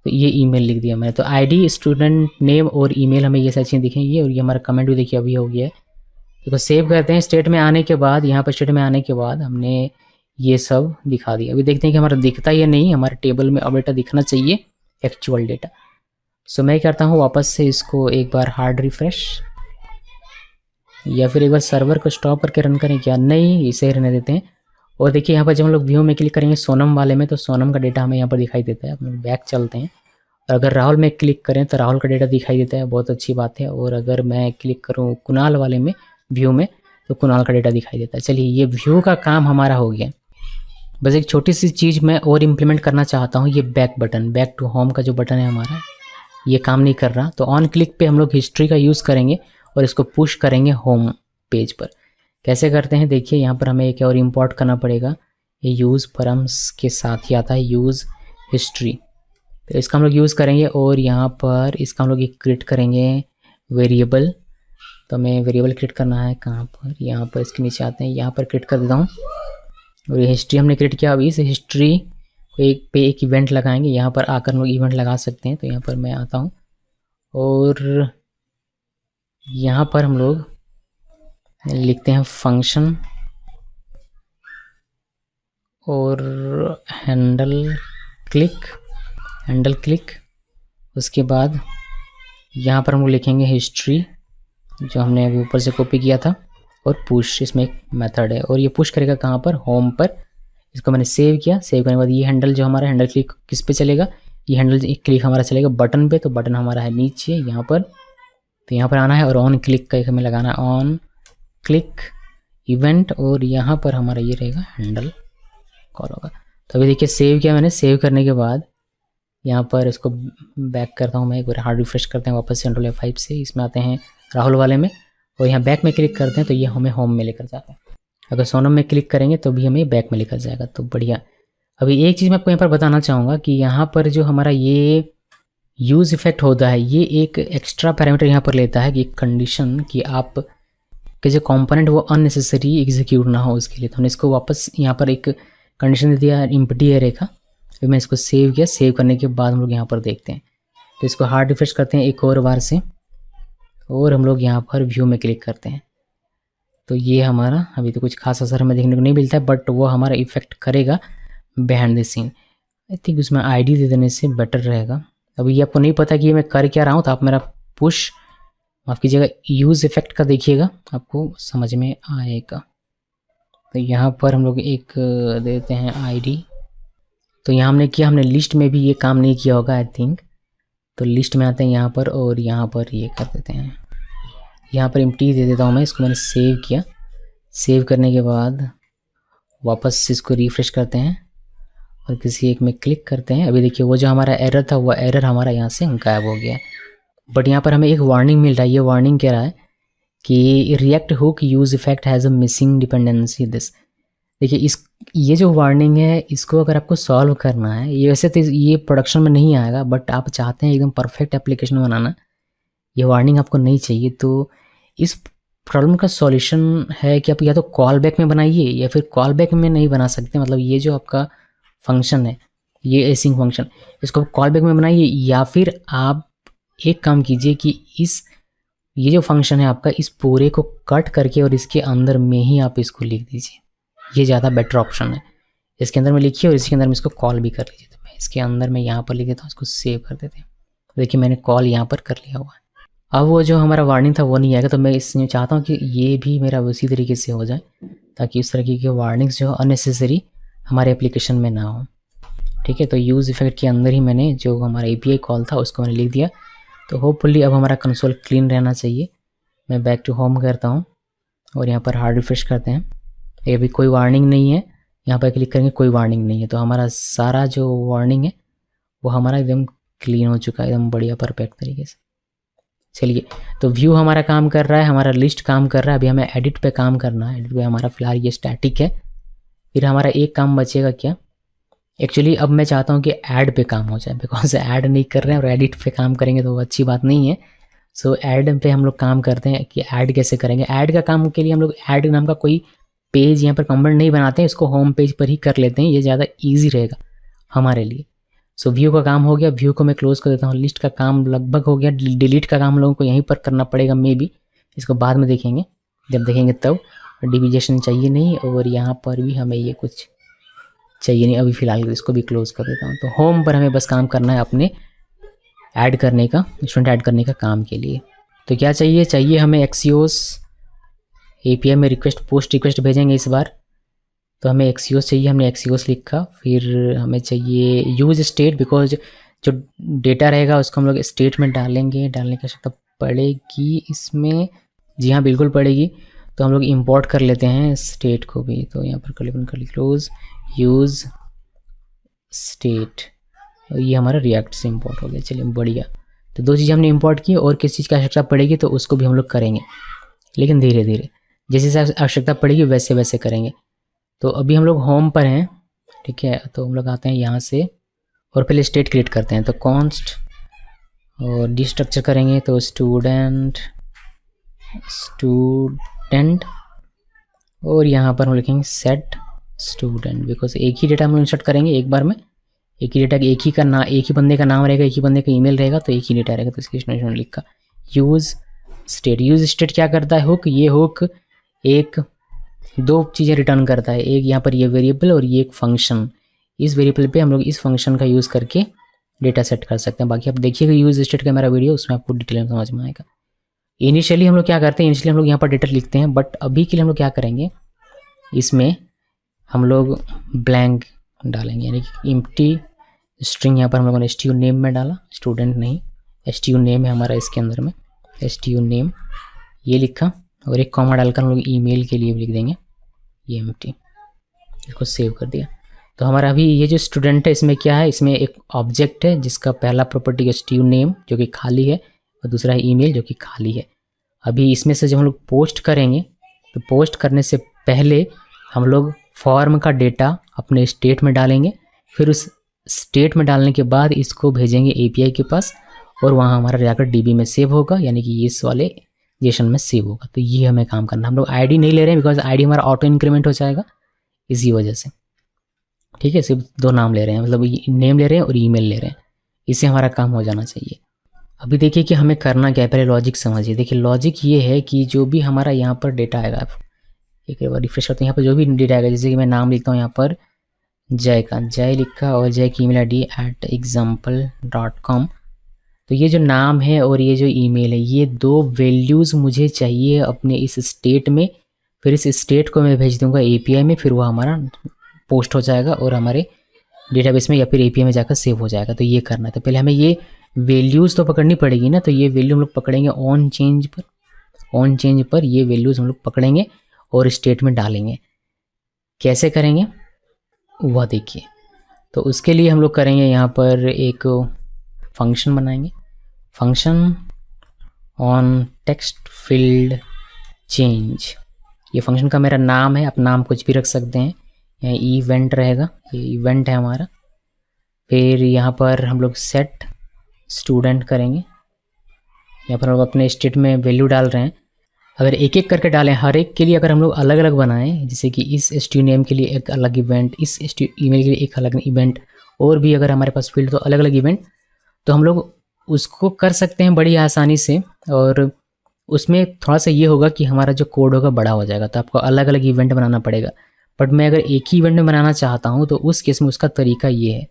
तो ये ईमेल लिख दिया मैंने। तो ID स्टूडेंट नेम और ईमेल हमें ये सारी चीज़ें दिखेंगी। और ये हमारा कमेंट भी देखिए अभी हो गया है। तो सेव करते हैं। स्टेट में आने के बाद, यहाँ पर स्टेट में आने के बाद हमने ये सब दिखा दिया। अभी देखते हैं कि हमारा दिखता या नहीं। हमारे टेबल में अब डेटा दिखना चाहिए, एक्चुअल डेटा। सो मैं करता हूँ वापस से इसको एक बार हार्ड रिफ्रेश, या फिर एक बार सर्वर को स्टॉप करके रन करें क्या? नहीं, इसे रहने देते हैं। और देखिए यहाँ पर जब हम लोग व्यू में क्लिक करेंगे सोनम वाले में, तो सोनम का डेटा हमें यहाँ पर दिखाई देता है। अपने बैक चलते हैं और अगर राहुल में क्लिक करें तो राहुल का डेटा दिखाई देता है, बहुत अच्छी बात है। और अगर मैं क्लिक करूँ कुणाल वाले में व्यू में तो कुणाल का डेटा दिखाई देता है। चलिए ये व्यू का काम हमारा हो गया। बस एक छोटी सी चीज़ मैं और इम्प्लीमेंट करना चाहता हूँ, ये back button, back to home का जो बटन है हमारा, ये काम नहीं कर रहा। तो ऑन क्लिक पे हम लोग हिस्ट्री का यूज़ करेंगे और इसको पुश करेंगे होम पेज पर। कैसे करते हैं देखिए, यहाँ पर हमें एक और इम्पोर्ट करना पड़ेगा। ये यूज़ परम्स के साथ ही आता है, यूज़ हिस्ट्री। तो इसका हम लोग यूज़ करेंगे और यहाँ पर इसका हम लोग एक क्रिएट करेंगे वेरिएबल। तो हमें वेरिएबल क्रिएट करना है कहाँ पर, यहाँ पर इसके नीचे आते हैं, यहाँ पर क्रिएट कर देता हूँ। और ये हिस्ट्री हमने क्रिएट किया। अभी इस हिस्ट्री को एक इवेंट लगाएंगे। यहाँ पर आकर हम लोग इवेंट लगा सकते हैं। तो यहाँ पर मैं आता हूँ और यहाँ पर हम लोग लिखते हैं फंक्शन और हैंडल क्लिक। उसके बाद यहाँ पर हम लोग लिखेंगे हिस्ट्री, जो हमने अभी ऊपर से कॉपी किया था, और पुश, इसमें एक मेथड है और ये पुश करेगा कहाँ पर, होम पर। इसको मैंने सेव किया, सेव करने के बाद ये हैंडल जो हमारा हैंडल क्लिक किस पे चलेगा, ये हैंडल क्लिक हमारा चलेगा बटन पे, तो बटन हमारा है नीचे यहाँ पर, तो यहाँ पर आना है और ऑन क्लिक का हमें लगाना है, ऑन क्लिक इवेंट, और यहाँ पर हमारा ये रहेगा हैंडल कॉल होगा। तो अभी देखिए सेव किया मैंने, सेव करने के बाद यहाँ पर इसको बैक करता हूँ मैं, एक बार हार्ड रिफ्रेश करते हैं वापस से Ctrl F5 से, इसमें आते हैं राहुल वाले में और यहाँ बैक में क्लिक करते हैं तो ये हमें होम में लेकर जाता है। अगर सोनम में क्लिक करेंगे तो भी हमें बैक में लेकर जाएगा, तो बढ़िया। अभी एक चीज़ मैं आपको यहाँ पर बताना चाहूँगा कि यहाँ पर जो हमारा ये यूज़ इफेक्ट होता है, ये एक एक्स्ट्रा पैरामीटर यहाँ पर लेता है कि कंडीशन कि आप के जो कंपोनेंट वो अननेसेसरी एग्जीक्यूट ना हो उसके लिए, तो हमने इसको वापस यहाँ पर एक कंडीशन दे दिया एम्प्टी एरे का। फिर मैं इसको सेव किया, सेव करने के बाद हम लोग यहाँ पर देखते हैं, तो इसको हार्ड रिफ्रेश करते हैं एक और बार से और हम लोग यहाँ पर व्यू में क्लिक करते हैं, तो ये हमारा अभी तो कुछ खास असर हमें देखने को नहीं मिलता है, बट वो हमारा इफेक्ट करेगा behind the scene. I think उसमें आईडी दे देने से बेटर रहेगा। अभी ये आपको नहीं पता कि ये मैं कर क्या रहा हूँ, तो आप मेरा पुश माफ़ कीजिएगा यूज़ इफेक्ट का देखिएगा, आपको समझ में आएगा। तो यहाँ पर हम लोग एक देते हैं आईडी, तो यहाँ हमने किया, हमने लिस्ट में भी ये काम नहीं किया होगा आई थिंक, तो लिस्ट में आते हैं यहाँ पर और यहाँ पर ये कर देते हैं, यहाँ पर एम्प्टी दे देता हूँ मैं। इसको मैंने सेव किया, सेव करने के बाद वापस इसको रिफ्रेश करते हैं और किसी एक में क्लिक करते हैं। अभी देखिए वो जो हमारा एरर था वो एरर हमारा यहाँ से गायब हो गया है, बट यहाँ पर हमें एक वार्निंग मिल रहा है। ये वार्निंग कह रहा है कि react hook use effect has a missing dependency this. देखिए ये जो वार्निंग है इसको अगर आपको सॉल्व करना है, ये वैसे तो ये प्रोडक्शन में नहीं आएगा, बट आप चाहते हैं एकदम परफेक्ट एप्लीकेशन बनाना, ये वार्निंग आपको नहीं चाहिए। तो इस प्रॉब्लम का सॉल्यूशन है कि आप या तो कॉल बैक में बनाइए या फिर कॉल बैक में नहीं बना सकते, मतलब ये जो आपका फंक्शन है ये एसिंग फंक्शन, इसको कॉल बैक में बनाइए, या फिर आप एक काम कीजिए कि ये जो फंक्शन है आपका, इस पूरे को कट करके और इसके अंदर में ही आप इसको लिख दीजिए, ये ज़्यादा बेटर ऑप्शन है। इसके अंदर में लिखिए और इसके अंदर में इसको कॉल भी कर लीजिए। तो मैं इसके अंदर में यहाँ पर लिख देता हूँ, इसको सेव कर देते हैं। देखिए मैंने कॉल यहाँ पर कर लिया हुआ है। अब वो जो हमारा वार्निंग था वो नहीं आएगा, तो मैं इसमें चाहता हूँ कि ये भी मेरा उसी तरीके से हो जाए ताकि इस तरह की वार्निंग्स जो अननेसेसरी हमारे एप्लीकेशन में ना हो। ठीक है, तो यूज़ इफेक्ट के अंदर ही मैंने जो हमारा API कॉल था उसको मैंने लिख दिया। तो होपफुली अब हमारा कंसोल क्लीन रहना चाहिए। मैं बैक टू होम करता हूँ और यहाँ पर हार्ड रिफ्रेश करते हैं। ये अभी कोई वार्निंग नहीं है, यहाँ पर क्लिक करेंगे कोई वार्निंग नहीं है, तो हमारा सारा जो वार्निंग है वो हमारा एकदम क्लीन हो चुका है, एकदम बढ़िया परफेक्ट तरीके से। चलिए, तो व्यू हमारा काम कर रहा है, हमारा लिस्ट काम कर रहा है। अभी हमें एडिट पे काम करना है। एडिट पे हमारा फिलहाल ये स्टैटिक है। फिर हमारा एक काम बचेगा क्या, एक्चुअली अब मैं चाहता हूँ कि ऐड पे काम हो जाए, बिकॉज ऐड नहीं कर रहे हैं और एडिट पे काम करेंगे तो वो अच्छी बात नहीं है। सो ऐड पे हम लोग काम करते हैं कि ऐड कैसे करेंगे। ऐड का काम के लिए हम लोग ऐड नाम का कोई पेज यहाँ पर कंपोनेंट नहीं बनाते हैं, इसको होम पेज पर ही कर लेते हैं, ये ज़्यादा ईजी रहेगा हमारे लिए। सो व्यू का काम हो गया, व्यू को मैं क्लोज कर देता हूँ। लिस्ट का काम लगभग हो गया, डिलीट का काम हम लोगों को यहीं पर करना पड़ेगा मे बी, इसको बाद में देखेंगे, जब देखेंगे तब। डिवीजेशन चाहिए नहीं और यहाँ पर भी हमें ये कुछ चाहिए नहीं, अभी फ़िलहाल इसको भी क्लोज कर देता हूँ। तो होम पर हमें बस काम करना है अपने ऐड करने का, स्टूडेंट ऐड करने का काम के लिए। तो क्या चाहिए हमें एक्सियोस API में रिक्वेस्ट पोस्ट रिक्वेस्ट भेजेंगे इस बार, तो हमें एक्सियोस चाहिए। हमने एक्सियोस लिखा, फिर हमें चाहिए यूज स्टेट, बिकॉज जो डेटा रहेगा उसको हम लोग स्टेट में डालेंगे। डालने की आवश्यकता पड़ेगी इसमें, जी हाँ बिल्कुल पड़ेगी। तो हम लोग इंपोर्ट कर लेते हैं स्टेट को भी, तो यहाँ पर कर क्लोज यूज स्टेट, ये हमारा रिएक्ट से इंपोर्ट हो गया। चलिए बढ़िया। तो दो चीज़ें हमने इंपोर्ट की, और किस चीज़ की आवश्यकता पड़ेगी तो उसको भी हम लोग करेंगे, लेकिन धीरे धीरे जैसे आवश्यकता पड़ेगी वैसे वैसे करेंगे। तो अभी हम लोग होम पर हैं, ठीक है। तो हम लोग आते हैं यहाँ से और पहले स्टेट क्रिएट करते हैं। तो कॉन्स्ट और डिस्ट्रक्चर करेंगे, तो स्टूडेंट और यहाँ पर हम लिखेंगे सेट स्टूडेंट, बिकॉज एक ही डेटा हम लोग इंसर्ट करेंगे एक बार में, एक ही डेटा, एक ही बंदे का नाम रहेगा, एक ही बंदे का ईमेल रहेगा, तो एक ही डेटा रहेगा। तो इसकी स्टूडेंट लिखा। यूज़ स्टेट क्या करता है, हुक, ये हुक एक दो चीज़ें रिटर्न करता है, एक यहाँ पर ये वेरिएबल और ये एक फंक्शन। इस वेरिएबल पे हम लोग इस फंक्शन का यूज़ करके डेटा सेट कर सकते हैं। बाकी आप देखिएगा यूज़ स्टेट का मेरा वीडियो, उसमें आपको डिटेल में समझ में आएगा। इनिशियली हम लोग क्या करते हैं, इनिशियली हम लोग यहाँ पर डेटा लिखते हैं, बट अभी के लिए हम लोग क्या करेंगे, इसमें हम लोग ब्लैंक डालेंगे, यानी कि एम्प्टी स्ट्रिंग यहाँ पर हम लोगों ने STU नेम में डाला, स्टूडेंट नहीं, STU नेम है हमारा इसके अंदर में, STU नेम ये लिखा, और एक कॉमा डालकर हम लोग ईमेल के लिए भी लिख देंगे ये एम्प्टी, इसको सेव कर दिया। तो हमारा अभी ये जो स्टूडेंट है इसमें क्या है, इसमें एक ऑब्जेक्ट है जिसका पहला प्रॉपर्टी है STU नेम जो कि खाली है, और दूसरा है ईमेल जो कि खाली है। अभी इसमें से जब हम लोग पोस्ट करेंगे तो पोस्ट करने से पहले हम लोग फॉर्म का डेटा अपने स्टेट में डालेंगे, फिर उस स्टेट में डालने के बाद इसको भेजेंगे API के पास, और वहाँ हमारा जाकर DB में सेव होगा, यानी कि इस वाले जेसन में सेव होगा। तो ये हमें काम करना, हम लोग ID नहीं ले रहे हैं बिकॉज ID हमारा ऑटो इंक्रीमेंट हो जाएगा इसी वजह से, ठीक है। सिर्फ 2 नाम ले रहे हैं, मतलब नेम ले रहे हैं और ईमेल ले रहे हैं, इससे हमारा काम हो जाना चाहिए। अभी देखिए कि हमें करना क्या है, पहले लॉजिक समझिए। देखिए लॉजिक ये है कि जो भी हमारा यहाँ पर डेटा आएगा, एक बार रिफ्रेश करते हैं, यहाँ पर जो भी डेटा आएगा, जैसे कि मैं नाम लिखता हूँ यहाँ पर जय का, जय लिखा और जय की email ID @example.com। तो ये जो नाम है और ये जो ईमेल है, ये 2 वैल्यूज़ मुझे चाहिए अपने इस स्टेट में, फिर इस स्टेट को मैं भेज दूंगा API में, फिर वो हमारा पोस्ट हो जाएगा और हमारे डेटाबेस में या फिर API में जाकर सेव हो जाएगा। तो ये करना है, तो पहले हमें ये वैल्यूज़ तो पकड़नी पड़ेगी ना। तो ये वैल्यू हम लोग पकड़ेंगे ऑन चेंज पर, ऑन चेंज पर ये वैल्यूज़ हम लोग पकड़ेंगे और स्टेट में डालेंगे। कैसे करेंगे वह देखिए। तो उसके लिए हम लोग करेंगे यहाँ पर एक फंक्शन बनाएंगे, function on text field change. ये फंक्शन का मेरा नाम है, आप नाम कुछ भी रख सकते हैं, यहाँ इवेंट रहेगा, ये इवेंट है हमारा। फिर यहाँ पर हम लोग सेट स्टूडेंट करेंगे, यहाँ पर हम लोग अपने स्टेट में वैल्यू डाल रहे हैं। अगर एक एक करके डालें, हर एक के लिए अगर हम लोग अलग अलग बनाएं, जैसे कि इस STU नेम के लिए एक अलग इवेंट, इस STU ईमेल के लिए एक अलग इवेंट, और भी अगर हमारे पास फील्ड तो अलग अलग इवेंट, तो हम लोग उसको कर सकते हैं बड़ी आसानी से। और उसमें थोड़ा सा ये होगा कि हमारा जो कोड होगा बड़ा हो जाएगा, तो आपको अलग अलग इवेंट बनाना पड़ेगा। बट मैं अगर एक ही इवेंट में बनाना चाहता हूँ तो उस केस में उसका तरीका ये है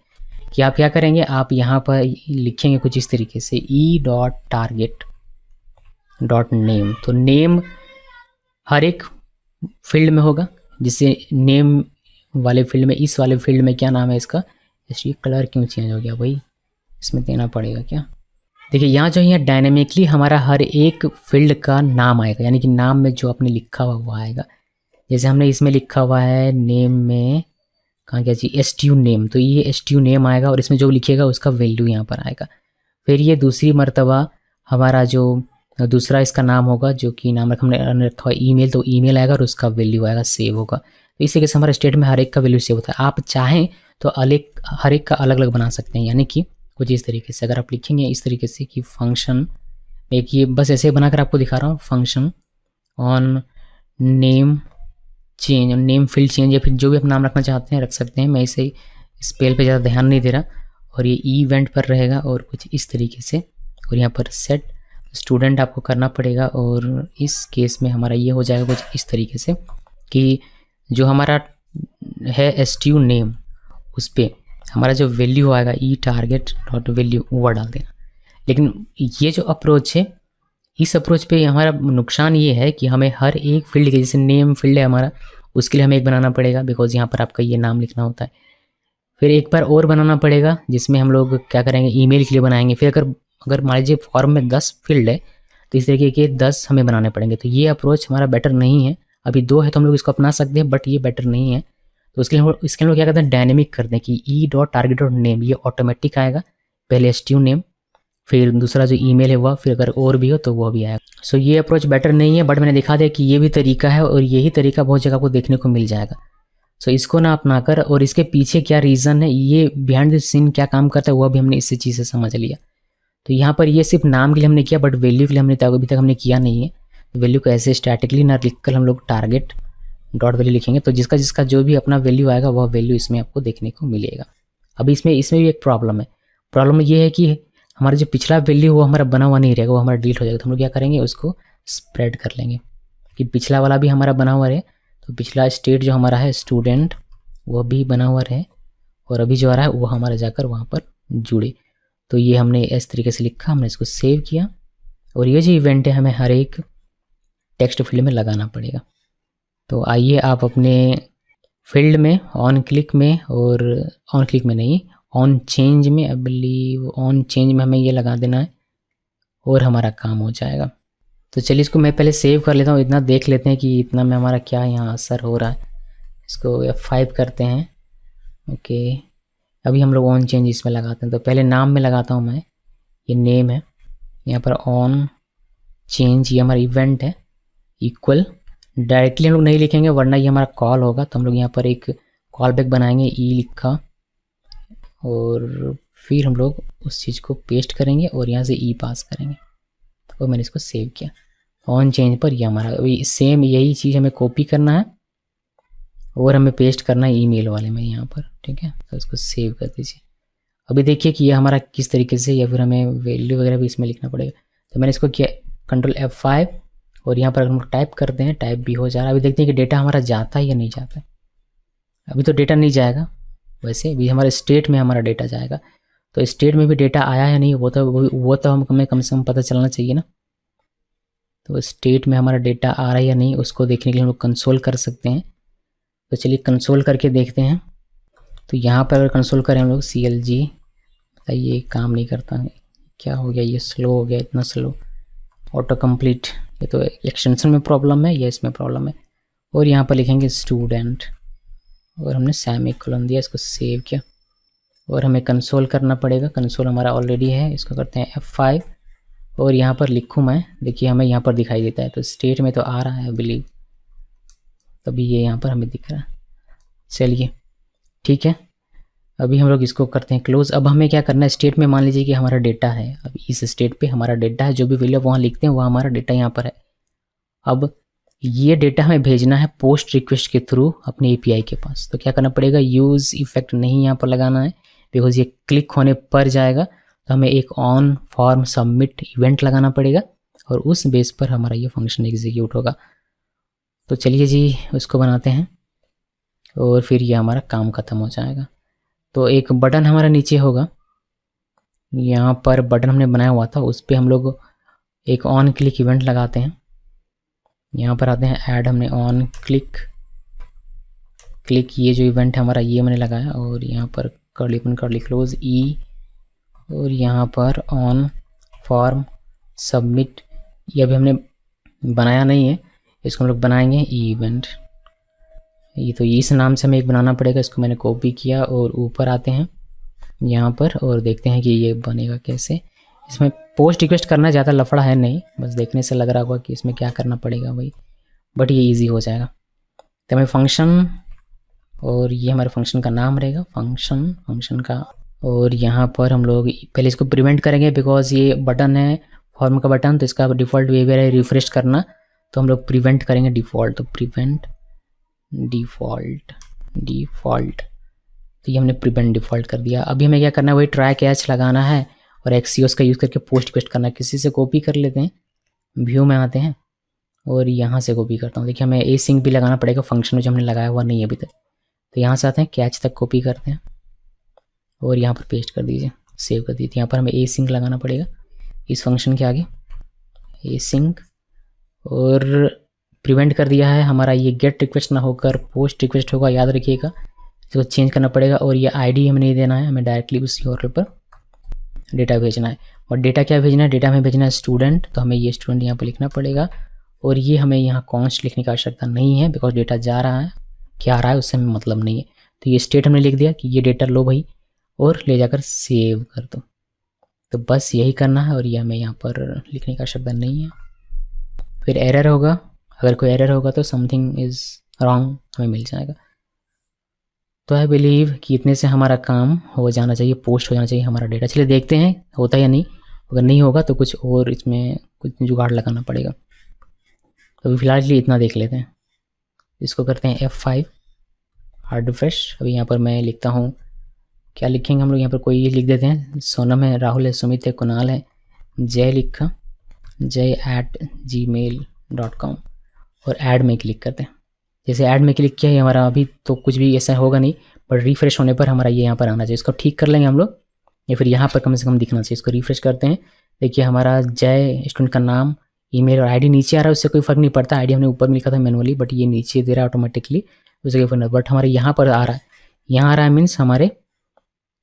कि आप क्या करेंगे, आप यहाँ पर लिखेंगे कुछ इस तरीके से e.target.name। तो नेम हर एक फील्ड में होगा, जिससे नेम वाले फील्ड में, इस वाले फील्ड में क्या नाम है इसका, इसलिए कलर क्यों चेंज हो गया भाई, इसमें देना पड़ेगा क्या। देखिए यहाँ जो है डायनेमिकली हमारा हर एक फील्ड का नाम आएगा, यानी कि नाम में जो आपने लिखा हुआ वो आएगा। जैसे हमने इसमें लिखा हुआ है नेम में, कहाँ क्या चाहिए, STU नेम, तो ये STU नेम आएगा और इसमें जो लिखेगा उसका वैल्यू यहाँ पर आएगा। फिर ये दूसरी मर्तबा हमारा जो दूसरा इसका नाम होगा, जो कि नाम हमने रखा हुआ ईमेल, तो ईमेल आएगा और उसका वैल्यू आएगा, सेव होगा। तो इस तरीके से हमारे स्टेट में हर एक का वैल्यू सेव होता है। आप चाहें तो हर एक का अलग अलग बना सकते हैं, यानी कि कुछ इस तरीके से अगर आप लिखेंगे इस तरीके से कि फंक्शन, एक ये बस ऐसे बनाकर आपको दिखा रहा हूँ, function on name change, name field change, या फिर जो भी आप नाम रखना चाहते हैं रख सकते हैं। मैं इसे स्पेल पे ज़्यादा ध्यान नहीं दे रहा, और ये इवेंट पर रहेगा और कुछ इस तरीके से, और यहाँ पर सेट स्टूडेंट आपको करना पड़ेगा। और इस केस में हमारा ये हो जाएगा कुछ इस तरीके से कि जो हमारा है STU नेम, उस पर हमारा जो वैल्यू आएगा e.target.value वो डाल देना। लेकिन ये जो अप्रोच है, इस अप्रोच पे हमारा नुकसान ये है कि हमें हर एक फील्ड के, जैसे नेम फील्ड है हमारा, उसके लिए हमें एक बनाना पड़ेगा, बिकॉज यहाँ पर आपका ये नाम लिखना होता है। फिर एक बार और बनाना पड़ेगा जिसमें हम लोग क्या करेंगे, ईमेल के लिए बनाएंगे। फिर अगर मान लीजिए फॉर्म में 10 फील्ड है तो इस तरीके के 10 हमें बनाने पड़ेंगे। तो ये अप्रोच हमारा बेटर नहीं है। अभी 2 है तो हम लोग इसको अपना सकते हैं, बट ये बेटर नहीं है। तो इसके लिए हम लोग क्या करते हैं, डायनेमिक करते हैं कि e.target.name ये ऑटोमेटिक आएगा, पहले STU नेम, फिर दूसरा जो ईमेल है वह, फिर अगर और भी हो तो वह भी आएगा। सो ये अप्रोच बेटर नहीं है, बट मैंने दिखा दिया कि ये भी तरीका है और यही तरीका बहुत जगह आपको देखने को मिल जाएगा। सो इसको ना अपनाकर, और इसके पीछे क्या रीज़न है, ये बिहाइंड द सीन क्या काम करता है, वह भी हमने इसी चीज़ से समझ लिया। तो यहाँ पर ये सिर्फ नाम के लिए हमने किया, बट वैल्यू के लिए हमने अभी तक हमने किया नहीं है। वैल्यू को ऐसे स्टैटिकली ना लिखकर हम लोग टारगेट डॉट वैल्यू लिखेंगे, तो जिसका जो भी अपना वैल्यू आएगा वह वैल्यू इसमें आपको देखने को मिलेगा। अभी इसमें भी एक प्रॉब्लम है। प्रॉब्लम ये है कि हमारा जो पिछला वैल्यू वो हमारा बना हुआ नहीं रहेगा, वो हमारा डिलीट हो जाएगा। तो हम लोग क्या करेंगे, उसको स्प्रेड कर लेंगे कि पिछला वाला भी हमारा बना हुआ रहे। तो पिछला स्टेट जो हमारा है स्टूडेंट, वह भी बना हुआ रहे, और अभी जो आ रहा है वो हमारा जाकर वहाँ पर जुड़े। तो ये हमने इस तरीके से लिखा, हमने इसको सेव किया और ये जो इवेंट है हमें हर एक टेक्स्ट फील्ड में लगाना पड़ेगा। तो आइए आप अपने फील्ड में ऑन क्लिक में, और ऑन क्लिक में नहीं, ऑन चेंज में, आई बिलीव ऑन चेंज में हमें ये लगा देना है और हमारा काम हो जाएगा। तो चलिए इसको मैं पहले सेव कर लेता हूँ, इतना देख लेते हैं कि इतना में हमारा क्या यहाँ असर हो रहा है। इसको F5 करते हैं। ओके, अभी हम लोग ऑन चेंज इसमें लगाते हैं। तो पहले नाम में लगाता हूँ मैं, ये नेम है, यहाँ पर ऑन चेंज, ये हमारा इवेंट है, इक्वल, डायरेक्टली हम लोग नहीं लिखेंगे वरना ये हमारा कॉल होगा, तो हम लोग यहाँ पर एक कॉल बैक बनाएंगे, ई लिखा, और फिर हम लोग उस चीज़ को पेस्ट करेंगे और यहाँ से ई पास करेंगे। और मैंने इसको सेव किया। ऑन चेंज पर ये हमारा अभी सेम यही चीज़ हमें कॉपी करना है और हमें पेस्ट करना है ईमेल वाले में यहाँ पर, ठीक है। तो इसको सेव कर दीजिए। अभी देखिए कि ये हमारा किस तरीके से, या फिर हमें वैल्यू वगैरह भी इसमें लिखना पड़ेगा। तो मैंने इसको किया कंट्रोल F5, और यहाँ पर हम टाइप करते हैं, टाइप भी हो जा रहा है। अभी देखते हैं कि डेटा हमारा जाता है या नहीं जाता है। अभी तो डेटा नहीं जाएगा, वैसे भी हमारे स्टेट में हमारा डेटा जाएगा। तो स्टेट में भी डेटा आया या नहीं वो तो हमें कम से कम पता चलना चाहिए ना। तो स्टेट में हमारा डेटा आ रहा है या नहीं उसको देखने के लिए हम लोग कंसोल कर सकते हैं। तो चलिए कंसोल करके देखते हैं। तो यहाँ पर अगर कंसोल करें हम लोग CLG, ये काम नहीं करता है, क्या हो गया, ये स्लो हो गया, इतना स्लो। ऑटो कंप्लीट, ये तो एक्सटेंशन में प्रॉब्लम है या इसमें प्रॉब्लम है। और यहाँ पर लिखेंगे स्टूडेंट, और हमने सेमीकोलन दिया, इसको सेव किया। और हमें कंसोल करना पड़ेगा, कंसोल हमारा ऑलरेडी है, इसको करते हैं F5, और यहाँ पर लिखूँ मैं, देखिए हमें यहाँ पर दिखाई देता है। तो स्टेट में तो आ रहा है बिलीव, तभी ये यहाँ पर हमें दिख रहा है। चलिए ठीक है, अभी हम लोग इसको करते हैं क्लोज। अब हमें क्या करना है, स्टेट में मान लीजिए कि हमारा डेटा है, अब इस स्टेट पे हमारा डेटा है, जो भी वैल्यू वहाँ लिखते हैं वो हमारा डेटा यहाँ पर है। अब ये डेटा हमें भेजना है पोस्ट रिक्वेस्ट के थ्रू अपने API के पास। तो क्या करना पड़ेगा, यूज़ इफेक्ट नहीं यहाँ पर लगाना है, बिकॉज ये क्लिक होने पर जाएगा। तो हमें एक ऑन फॉर्म सबमिट इवेंट लगाना पड़ेगा, और उस बेस पर हमारा ये फंक्शन एग्जीक्यूट होगा। तो चलिए जी उसको बनाते हैं, और फिर ये हमारा काम ख़त्म हो जाएगा। तो एक बटन हमारा नीचे होगा, यहाँ पर बटन हमने बनाया हुआ था, उस पर हम लोग एक ऑन क्लिक इवेंट लगाते हैं। यहाँ पर आते हैं ऐड, हमने ऑन क्लिक ये जो इवेंट है हमारा ये मैंने लगाया, और यहाँ पर कर्ली ओपन कर्ली क्लोज ई, और यहाँ पर ऑन फॉर्म सबमिट, ये अभी हमने बनाया नहीं है, इसको हम लोग बनाएंगे इवेंट। ये तो इस नाम से हमें एक बनाना पड़ेगा, इसको मैंने कॉपी किया, और ऊपर आते हैं यहाँ पर और देखते हैं कि ये बनेगा कैसे। इसमें पोस्ट रिक्वेस्ट करना ज़्यादा लफड़ा है नहीं, बस देखने से लग रहा होगा कि इसमें क्या करना पड़ेगा भाई, बट ये इजी हो जाएगा। तो हमें फंक्शन, और ये हमारे फंक्शन का नाम रहेगा फंक्शन का, और यहाँ पर हम लोग पहले इसको प्रिवेंट करेंगे, बिकॉज ये बटन है फॉर्म का बटन, तो इसका डिफ़ॉल्ट बिहेवियर है रिफ्रेश करना, तो हम लोग प्रिवेंट करेंगे डिफ़ॉल्ट। तो प्रिवेंट डिफ़ॉल्ट, तो ये हमने प्रिवेंट डिफ़ॉल्ट कर दिया। अभी हमें क्या करना है, वही ट्राई कैच लगाना है और एक्सियोस का यूज़ करके पोस्ट रिक्वेस्ट करना है। किसी से कॉपी कर लेते हैं, व्यू में आते हैं और यहाँ से कॉपी करता हूँ। देखिए हमें async भी लगाना पड़ेगा फंक्शन में, जो हमने लगाया हुआ नहीं है अभी तक। तो यहाँ से आते हैं, कैच तक कॉपी करते हैं और यहाँ पर पेस्ट कर दीजिए, सेव कर दीजिए। यहाँ पर हमें async लगाना पड़ेगा इस फंक्शन के आगे, async, और प्रिवेंट कर दिया है हमारा। ये गेट रिक्वेस्ट ना होकर पोस्ट रिक्वेस्ट होगा, याद रखिएगा। इसको चेंज करना पड़ेगा, और ये ID हमें नहीं देना है, हमें डायरेक्टली उस URL पर डेटा भेजना है। और डेटा क्या भेजना है, डेटा हमें भेजना है स्टूडेंट, तो हमें ये स्टूडेंट यहाँ पर लिखना पड़ेगा। और ये हमें यहाँ कॉन्स्ट लिखने की आवश्यकता नहीं है, बिकॉज डेटा जा रहा है, क्या आ रहा है उससे हमें मतलब नहीं है। तो ये स्टेट हमने लिख दिया कि ये डेटा लो भाई और ले जाकर सेव कर दो। तो बस यही करना है, और ये हमें यहाँ पर लिखने की आवश्यकता नहीं है। फिर एरर होगा, अगर कोई एरर होगा तो समथिंग इज़ रॉन्ग हमें मिल जाएगा। तो आई बिलीव कि इतने से हमारा काम हो जाना चाहिए, पोस्ट हो जाना चाहिए हमारा डेटा। चलिए देखते हैं होता है या नहीं, अगर नहीं होगा तो कुछ और इसमें कुछ जुगाड़ लगाना पड़ेगा। तो अभी फिलहाल के लिए इतना देख लेते हैं। इसको करते हैं F5 हार्ड रिफ्रेश। अभी यहाँ पर मैं लिखता हूँ, क्या लिखेंगे हम लोग यहाँ पर, कोई ये लिख देते हैं, सोनम है, राहुल है, सुमित है, कुणाल है, जय लिखा, jay@gmail.com, और ऐड में क्लिक करते हैं। जैसे ऐड में क्लिक किया है हमारा, अभी तो कुच भी ऐसा होगा नहीं, पर रिफ्रेश होने पर हमारा ये यहाँ पर आना चाहिए। इसको ठीक कर लेंगे हम लोग, या फिर यहाँ पर कम से कम दिखना चाहिए। इसको रिफ्रेश करते हैं, देखिए हमारा जय स्टूडेंट का नाम, ईमेल और आईडी नीचे आ रहा है, उससे कोई फर्क नहीं पड़ता। आईडी हमने ऊपर में लिखा था मैनुअली, बट ये नीचे दे रहा है ऑटोमेटिकली, उससे कोई फर्क नहीं। बट हमारे यहाँ पर आ रहा है, यहाँ आ रहा है मीन्स हमारे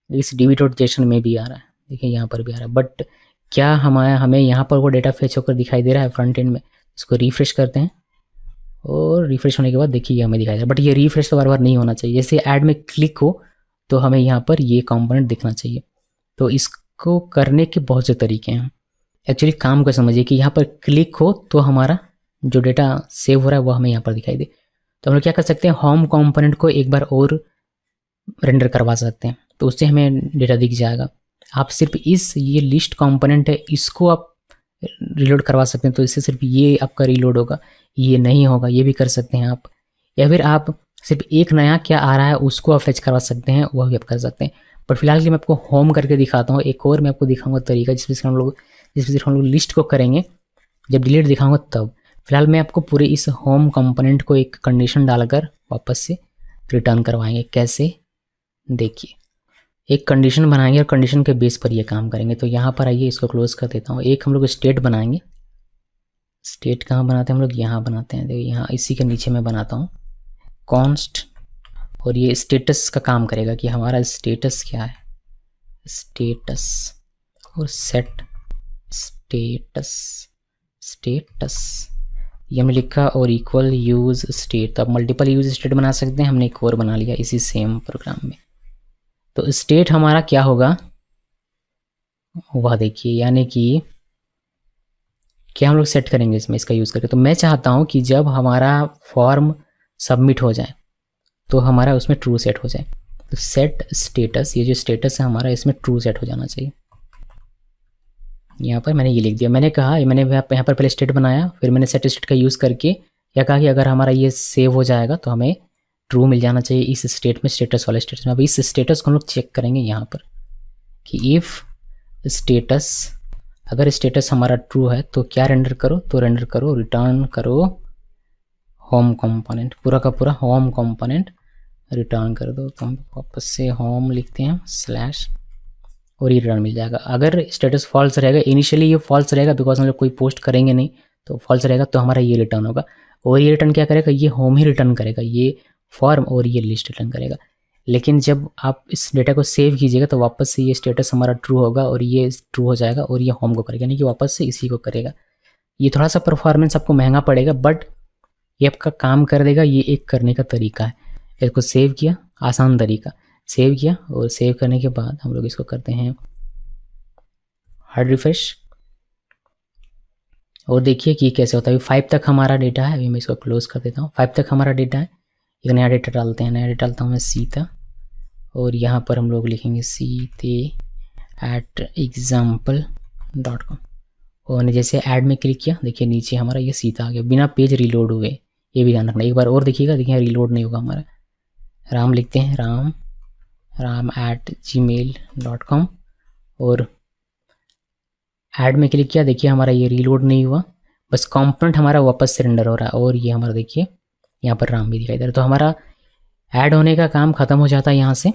इस db.json में भी आ रहा है, देखिए यहाँ पर भी आ रहा है। बट क्या हमें यहाँ पर वो डेटा फेच होकर दिखाई दे रहा है फ्रंट एंड में। इसको रिफ्रेश करते हैं और रिफ्रेश होने के बाद देखिए हमें दिखाई दे रहा है। बट ये रिफ्रेश तो बार बार नहीं होना चाहिए, जैसे ऐड में क्लिक हो तो हमें यहाँ पर ये कंपोनेंट दिखना चाहिए। तो इसको करने के बहुत से तरीके हैं। एक्चुअली काम को समझिए कि यहाँ पर क्लिक हो तो हमारा जो डेटा सेव हो रहा है वो हमें यहाँ पर दिखाई दे। तो हम लोग क्या कर सकते हैं, होम कंपोनेंट को एक बार और रेंडर करवा सकते हैं, तो उससे हमें डेटा दिख जाएगा। आप सिर्फ ये लिस्ट कंपोनेंट है, इसको आप रिलोड करवा सकते हैं, तो इससे सिर्फ ये आपका रिलोड होगा, ये नहीं होगा, ये भी कर सकते हैं आप। या फिर आप सिर्फ एक नया क्या आ रहा है उसको आप फेच करवा सकते हैं, वह भी आप कर सकते हैं। पर फिलहाल के मैं आपको होम करके दिखाता हूँ। एक और मैं आपको दिखाऊंगा तरीका जिसमें हम लोग लिस्ट को करेंगे, जब डिलीट दिखाऊंगा तब। फिलहाल मैं आपको पूरे इस होम कंपोनेंट को एक कंडीशन डालकर वापस से रिटर्न करवाएंगे। कैसे, देखिए एक कंडीशन बनाएंगे और कंडीशन के बेस पर ये काम करेंगे। तो यहाँ पर आइए, इसको क्लोज कर देता हूँ। एक हम लोग स्टेट बनाएंगे। स्टेट कहाँ बनाते हैं हम लोग, यहाँ बनाते हैं। देखिए यहाँ इसी के नीचे मैं बनाता हूँ कॉन्स्ट, और ये स्टेटस का काम करेगा कि हमारा स्टेटस क्या है, स्टेटस, और सेट स्टेटस ये हमने लिखा, और इक्वल यूज स्टेट। तो आप मल्टीपल यूज स्टेट बना सकते हैं, हमने एक और बना लिया इसी सेम प्रोग्राम में। तो स्टेट हमारा क्या होगा वह देखिए, यानी कि क्या हम लोग सेट करेंगे इसमें इसका यूज़ करके। तो मैं चाहता हूं कि जब हमारा फॉर्म सबमिट हो जाए तो हमारा उसमें ट्रू सेट हो जाए। तो सेट स्टेटस, ये जो स्टेटस है हमारा, इसमें ट्रू सेट हो जाना चाहिए। यहाँ पर मैंने ये लिख दिया। मैंने कहा, मैंने यहाँ पर पहले स्टेट बनाया, फिर मैंने सेट स्टेट का यूज़ करके क्या कहा कि अगर हमारा ये सेव हो जाएगा तो हमें ट्रू मिल जाना चाहिए इस स्टेट में, स्टेटस वाले स्टेटस में। अब इस स्टेटस को हम लोग चेक करेंगे यहाँ पर कि इफ़ स्टेटस, अगर स्टेटस हमारा ट्रू है तो क्या रेंडर करो, तो रेंडर करो, रिटर्न करो होम कंपोनेंट, पूरा का पूरा होम कंपोनेंट रिटर्न कर दो। तो हम वापस से होम लिखते हैं स्लैश, और ये रिटर्न मिल जाएगा। अगर स्टेटस फॉल्स रहेगा, इनिशियली ये फॉल्स रहेगा बिकॉज हम लोग कोई पोस्ट करेंगे नहीं, तो फॉल्स रहेगा तो हमारा ये रिटर्न होगा। और ये रिटर्न क्या करेगा, ये होम ही रिटर्न करेगा, ये फॉर्म और ये लिस्ट रिटर्न करेगा। लेकिन जब आप इस डेटा को सेव कीजिएगा तो वापस से ये स्टेटस हमारा ट्रू होगा और ये ट्रू हो जाएगा और ये होम को करेगा, यानी कि वापस से इसी को करेगा। ये थोड़ा सा परफॉर्मेंस आपको महंगा पड़ेगा, बट ये आपका काम कर देगा। ये एक करने का तरीका है। इसको सेव किया, आसान तरीका, सेव किया, और सेव करने के बाद हम लोग इसको करते हैं हार्ड रिफ्रेश, और देखिए कि कैसे होता है। 5 तक हमारा डेटा है, अभी मैं इसको क्लोज कर देता हूँ। 5 तक हमारा डेटा है। एक नया डेटा डालते हैं, नया डेटा डालता हूँ मैं सीता, और यहाँ पर हम लोग लिखेंगे सीते@example.com, और मैंने जैसे ऐड में क्लिक किया, देखिए नीचे हमारा ये सीता आ गया बिना पेज रिलोड हुए। ये भी ध्यान रखना, एक बार और देखिएगा, देखिए रिलोड नहीं होगा हमारा। राम लिखते हैं, राम@gmail.com, और ऐड में क्लिक किया, देखिए हमारा ये रीलोड नहीं हुआ, बस कंपोनेंट हमारा वापस से रेंडर हो रहा है। और ये हमारा देखिए यहाँ पर राम भी दिखाई दे रहा है। तो हमारा ऐड होने का काम ख़त्म हो जाता है यहाँ से,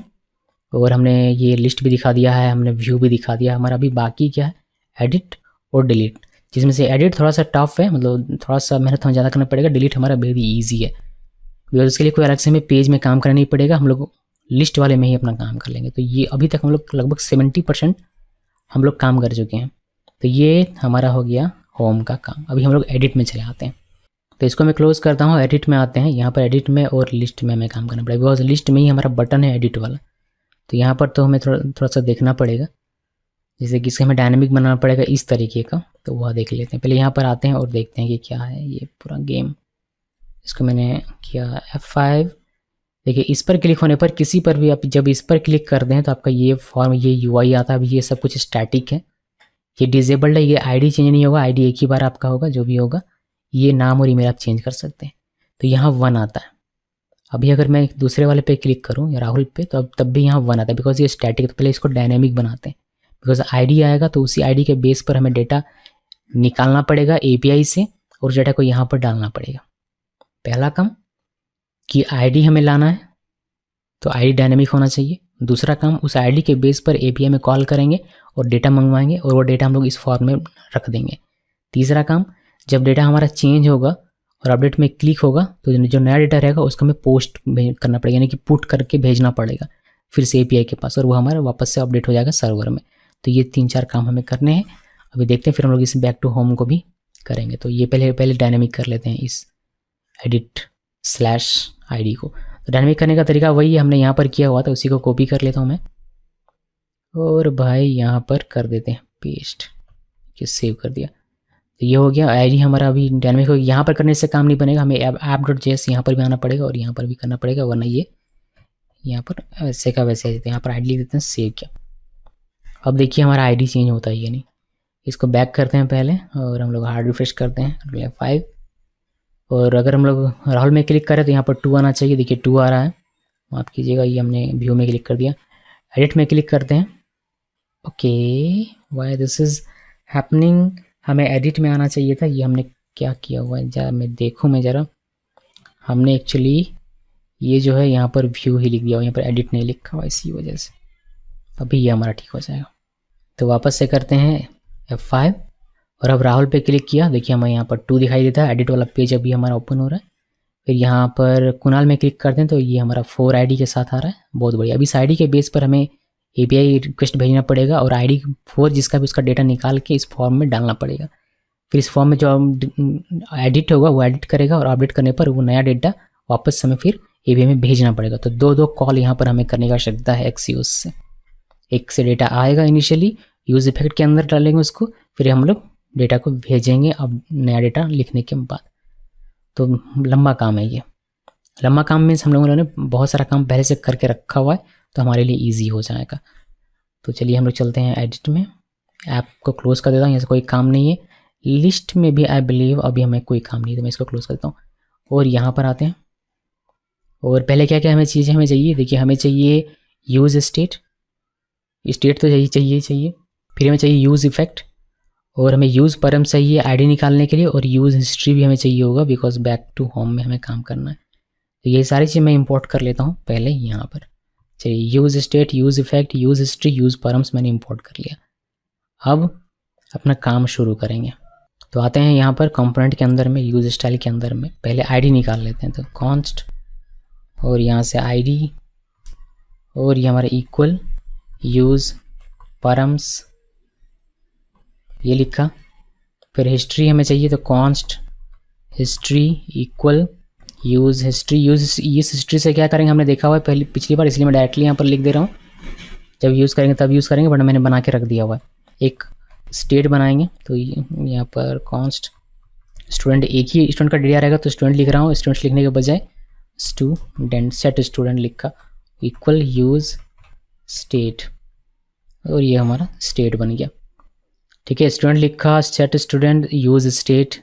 और हमने ये लिस्ट भी दिखा दिया है, हमने व्यू भी दिखा दिया। हमारा अभी बाकी क्या है, एडिट और डिलीट, जिसमें से एडिट थोड़ा सा टफ है, मतलब थोड़ा सा मेहनत हमें ज़्यादा करना पड़ेगा। डिलीट हमारा वेरी ईजी है, बिकॉज उसके लिए कोई अलग से हमें पेज में काम करना नहीं पड़ेगा, हम लोग लिस्ट वाले में ही अपना काम कर लेंगे। तो ये अभी तक हम लोग लगभग 70% हम लोग काम कर चुके हैं। तो ये हमारा हो गया होम का काम। अभी हम लोग एडिट में चले आते हैं, तो इसको मैं क्लोज करता हूँ। एडिट में आते हैं, यहाँ पर एडिट में और लिस्ट में हमें काम करना पड़ेगा, बिकॉज लिस्ट में ही हमारा बटन है एडिट वाला। तो यहाँ पर तो हमें थोड़ा सा देखना पड़ेगा, जैसे कि इससे हमें डायनामिक बनाना पड़ेगा इस तरीके का। तो वह देख लेते हैं। पहले यहाँ पर आते हैं और देखते हैं कि क्या है ये पूरा गेम। इसको मैंने किया F5। देखिए इस पर क्लिक होने पर, किसी पर भी आप जब इस पर क्लिक कर दें तो आपका ये फॉर्म, ये UI आता है। अभी ये सब कुछ स्टैटिक है, ये डिजेबल्ड है, ये आईडी चेंज नहीं होगा, आईडी एक ही बार आपका होगा जो भी होगा। ये नाम और ईमेल आप चेंज कर सकते हैं। तो यहाँ 1 आता है। अभी अगर मैं दूसरे वाले पे क्लिक करूँ या राहुल पे, तो अब तब भी यहाँ 1 आता है, बिकॉज ये स्टैटिक। तो पहले इसको डायनेमिक बनाते हैं, बिकॉज आईडी आएगा तो उसी आईडी के बेस पर हमें डेटा निकालना पड़ेगा API से, और डेटा को यहाँ पर डालना पड़ेगा। पहला काम कि आईडी हमें लाना है, तो आईडी डायनेमिक होना चाहिए। दूसरा काम, उस आईडी के बेस पर एपीआई में कॉल करेंगे और डेटा मंगवाएंगे और वो डेटा हम लोग इस फॉर्म में रख देंगे। तीसरा काम, जब डेटा हमारा चेंज होगा और अपडेट में क्लिक होगा तो जो नया डेटा रहेगा उसको हमें पोस्ट करना पड़ेगा, यानी कि पुट करके भेजना पड़ेगा फिर से एपीआई के पास, और वो हमारा वापस से अपडेट हो जाएगा सर्वर में। तो ये 3-4 काम हमें करने हैं। अभी देखते हैं, फिर हम लोग इस बैक टू होम को भी करेंगे। तो ये पहले डायनेमिक कर लेते हैं इस edit/id को। तो डायनेमिक करने का तरीका वही है, हमने यहाँ पर किया हुआ था, उसी को कॉपी कर लेता हूँ मैं और भाई यहाँ पर कर देते हैं पेस्ट, ये सेव कर दिया। तो ये हो गया, आईडी हमारा अभी डायनेमिक हो गया। यहाँ पर करने से काम नहीं बनेगा, हमें app.js यहाँ पर भी आना पड़ेगा और यहाँ पर भी करना पड़ेगा, वरना ये यहाँ पर वैसे का वैसे यहाँ पर आईडी लिख देते हैं, सेव किया। अब देखिए हमारा आईडी चेंज होता है या नहीं। इसको बैक करते हैं पहले और हम लोग हार्ड रिफ्रेश करते हैं F5, और अगर हम लोग राहुल में क्लिक करें तो यहाँ पर 2 आना चाहिए। देखिए 2 आ रहा है, माफ़ कीजिएगा, ये हमने व्यू में क्लिक कर दिया। एडिट में क्लिक करते हैं। Okay, why this is happening, हमें एडिट में आना चाहिए था। ये हमने क्या किया हुआ है, जरा मैं देखूँ, मैं ज़रा, हमने एक्चुअली ये जो है यहाँ पर व्यू ही लिख दिया हुआ, यहाँ पर एडिट नहीं लिखा हुआ, इसी वजह से। अभी ये हमारा ठीक हो जाएगा। तो वापस से करते हैं F5 और अब राहुल पे क्लिक किया। देखिए हमें यहाँ पर 2 दिखाई देता है, एडिट वाला पेज अभी हमारा ओपन हो रहा है। फिर यहाँ पर कुणाल में क्लिक करते हैं तो ये हमारा 4 आईडी के साथ आ रहा है, बहुत बढ़िया। अभी इस आईडी के बेस पर हमें एपीआई रिक्वेस्ट भेजना पड़ेगा और आईडी 4 जिसका भी उसका डेटा निकाल के इस फॉर्म में डालना पड़ेगा। फिर इस फॉर्म में जो एडिट होगा वो एडिट करेगा और अपडेट करने पर वो नया डेटा वापस हमें फिर एपीआई में भेजना पड़ेगा। तो 2 कॉल यहाँ पर हमें करने की आवश्यकता है एक्सयूज से। एक से डेटा आएगा इनिशियली, यूज इफेक्ट के अंदर डालेंगे उसको, फिर हम लोग डेटा को भेजेंगे अब नया डेटा लिखने के बाद। तो लंबा काम है ये। लंबा काम मीन्स हम लोगों ने बहुत सारा काम पहले से करके रखा हुआ है, तो हमारे लिए इजी हो जाएगा। तो चलिए हम लोग चलते हैं एडिट में, ऐप को क्लोज कर देता हूँ, यहाँ से कोई काम नहीं है। लिस्ट में भी आई बिलीव अभी हमें कोई काम नहीं है, तो मैं इसको क्लोज करता हूँ और यहाँ पर आते हैं। और पहले क्या क्या हमें चीज़ें हमें चाहिए, देखिए हमें चाहिए यूज़ स्टेट तो चाहिए। फिर हमें चाहिए यूज़ इफेक्ट और हमें यूज़ परम चाहिए आईडी निकालने के लिए, और यूज़ हिस्ट्री भी हमें चाहिए होगा बिकॉज बैक टू होम में हमें काम करना है। तो ये सारी चीज़ मैं इंपोर्ट कर लेता हूँ पहले यहाँ पर। चलिए use state, use effect, use history, use params मैंने इंपोर्ट कर लिया। अब अपना काम शुरू करेंगे। तो आते हैं यहाँ पर कंपोनेंट के अंदर में, यूज़ स्टाइल के अंदर में पहले आईडी निकाल लेते हैं। तो कॉन्स्ट और यहाँ से आईडी और ये हमारा इक्वल यूज़ परम्स, ये लिखा। फिर हिस्ट्री हमें चाहिए, तो const history equal use history. इस हिस्ट्री से क्या करेंगे हमने देखा हुआ है पिछली बार, इसलिए मैं डायरेक्टली यहाँ पर लिख दे रहा हूँ। जब यूज़ करेंगे तब यूज़ करेंगे, बट मैंने बना के रख दिया हुआ है। एक स्टेट बनाएंगे, तो यहाँ पर कॉन्स्ट स्टूडेंट, एक ही स्टूडेंट का डेटा रहेगा तो स्टूडेंट लिख रहा हूँ, स्टूडेंट लिखने के बजाय स्टूडेंट, सेट स्टूडेंट लिखा, इक्वल यूज़ स्टेट, और ये हमारा स्टेट बन गया। ठीक है, स्टूडेंट लिखा, सेट स्टूडेंट, यूज़ स्टेट।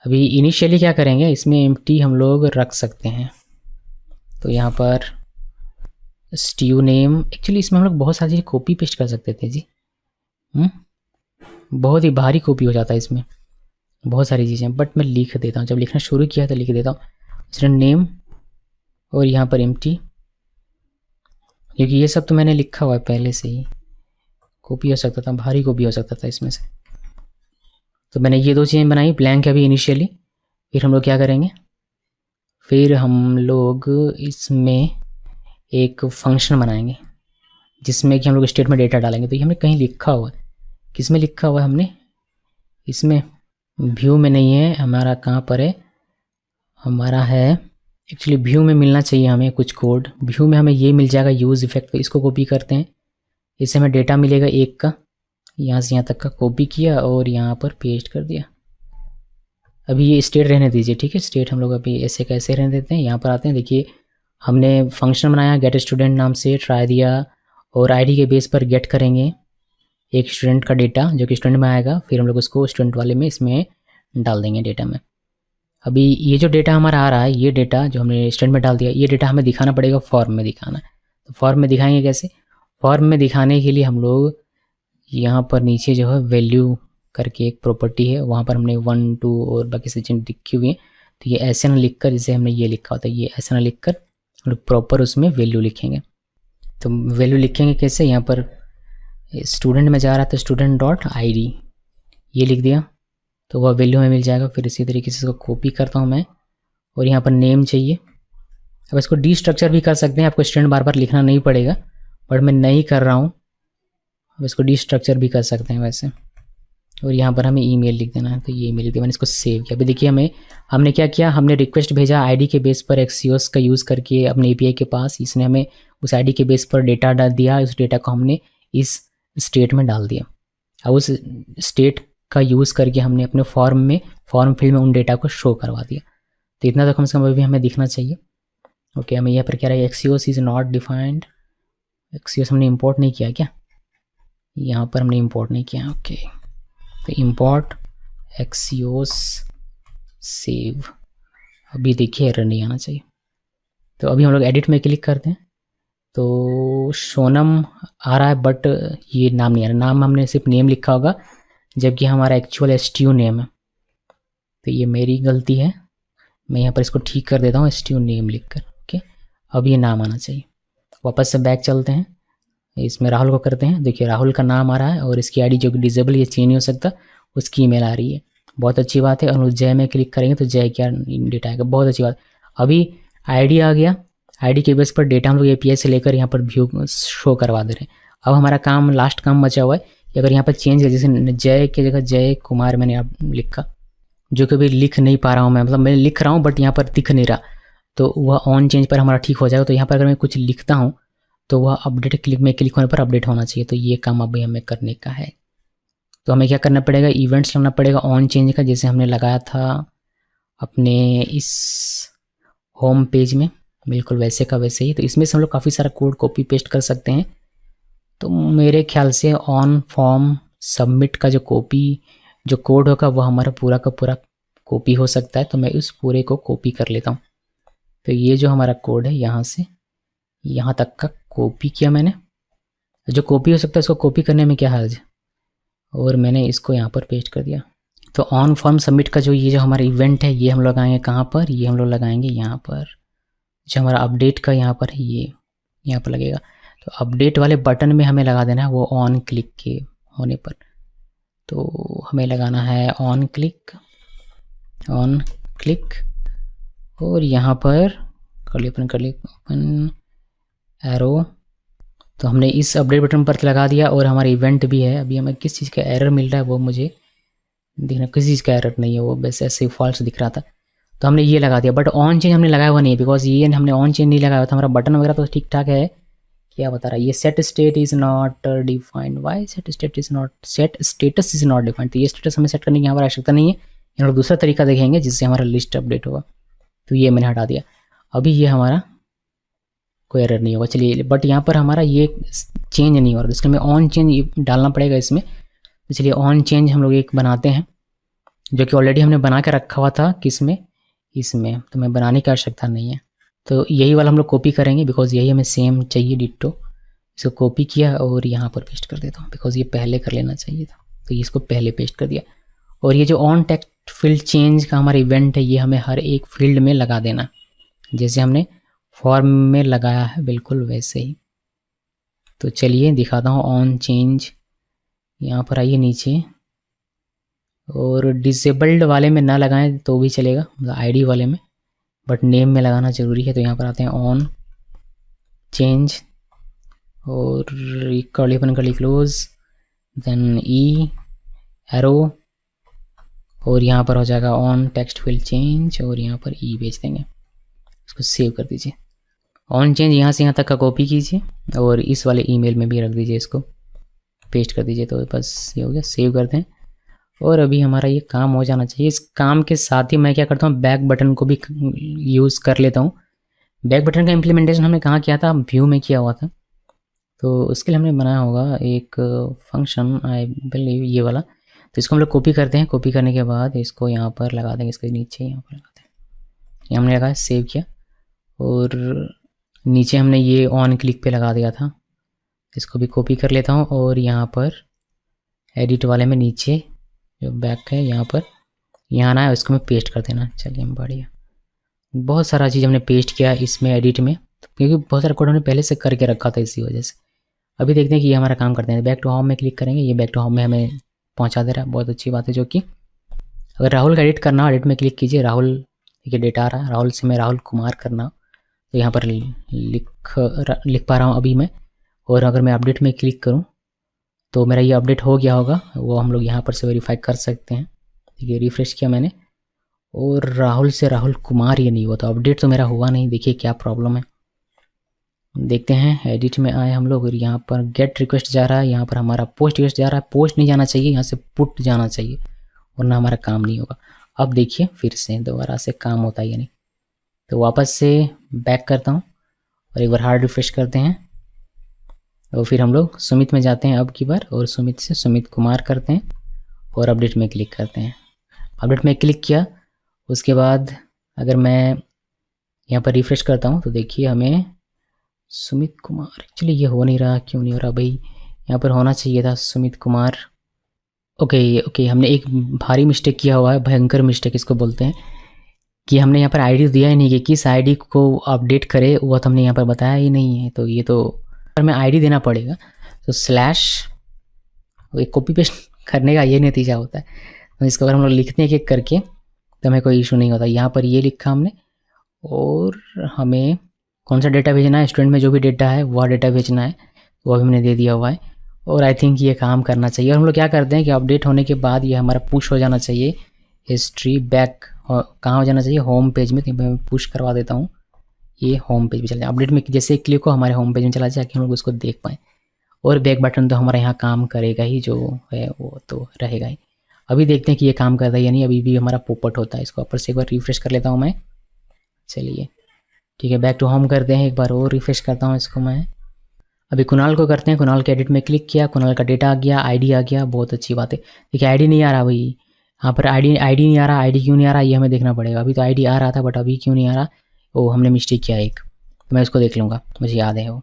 अभी इनिशियली क्या करेंगे, इसमें एम्प्टी हम लोग रख सकते हैं। तो यहाँ पर स्ट्यू नेम, एक्चुअली इसमें हम लोग बहुत सारी चीज़ें कॉपी पेस्ट कर सकते थे जी। बहुत ही भारी कॉपी हो जाता है इसमें बहुत सारी चीज़ें, बट मैं लिख देता हूँ। जब लिखना शुरू किया तो लिख देता हूँ स्टूडेंट नेम और यहाँ पर एम्प्टी, क्योंकि ये सब तो मैंने लिखा हुआ है पहले से ही। कॉपी हो सकता था, भारी कॉपी हो सकता था इसमें से, तो मैंने ये 2 चीज़ें बनाई, ब्लैंक अभी इनिशियली। फिर हम लोग क्या करेंगे, फिर हम लोग इसमें एक फंक्शन बनाएंगे जिसमें कि हम लोग स्टेट में डेटा डालेंगे। तो ये हमने कहीं लिखा हुआ है, किस में लिखा हुआ है हमने, इसमें व्यू में नहीं है हमारा, कहाँ पर है हमारा, है एक्चुअली व्यू में मिलना चाहिए हमें कुछ कोड। व्यू में हमें ये मिल जाएगा यूज़ इफेक्ट, तो इसको कॉपी करते हैं। इससे हमें डेटा मिलेगा 1 का, यहाँ से यहाँ तक का कॉपी किया और यहाँ पर पेस्ट कर दिया। अभी ये स्टेट रहने दीजिए, ठीक है, स्टेट हम लोग अभी ऐसे कैसे रहने देते हैं। यहाँ पर आते हैं, देखिए हमने फंक्शन बनाया गेट स्टूडेंट नाम से, ट्राई दिया और आईडी के बेस पर गेट करेंगे एक स्टूडेंट का डेटा जो कि स्टूडेंट में आएगा, फिर हम लोग उसको स्टूडेंट वाले में इसमें डाल देंगे डेटा में। अभी ये जो डेटा हमारा आ रहा है, ये डेटा जो हमने स्टूडेंट में डाल दिया, ये डेटा हमें दिखाना पड़ेगा फॉर्म में दिखाना है। तो फॉर्म में दिखाएंगे कैसे, फॉर्म में दिखाने के लिए हम लोग यहाँ पर नीचे जो है वैल्यू करके एक प्रॉपर्टी है, वहाँ पर हमने 1 2 और बाकी से चीज़ें लिखी हुई हैं। तो ये ऐसे ना लिख कर, जैसे हमने ये लिखा होता है, ये ऐसे ना लिख कर और प्रॉपर उसमें वैल्यू लिखेंगे। तो वैल्यू लिखेंगे कैसे, यहाँ पर स्टूडेंट में जा रहा है तो स्टूडेंट डॉट ID ये लिख दिया तो वह वैल्यू हमें मिल जाएगा। फिर इसी तरीके से इसको कॉपी करता हूँ मैं, और यहाँ पर नेम चाहिए। अब इसको डीस्ट्रक्चर भी कर सकते हैं, आपको स्टूडेंट बार बार लिखना नहीं पड़ेगा, बट मैं नहीं कर रहा हूँ। अब इसको डीस्ट्रक्चर भी कर सकते हैं वैसे। और यहाँ पर हमें ईमेल लिख देना है, तो ये ईमेल लिख दिया, मैंने इसको सेव किया। अभी देखिए हमने क्या किया, हमने रिक्वेस्ट भेजा ID के बेस पर एक्सियोस का यूज़ करके अपने API के पास। इसने हमें उस ID के बेस पर डेटा दिया, उस डेटा को हमने इस स्टेट में डाल दिया। अब उस स्टेट का यूज़ करके हमने अपने फॉर्म फील्ड में उन डेटा को शो करवा दिया। तो इतना तो कम से कम अभी हमें दिखना चाहिए। ओके, हमें यहाँ पर क्या रहा है, Axios is not defined. Axios हमने इंपोर्ट नहीं किया क्या, यहाँ पर हमने इंपोर्ट नहीं किया। ओके, तो इंपोर्ट एक्सियोस सेव। अभी देखिए एरर नहीं आना चाहिए। तो अभी हम लोग एडिट में क्लिक करते हैं तो सोनम आ रहा है, बट ये नाम नहीं आ रहा। नाम हमने सिर्फ नेम लिखा होगा, जबकि हमारा एक्चुअल STU नेम है। तो ये मेरी गलती है, मैं यहाँ पर इसको ठीक कर देता हूँ STU नेम लिख कर। ओके, अब ये नाम आना चाहिए। वापस से बैक चलते हैं, इसमें राहुल को करते हैं। देखिए राहुल का नाम आ रहा है और इसकी ID जो कि डिजेबल, ये चेंज नहीं हो सकता, उसकी ईमेल आ रही है। बहुत अच्छी बात है। और जय में क्लिक करेंगे तो जय क्या डेटा आएगा, बहुत अच्छी बात। अभी ID आ गया, ID के बेस पर डेटा हम लोग API से लेकर यहाँ पर व्यू शो करवा दे रहे हैं। अब हमारा काम, लास्ट काम बचा हुआ है कि अगर यहाँ पर चेंज है, जैसे जय की जगह जय कुमार मैंने अब लिखा, जो कि अभी लिख नहीं पा रहा हूँ मैं, मतलब मैं लिख रहा हूँ बट यहाँ पर दिख नहीं रहा, तो वह ऑन चेंज पर हमारा ठीक हो जाएगा। तो यहाँ पर अगर मैं कुछ लिखता हूँ तो वह अपडेट क्लिक होने पर अपडेट होना चाहिए। तो ये काम अभी हमें करने का है। तो हमें क्या करना पड़ेगा, इवेंट्स लगाना पड़ेगा ऑन चेंज का, जैसे हमने लगाया था अपने इस होम पेज में, बिल्कुल वैसे का वैसे ही। तो इसमें से हम लोग काफ़ी सारा कोड कॉपी पेस्ट कर सकते हैं। तो मेरे ख्याल से ऑन फॉर्म सबमिट का जो कोड होगा वह हमारा पूरा का पूरा कॉपी हो सकता है। तो मैं उस पूरे को कॉपी कर लेता हूँ। तो ये जो हमारा कोड है यहाँ से यहाँ तक का कॉपी किया मैंने। जो कॉपी हो सकता है उसको कॉपी करने में क्या हर्ज है, और मैंने इसको यहाँ पर पेस्ट कर दिया। तो ऑन फॉर्म सबमिट का ये जो हमारा इवेंट है, ये हम लोग लगाएंगे कहाँ पर, ये हम लोग लगाएंगे यहाँ पर। जो हमारा अपडेट का यहाँ पर है, ये यहाँ पर लगेगा। तो अपडेट वाले बटन में हमें लगा देना है वो ऑन क्लिक के होने पर। तो हमें लगाना है ऑन क्लिक, और यहाँ पर ओपन एरो। तो हमने इस अपडेट बटन पर लगा दिया और हमारा इवेंट भी है। अभी हमें किस चीज़ का एरर मिल रहा है वो मुझे देखना, किसी चीज़ का एरर नहीं है, वो बस ऐसे फॉल्स दिख रहा था। तो हमने ये लगा दिया, बट ऑन चेंज हमने लगाया हुआ नहीं है, बिकॉज ये हमने ऑन चेंज नहीं लगाया था। हमारा बटन वगैरह तो ठीक ठाक है। क्या बता रहा है ये, set state is not defined. Why set status is not defined. तो ये स्टेटस हमें सेट करने की हमारा आवश्यकता नहीं है। हम लोग दूसरा तरीका देखेंगे जिससे हमारा लिस्ट अपडेट होगा। तो ये मैंने हटा दिया। अभी ये हमारा कोई एरर नहीं होगा। चलिए, बट यहाँ पर हमारा ये चेंज नहीं हो रहा, इसके हमें ऑन चेंज डालना पड़ेगा इसमें। तो चलिए ऑन चेंज हम लोग एक बनाते हैं, जो कि ऑलरेडी हमने बना के रखा हुआ था किसमें, इसमें। तो मैं बनाने की आवश्यकता नहीं है। तो यही वाला हम लोग कॉपी करेंगे, बिकॉज यही हमें सेम चाहिए डिट्टो। इसको कॉपी किया और यहाँ पर पेस्ट कर देता हूँ, बिकॉज ये पहले कर लेना चाहिए था। तो इसको पहले पेस्ट कर दिया। और ये जो ऑन टेक्स्ट फील्ड चेंज का हमारा इवेंट है, ये हमें हर एक फील्ड में लगा देना, जैसे हमने फॉर्म में लगाया है बिल्कुल वैसे ही। तो चलिए दिखाता हूँ ऑन चेंज। यहाँ पर आइए नीचे, और डिसेबल्ड वाले में ना लगाएं तो भी चलेगा, मतलब ID वाले में, बट नेम में लगाना ज़रूरी है। तो यहाँ पर आते हैं ऑन चेंज, और curly open curly close, then E arrow, और यहाँ पर हो जाएगा ऑन टेक्स्ट फील्ड चेंज, और यहाँ पर ई भेज देंगे। इसको सेव कर दीजिए। ऑन चेंज यहाँ से यहाँ तक का कॉपी कीजिए और इस वाले ईमेल में भी रख दीजिए, इसको पेस्ट कर दीजिए। तो बस ये हो गया, सेव करते हैं। और अभी हमारा ये काम हो जाना चाहिए। इस काम के साथ ही मैं क्या करता हूँ, बैक बटन को भी यूज़ कर लेता हूँ। बैक बटन का इम्प्लीमेंटेशन हमने कहाँ किया था, व्यू में किया हुआ था। तो उसके लिए हमने बनाया होगा एक फंक्शन, आई बिलीव ये वाला। तो इसको हम लोग कॉपी करते हैं। कॉपी करने के बाद इसको यहाँ पर लगा देंगे, इसके नीचे यहाँ पर लगाते हैं। ये हमने लगाया, सेव किया, और नीचे हमने ये ऑन क्लिक पे लगा दिया था। इसको भी कॉपी कर लेता हूँ, और यहाँ पर एडिट वाले में नीचे जो बैक है यहाँ पर, यहाँ आना है, इसको मैं पेस्ट कर देना। चलिए बढ़िया, बहुत सारा चीज़ हमने पेस्ट किया इसमें एडिट में। क्योंकि बहुत सारा कोड हमने पहले से करके रखा था इसी वजह से। अभी देखते हैं कि ये हमारा काम करते हैं। बैक टू होम में क्लिक करेंगे, ये बैक टू होम में हमें पहुंचा दे रहा है, बहुत अच्छी बात है। जो कि अगर राहुल का एडिट करना हो, एडिट में क्लिक कीजिए, राहुल देखिए डेटा आ रहा है, राहुल से मैं राहुल कुमार करना हो तो यहाँ पर लिख पा रहा हूँ अभी मैं। और अगर मैं अपडेट में क्लिक करूँ तो मेरा ये अपडेट हो गया होगा, वो हम लोग यहाँ पर से वेरीफाई कर सकते हैं। देखिए रिफ्रेश किया मैंने और राहुल से राहुल कुमार ये नहीं हुआ, तो अपडेट तो मेरा हुआ नहीं। देखिए क्या प्रॉब्लम है, देखते हैं। एडिट में आए हम लोग और यहाँ पर गेट रिक्वेस्ट जा रहा है, यहाँ पर हमारा पोस्ट रिक्वेस्ट जा रहा है। पोस्ट नहीं जाना चाहिए, यहाँ से पुट जाना चाहिए वरना हमारा काम नहीं होगा। अब देखिए फिर से दोबारा से काम होता है या नहीं। तो वापस से बैक करता हूँ और एक बार हार्ड रिफ्रेश करते हैं और फिर हम लोग सुमित में जाते हैं अब की बार, और सुमित से सुमित कुमार करते हैं और अपडेट में क्लिक करते हैं। अपडेट में क्लिक किया, उसके बाद अगर मैं यहाँ पर रिफ्रेश करता हूँ तो देखिए हमें सुमित कुमार, एक्चुअली ये हो नहीं रहा, क्यों नहीं हो रहा भाई? यहाँ पर होना चाहिए था सुमित कुमार। ओके, हमने एक भारी मिस्टेक किया हुआ है, भयंकर मिस्टेक इसको बोलते हैं, कि हमने यहाँ पर आईडी दिया ही नहीं कि किस आईडी को अपडेट करे, वो तो हमने यहाँ पर बताया ही नहीं है। तो ये तो हमें आईडी देना पड़ेगा। तो स्लैश एक कॉपी पेस्ट करने का ये नतीजा होता है। तो इसको अगर हम लोग लिखते हैं एक करके तो हमें कोई इशू नहीं होता। यहाँ पर ये लिखा हमने, और हमें कौन सा डेटा भेजना है, स्टूडेंट में जो भी डेटा है वह डेटा भेजना है, वो भी हमने दे दिया हुआ है। और आई थिंक ये काम करना चाहिए। और हम लोग क्या करते हैं कि अपडेट होने के बाद ये हमारा पुश हो जाना चाहिए हिस्ट्री बैक। कहाँ हो जाना चाहिए? होम पेज में। मैं पुश करवा देता हूँ, ये होम पेज में चला जाए। अपडेट में जैसे क्लिक हो हमारे होम पेज में चला जाए कि हम लोग उसको देख पाएँ। और बैक बटन तो हमारा यहाँ काम करेगा ही, जो है वो तो रहेगा ही। अभी देखते हैं कि ये काम करता है या नहीं। अभी भी हमारा पोपट होता है। इसको ऊपर से एक बार रिफ्रेश कर लेता हूँ मैं। चलिए ठीक है, बैक टू होम करते हैं, एक बार और रिफ्रेश करता हूँ इसको मैं। अभी कुणाल को करते हैं। कुणाल के एडिट में क्लिक किया, कुणाल का डेटा आ गया, आईडी आ गया, बहुत अच्छी बात है। देखिए आईडी नहीं आ रहा भाई, यहाँ पर आईडी नहीं आ रहा। आईडी क्यों नहीं आ रहा ये हमें देखना पड़ेगा। अभी तो आईडी आ रहा था बट अभी क्यों नहीं आ रहा, वो हमने मिस्टेक किया एक, तो मैं उसको देख लूँगा, मुझे याद है वो।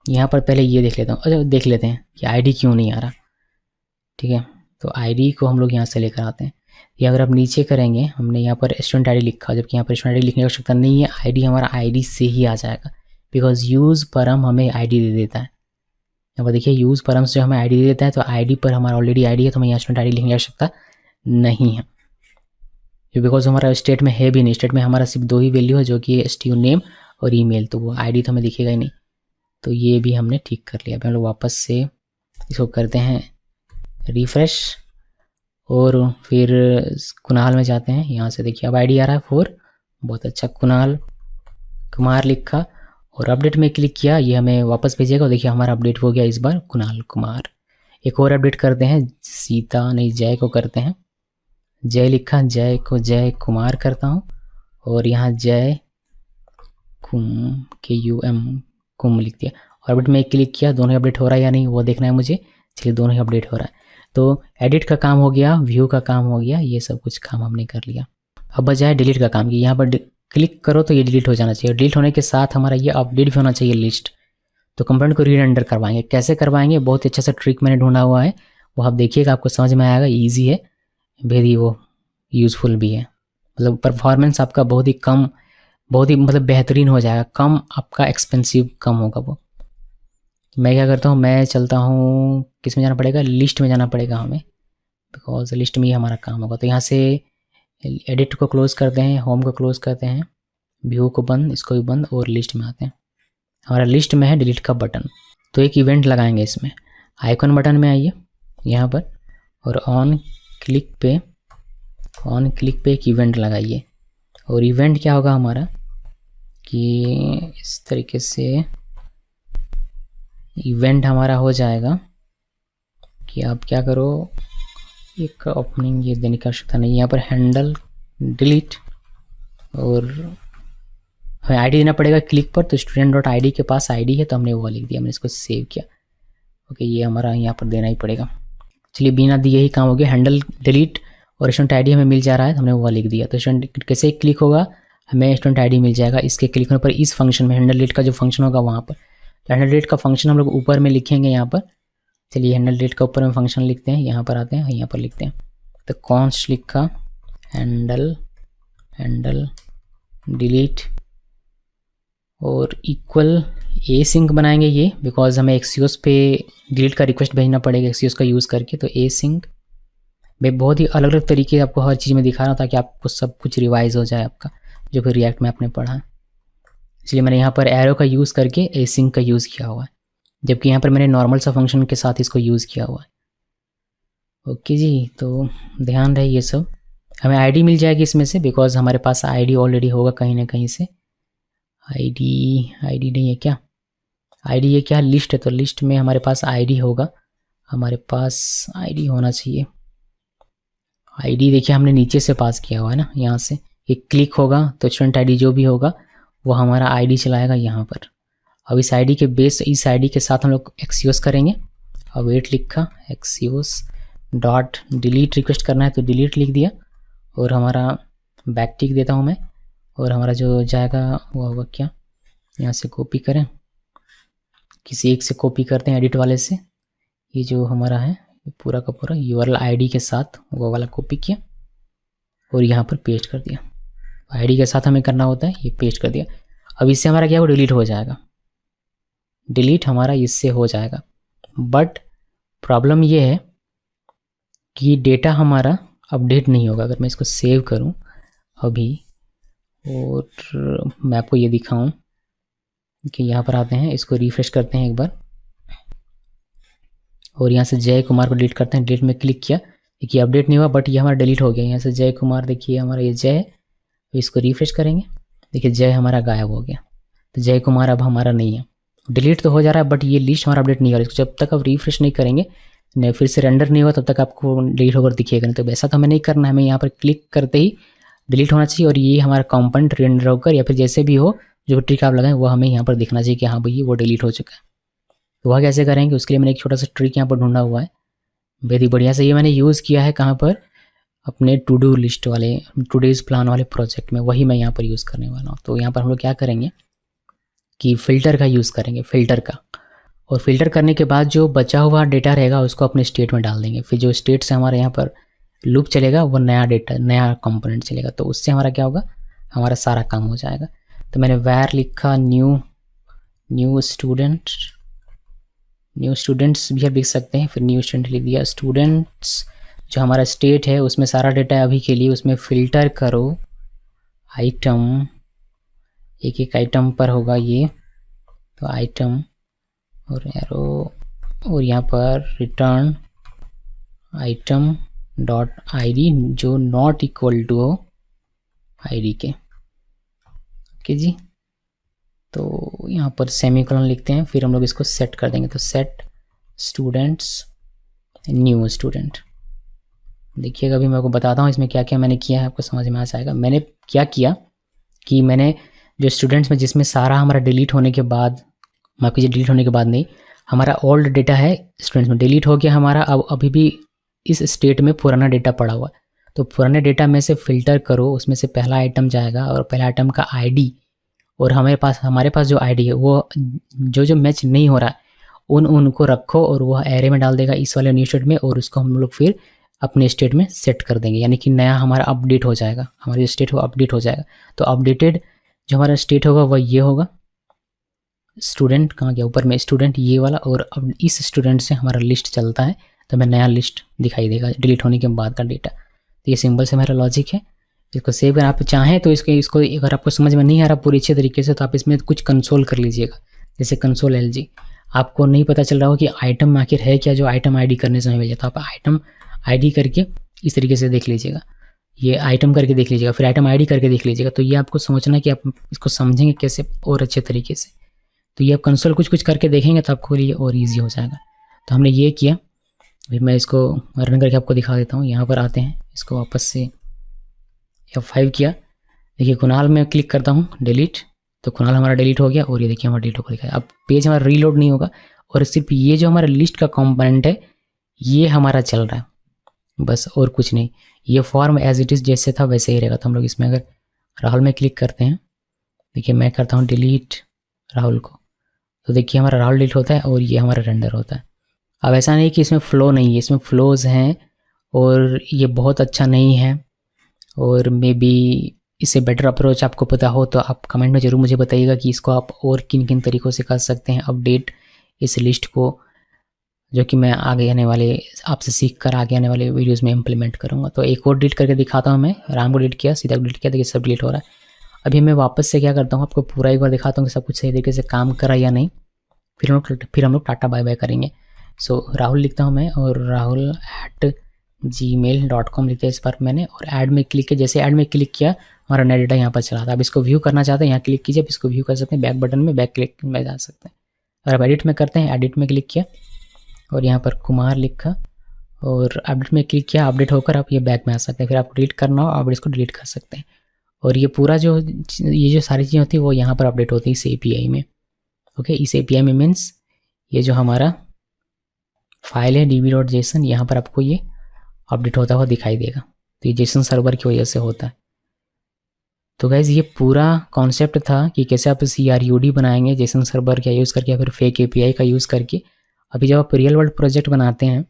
यहाँ पर पहले ये देख लेता हूँ, अच्छा देख लेते हैं कि आईडी क्यों नहीं आ रहा। ठीक है, तो आईडी को हम लोग यहाँ से लेकर आते हैं। ये अगर आप नीचे करेंगे, हमने यहाँ पर स्टूडेंट आईडी लिखा, जबकि यहाँ पर स्टूडेंट आईडी लिखने की आवश्यकता नहीं है। आईडी हमारा आईडी से ही आ जाएगा, बिकॉज यूज़ परम हमें आईडी दे देता है। यहाँ पर देखिए यूज़ परम से हमें आईडी दे देता है, तो आईडी पर हमारा ऑलरेडी आईडी है, तो हमें यहाँ स्टूडेंट आईडी लिखने की आवश्यकता नहीं है, बिकॉज हमारा स्टेट में है भी नहीं। स्टेट में हमारा सिर्फ दो ही वैल्यू है, जो कि STU नेम और ईमेल, तो वो आईडी तो हमें दिखेगा ही नहीं। तो ये भी हमने ठीक कर लिया। अब हम लोग वापस से इसको करते हैं रिफ्रेश, और फिर कुणाल में जाते हैं। यहाँ से देखिए अब आईडी आ रहा है 4, बहुत अच्छा। कुणाल कुमार लिखा और अपडेट में क्लिक किया, ये हमें वापस भेजेगा। और देखिए हमारा अपडेट हो गया इस बार कुणाल कुमार। एक और अपडेट करते हैं, सीता नहीं जय को करते हैं। जय लिखा, जय को जय कुमार करता हूँ, और यहाँ जय कुम लिख दिया और अपडेट में क्लिक किया। दोनों अपडेट हो रहा है या नहीं वो देखना है मुझे। चलिए दोनों ही अपडेट हो रहा है। तो एडिट का काम हो गया, व्यू का काम हो गया, ये सब कुछ काम हमने कर लिया। अब बजाय डिलीट का काम की, यहाँ पर क्लिक करो तो ये डिलीट हो जाना चाहिए। डिलीट होने के साथ हमारा ये अपडेट भी होना चाहिए लिस्ट। तो कंपोनेंट को रीरेंडर करवाएंगे, कैसे करवाएंगे? बहुत अच्छा सा ट्रिक मैंने ढूंढा हुआ है, वो आप देखिएगा, आपको समझ में आएगा। ईजी है, वेरी वो यूज़फुल भी है। मतलब परफॉर्मेंस आपका बहुत ही मतलब बेहतरीन हो जाएगा, कम आपका एक्सपेंसिव कम होगा वो। मैं क्या करता हूँ, मैं चलता हूँ, किस में जाना पड़ेगा? लिस्ट में जाना पड़ेगा हमें, बिकॉज लिस्ट में ही हमारा काम होगा। तो यहाँ से एडिट को क्लोज़ करते हैं, होम को क्लोज़ करते हैं, व्यू को बंद, इसको भी बंद, और लिस्ट में आते हैं। हमारा लिस्ट में है डिलीट का बटन, तो एक इवेंट लगाएंगे इसमें। आइकन बटन में आइए यहाँ पर, और ऑन क्लिक पे एक इवेंट लगाइए। और इवेंट क्या होगा हमारा कि इस तरीके से इवेंट हमारा हो जाएगा कि आप क्या करो, एक ओपनिंग ये देने की आवश्यकता नहीं, यहाँ पर हैंडल डिलीट, और हमें आईडी देना पड़ेगा क्लिक पर। तो student.id के पास आईडी है, तो हमने वो लिख दिया, मैंने इसको सेव किया। ओके, ये हमारा यहाँ पर देना ही पड़ेगा। चलिए बिना दिए ही काम हो गया। हैंडल डिलीट और स्टूडेंट आईडी हमें मिल जा रहा है, तो हमने वो लिख दिया। तो स्टूडेंट कैसे क्लिक होगा, हमें स्टूडेंट आईडी मिल जाएगा। इसके क्लिक होने पर इस फंक्शन में हैंडल डिलीट का जो फंक्शन होगा वहाँ पर, तो हैंडल डिलीट का फंक्शन हम लोग ऊपर में लिखेंगे यहाँ पर। चलिए हैंडल डिलीट का ऊपर में फंक्शन लिखते हैं, यहाँ पर आते हैं, यहाँ पर लिखते हैं। तो कॉन्स्ट लिखा हैंडल डिलीट, और इक्वल ए सिंक बनाएंगे ये, बिकॉज हमें एक्सियोस पे डिलीट का रिक्वेस्ट भेजना पड़ेगा एक्सियोस का यूज़ करके। तो ए सिंक मैं बहुत ही अलग अलग तरीके से आपको हर चीज़ में दिखा रहा हूँ ताकि आपको सब कुछ रिवाइज हो जाए आपका, जो फिर रिएक्ट में आपने पढ़ा है। इसलिए मैंने यहाँ पर एरो का यूज़ करके ए सिंक का यूज़ किया हुआ है, जबकि यहाँ पर मैंने नॉर्मल सा फंक्शन के साथ इसको यूज़ किया हुआ है। ओके जी, तो ध्यान रहे ये सब। हमें आईडी मिल जाएगी इसमें से, बिकॉज हमारे पास आईडी ऑलरेडी होगा कहीं ना कहीं से। आईडी नहीं है क्या? आईडी ये क्या लिस्ट है, तो लिस्ट में हमारे पास आईडी होगा, हमारे पास आईडी होना चाहिए। आईडी देखिए हमने नीचे से पास किया हुआ है ना, यहाँ से ये क्लिक होगा तो स्टूडेंट आईडी जो भी होगा वो हमारा आईडी चलाएगा यहाँ पर। अब इस आईडी के बेस, इस आईडी के साथ हम लोग एक्सियोस करेंगे। अब वेट लिखा एक्सियोस डॉट डिलीट रिक्वेस्ट करना है तो डिलीट लिख दिया, और हमारा बैक टिक देता हूँ मैं, और हमारा जो जाएगा वो होगा क्या, यहाँ से कॉपी करें, किसी एक से कॉपी करते हैं एडिट वाले से। ये जो हमारा है पूरा का पूरा यूआरएल आईडी के साथ वो वाला कॉपी किया और यहाँ पर पेस्ट कर दिया। आईडी के साथ हमें करना होता है, ये पेस्ट कर दिया। अब इससे हमारा क्या, वो डिलीट हो जाएगा, डिलीट हमारा इससे हो जाएगा। बट प्रॉब्लम ये है कि डेटा हमारा अपडेट नहीं होगा। अगर मैं इसको सेव करूं अभी और मैं आपको ये दिखाऊं कि यहाँ पर आते हैं, इसको रिफ्रेश करते हैं एक बार, और यहाँ से जय कुमार को डिलीट करते हैं। डिलीट में क्लिक किया, देखिए अपडेट नहीं हुआ, बट ये हमारा डिलीट हो गया। यहाँ से जय कुमार, देखिए हमारा ये जय है, तो इसको रिफ्रेश करेंगे, देखिए जय हमारा गायब हो गया। तो जय कुमार अब हमारा नहीं है, डिलीट तो हो जा रहा है बट ये लिस्ट हमारा अपडेट नहीं हो रहा है। इसको जब तक आप रिफ्रेश नहीं करेंगे, नहीं फिर से रेंडर नहीं होगा, तब तक आपको डिलीट होकर दिखेगा नहीं। तो वैसा तो हमें नहीं करना है, हमें यहाँ पर क्लिक करते ही डिलीट होना चाहिए, और ये हमारा कंपोनेंट रेंडर होकर या फिर जैसे भी हो जो ट्रिक आप लगाएं वो हमें यहाँ पर दिखना चाहिए कि हाँ भाई वो डिलीट हो चुका है। तो वह कैसे करेंगे, उसके लिए मैंने एक छोटा सा ट्रिक यहाँ पर ढूंढा हुआ है, बहुत ही बढ़िया से। ये मैंने यूज़ किया है कहाँ पर, अपने टू डू लिस्ट वाले, टूडेज प्लान वाले प्रोजेक्ट में, वही मैं यहाँ पर यूज़ करने वाला हूँ। तो यहाँ पर हम लोग क्या करेंगे कि फ़िल्टर का यूज़ करेंगे, फ़िल्टर का, और फ़िल्टर करने के बाद जो बचा हुआ डेटा रहेगा उसको अपने स्टेट में डाल देंगे। फिर जो स्टेट से हमारे यहाँ पर लूप चलेगा वो नया डेटा, नया कंपोनेंट चलेगा, तो उससे हमारा क्या होगा, हमारा सारा काम हो जाएगा। तो मैंने वैर लिखा न्यू स्टूडेंट्स भी आप लिख सकते हैं, फिर न्यू स्टूडेंट लिख दिया। स्टूडेंट्स जो हमारा स्टेट है उसमें सारा डेटा है अभी के लिए, उसमें फ़िल्टर करो आइटम, एक एक आइटम पर होगा ये, तो आइटम और एरो, और यहाँ पर रिटर्न आइटम डॉट आईडी जो नॉट इक्वल टू हो आईडी के। ओके जी, तो यहाँ पर सेमीकोलन लिखते हैं, फिर हम लोग इसको सेट कर देंगे। तो सेट स्टूडेंट्स न्यू स्टूडेंट, देखिएगा अभी मैं आपको बताता हूँ इसमें क्या क्या मैंने किया है, आपको समझ में आ जाएगा। मैंने क्या किया कि मैंने जो स्टूडेंट्स में जिसमें सारा हमारा डिलीट होने के बाद, माफ कीजिए डिलीट होने के बाद नहीं, हमारा ओल्ड डेटा है स्टूडेंट्स में, डिलीट हो गया हमारा, अब अभी भी इस स्टेट में पुराना डेटा पड़ा हुआ है। तो पुराने डेटा में से फ़िल्टर करो, उसमें से पहला आइटम जाएगा और पहला आइटम का आईडी, और हमारे पास जो आईडी है वो जो मैच नहीं हो रहा है उनको रखो, और वह एरे में डाल देगा इस वाले न्यू स्टेट में, और उसको हम लोग फिर अपने स्टेट में सेट कर देंगे, यानी कि नया हमारा अपडेट हो जाएगा, हमारा जो स्टेट हो अपडेट हो जाएगा। तो अपडेटेड जो हमारा स्टेट होगा वह ये होगा, स्टूडेंट कहाँ गया, ऊपर में स्टूडेंट ये वाला, और अब इस स्टूडेंट से हमारा लिस्ट चलता है तो हमें नया लिस्ट दिखाई देगा डिलीट होने के बाद का डेटा। तो ये सिंपल से मेरा लॉजिक है। इसको सेव कर, आप चाहें तो इसको अगर आपको समझ में नहीं आ रहा पूरी अच्छे तरीके से तो आप इसमें कुछ कंसोल कर लीजिएगा, जैसे कंसोल LG। आपको नहीं पता चल रहा हो कि आइटम आखिर है क्या, जो आइटम आईडी करने से हमें मिल जाता है, आप आइटम आईडी करके इस तरीके से देख लीजिएगा, ये आइटम करके देख लीजिएगा, फिर आइटम आईडी करके देख लीजिएगा। तो ये आपको समझना है कि आप इसको समझेंगे कैसे और अच्छे तरीके से। तो ये आप कंसोल कुछ करके देखेंगे तो आपको ये और ईजी हो जाएगा। तो हमने ये किया, अभी मैं इसको रन करके आपको दिखा देता हूँ। यहाँ पर आते हैं, इसको वापस से F5 किया, देखिए कुणाल में क्लिक करता हूँ डिलीट, तो कुणाल हमारा डिलीट हो गया, और ये देखिए हमारा डिलीट होकर दिखाया। अब पेज हमारा रीलोड नहीं होगा, और सिर्फ ये जो हमारा लिस्ट का कंपोनेंट है ये हमारा चल रहा है बस, और कुछ नहीं। ये फॉर्म एज इट इज़ जैसे था वैसे ही रहेगा। तो हम लोग इसमें अगर राहुल में क्लिक करते हैं, देखिए मैं करता हूँ डिलीट राहुल को, तो देखिए हमारा राहुल डिलीट होता है और ये हमारा रेंडर होता है। अब ऐसा नहीं कि इसमें फ़्लो नहीं है, इसमें फ़्लोज़ हैं और ये बहुत अच्छा नहीं है, और मे बी इससे बेटर अप्रोच आपको पता हो तो आप कमेंट में ज़रूर मुझे बताइएगा कि इसको आप और किन किन तरीक़ों से कर सकते हैं अपडेट इस लिस्ट को, जो कि मैं आगे आने वाले आपसे सीख कर आगे आने वाले वीडियोज़ में इम्प्लीमेंट करूँगा। तो एक और डिलीट करके दिखाता हूँ मैं। राम को डिलीट किया, सीधा डिलीट किया, देखिए सब डिलीट हो रहा है। अभी मैं वापस से क्या करता हूँ, आपको पूरा एक बार दिखाता हूँ कि सब कुछ सही तरीके से काम करा या नहीं, फिर हम लोग टाटा बाय बाय करेंगे। सो राहुल लिखता हूँ मैं और rahul@gmail.com लिखा है इस बार मैंने, और ऐड में क्लिक किया। जैसे ऐड में क्लिक किया हमारा नया डेटा यहाँ पर चला था। अब इसको व्यू करना चाहते हैं, यहाँ क्लिक कीजिए, अब इसको व्यू कर सकते हैं, बैक बटन में बैक क्लिक में जा सकते हैं। और अब एडिट में करते हैं, एडिट में क्लिक किया और यहाँ पर कुमार लिखा और अपडेट में क्लिक किया, अपडेट होकर आप ये बैक में आ सकते हैं। फिर आपको डिलीट करना हो आप इसको डिलीट कर सकते हैं। और ये पूरा ये जो सारी चीज़ें होती है वो यहाँ पर अपडेट होती है इस API में। ओके, इस API में मीन्स ये जो हमारा फाइल है db.json, यहाँ पर आपको ये अपडेट होता हुआ दिखाई देगा। तो ये जेसन सर्वर की वजह से होता है। तो गाइज़ ये पूरा कॉन्सेप्ट था कि कैसे आप CRUD बनाएंगे जेसन सर्वर का यूज़ करके या फिर फेक API का यूज़ करके। अभी जब आप रियल वर्ल्ड प्रोजेक्ट बनाते हैं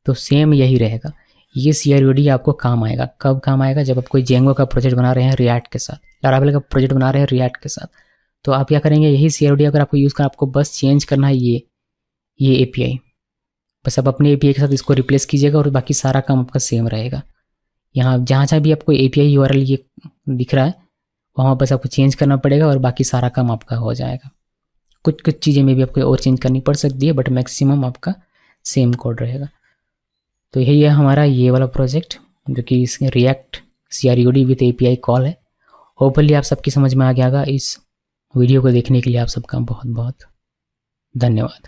तो सेम यही रहेगा। ये CRUD आपको काम आएगा। कब काम आएगा? जब आप कोई जेंगो का प्रोजेक्ट बना रहे हैं रिएक्ट के साथ, लारावेल का प्रोजेक्ट बना रहे हैं रिएक्ट के साथ, तो आप क्या करेंगे, यही CRUD अगर आपको यूज़ करना, आपको बस चेंज करना है ये API, बस आप अपने API के साथ इसको रिप्लेस कीजिएगा और बाकी सारा काम आपका सेम रहेगा। यहाँ जहाँ भी आपको API URL ये दिख रहा है वहाँ बस आपको चेंज करना पड़ेगा और बाकी सारा काम आपका हो जाएगा। कुछ चीज़ें में भी आपको और चेंज करनी पड़ सकती है, बट मैक्सिमम आपका सेम कोड रहेगा। तो यही है हमारा ये वाला प्रोजेक्ट जो कि इसमें react CRUD with API call है। होपफुली आप सबकी समझ में आ गया होगा। इस वीडियो को देखने के लिए आप सबका बहुत बहुत धन्यवाद।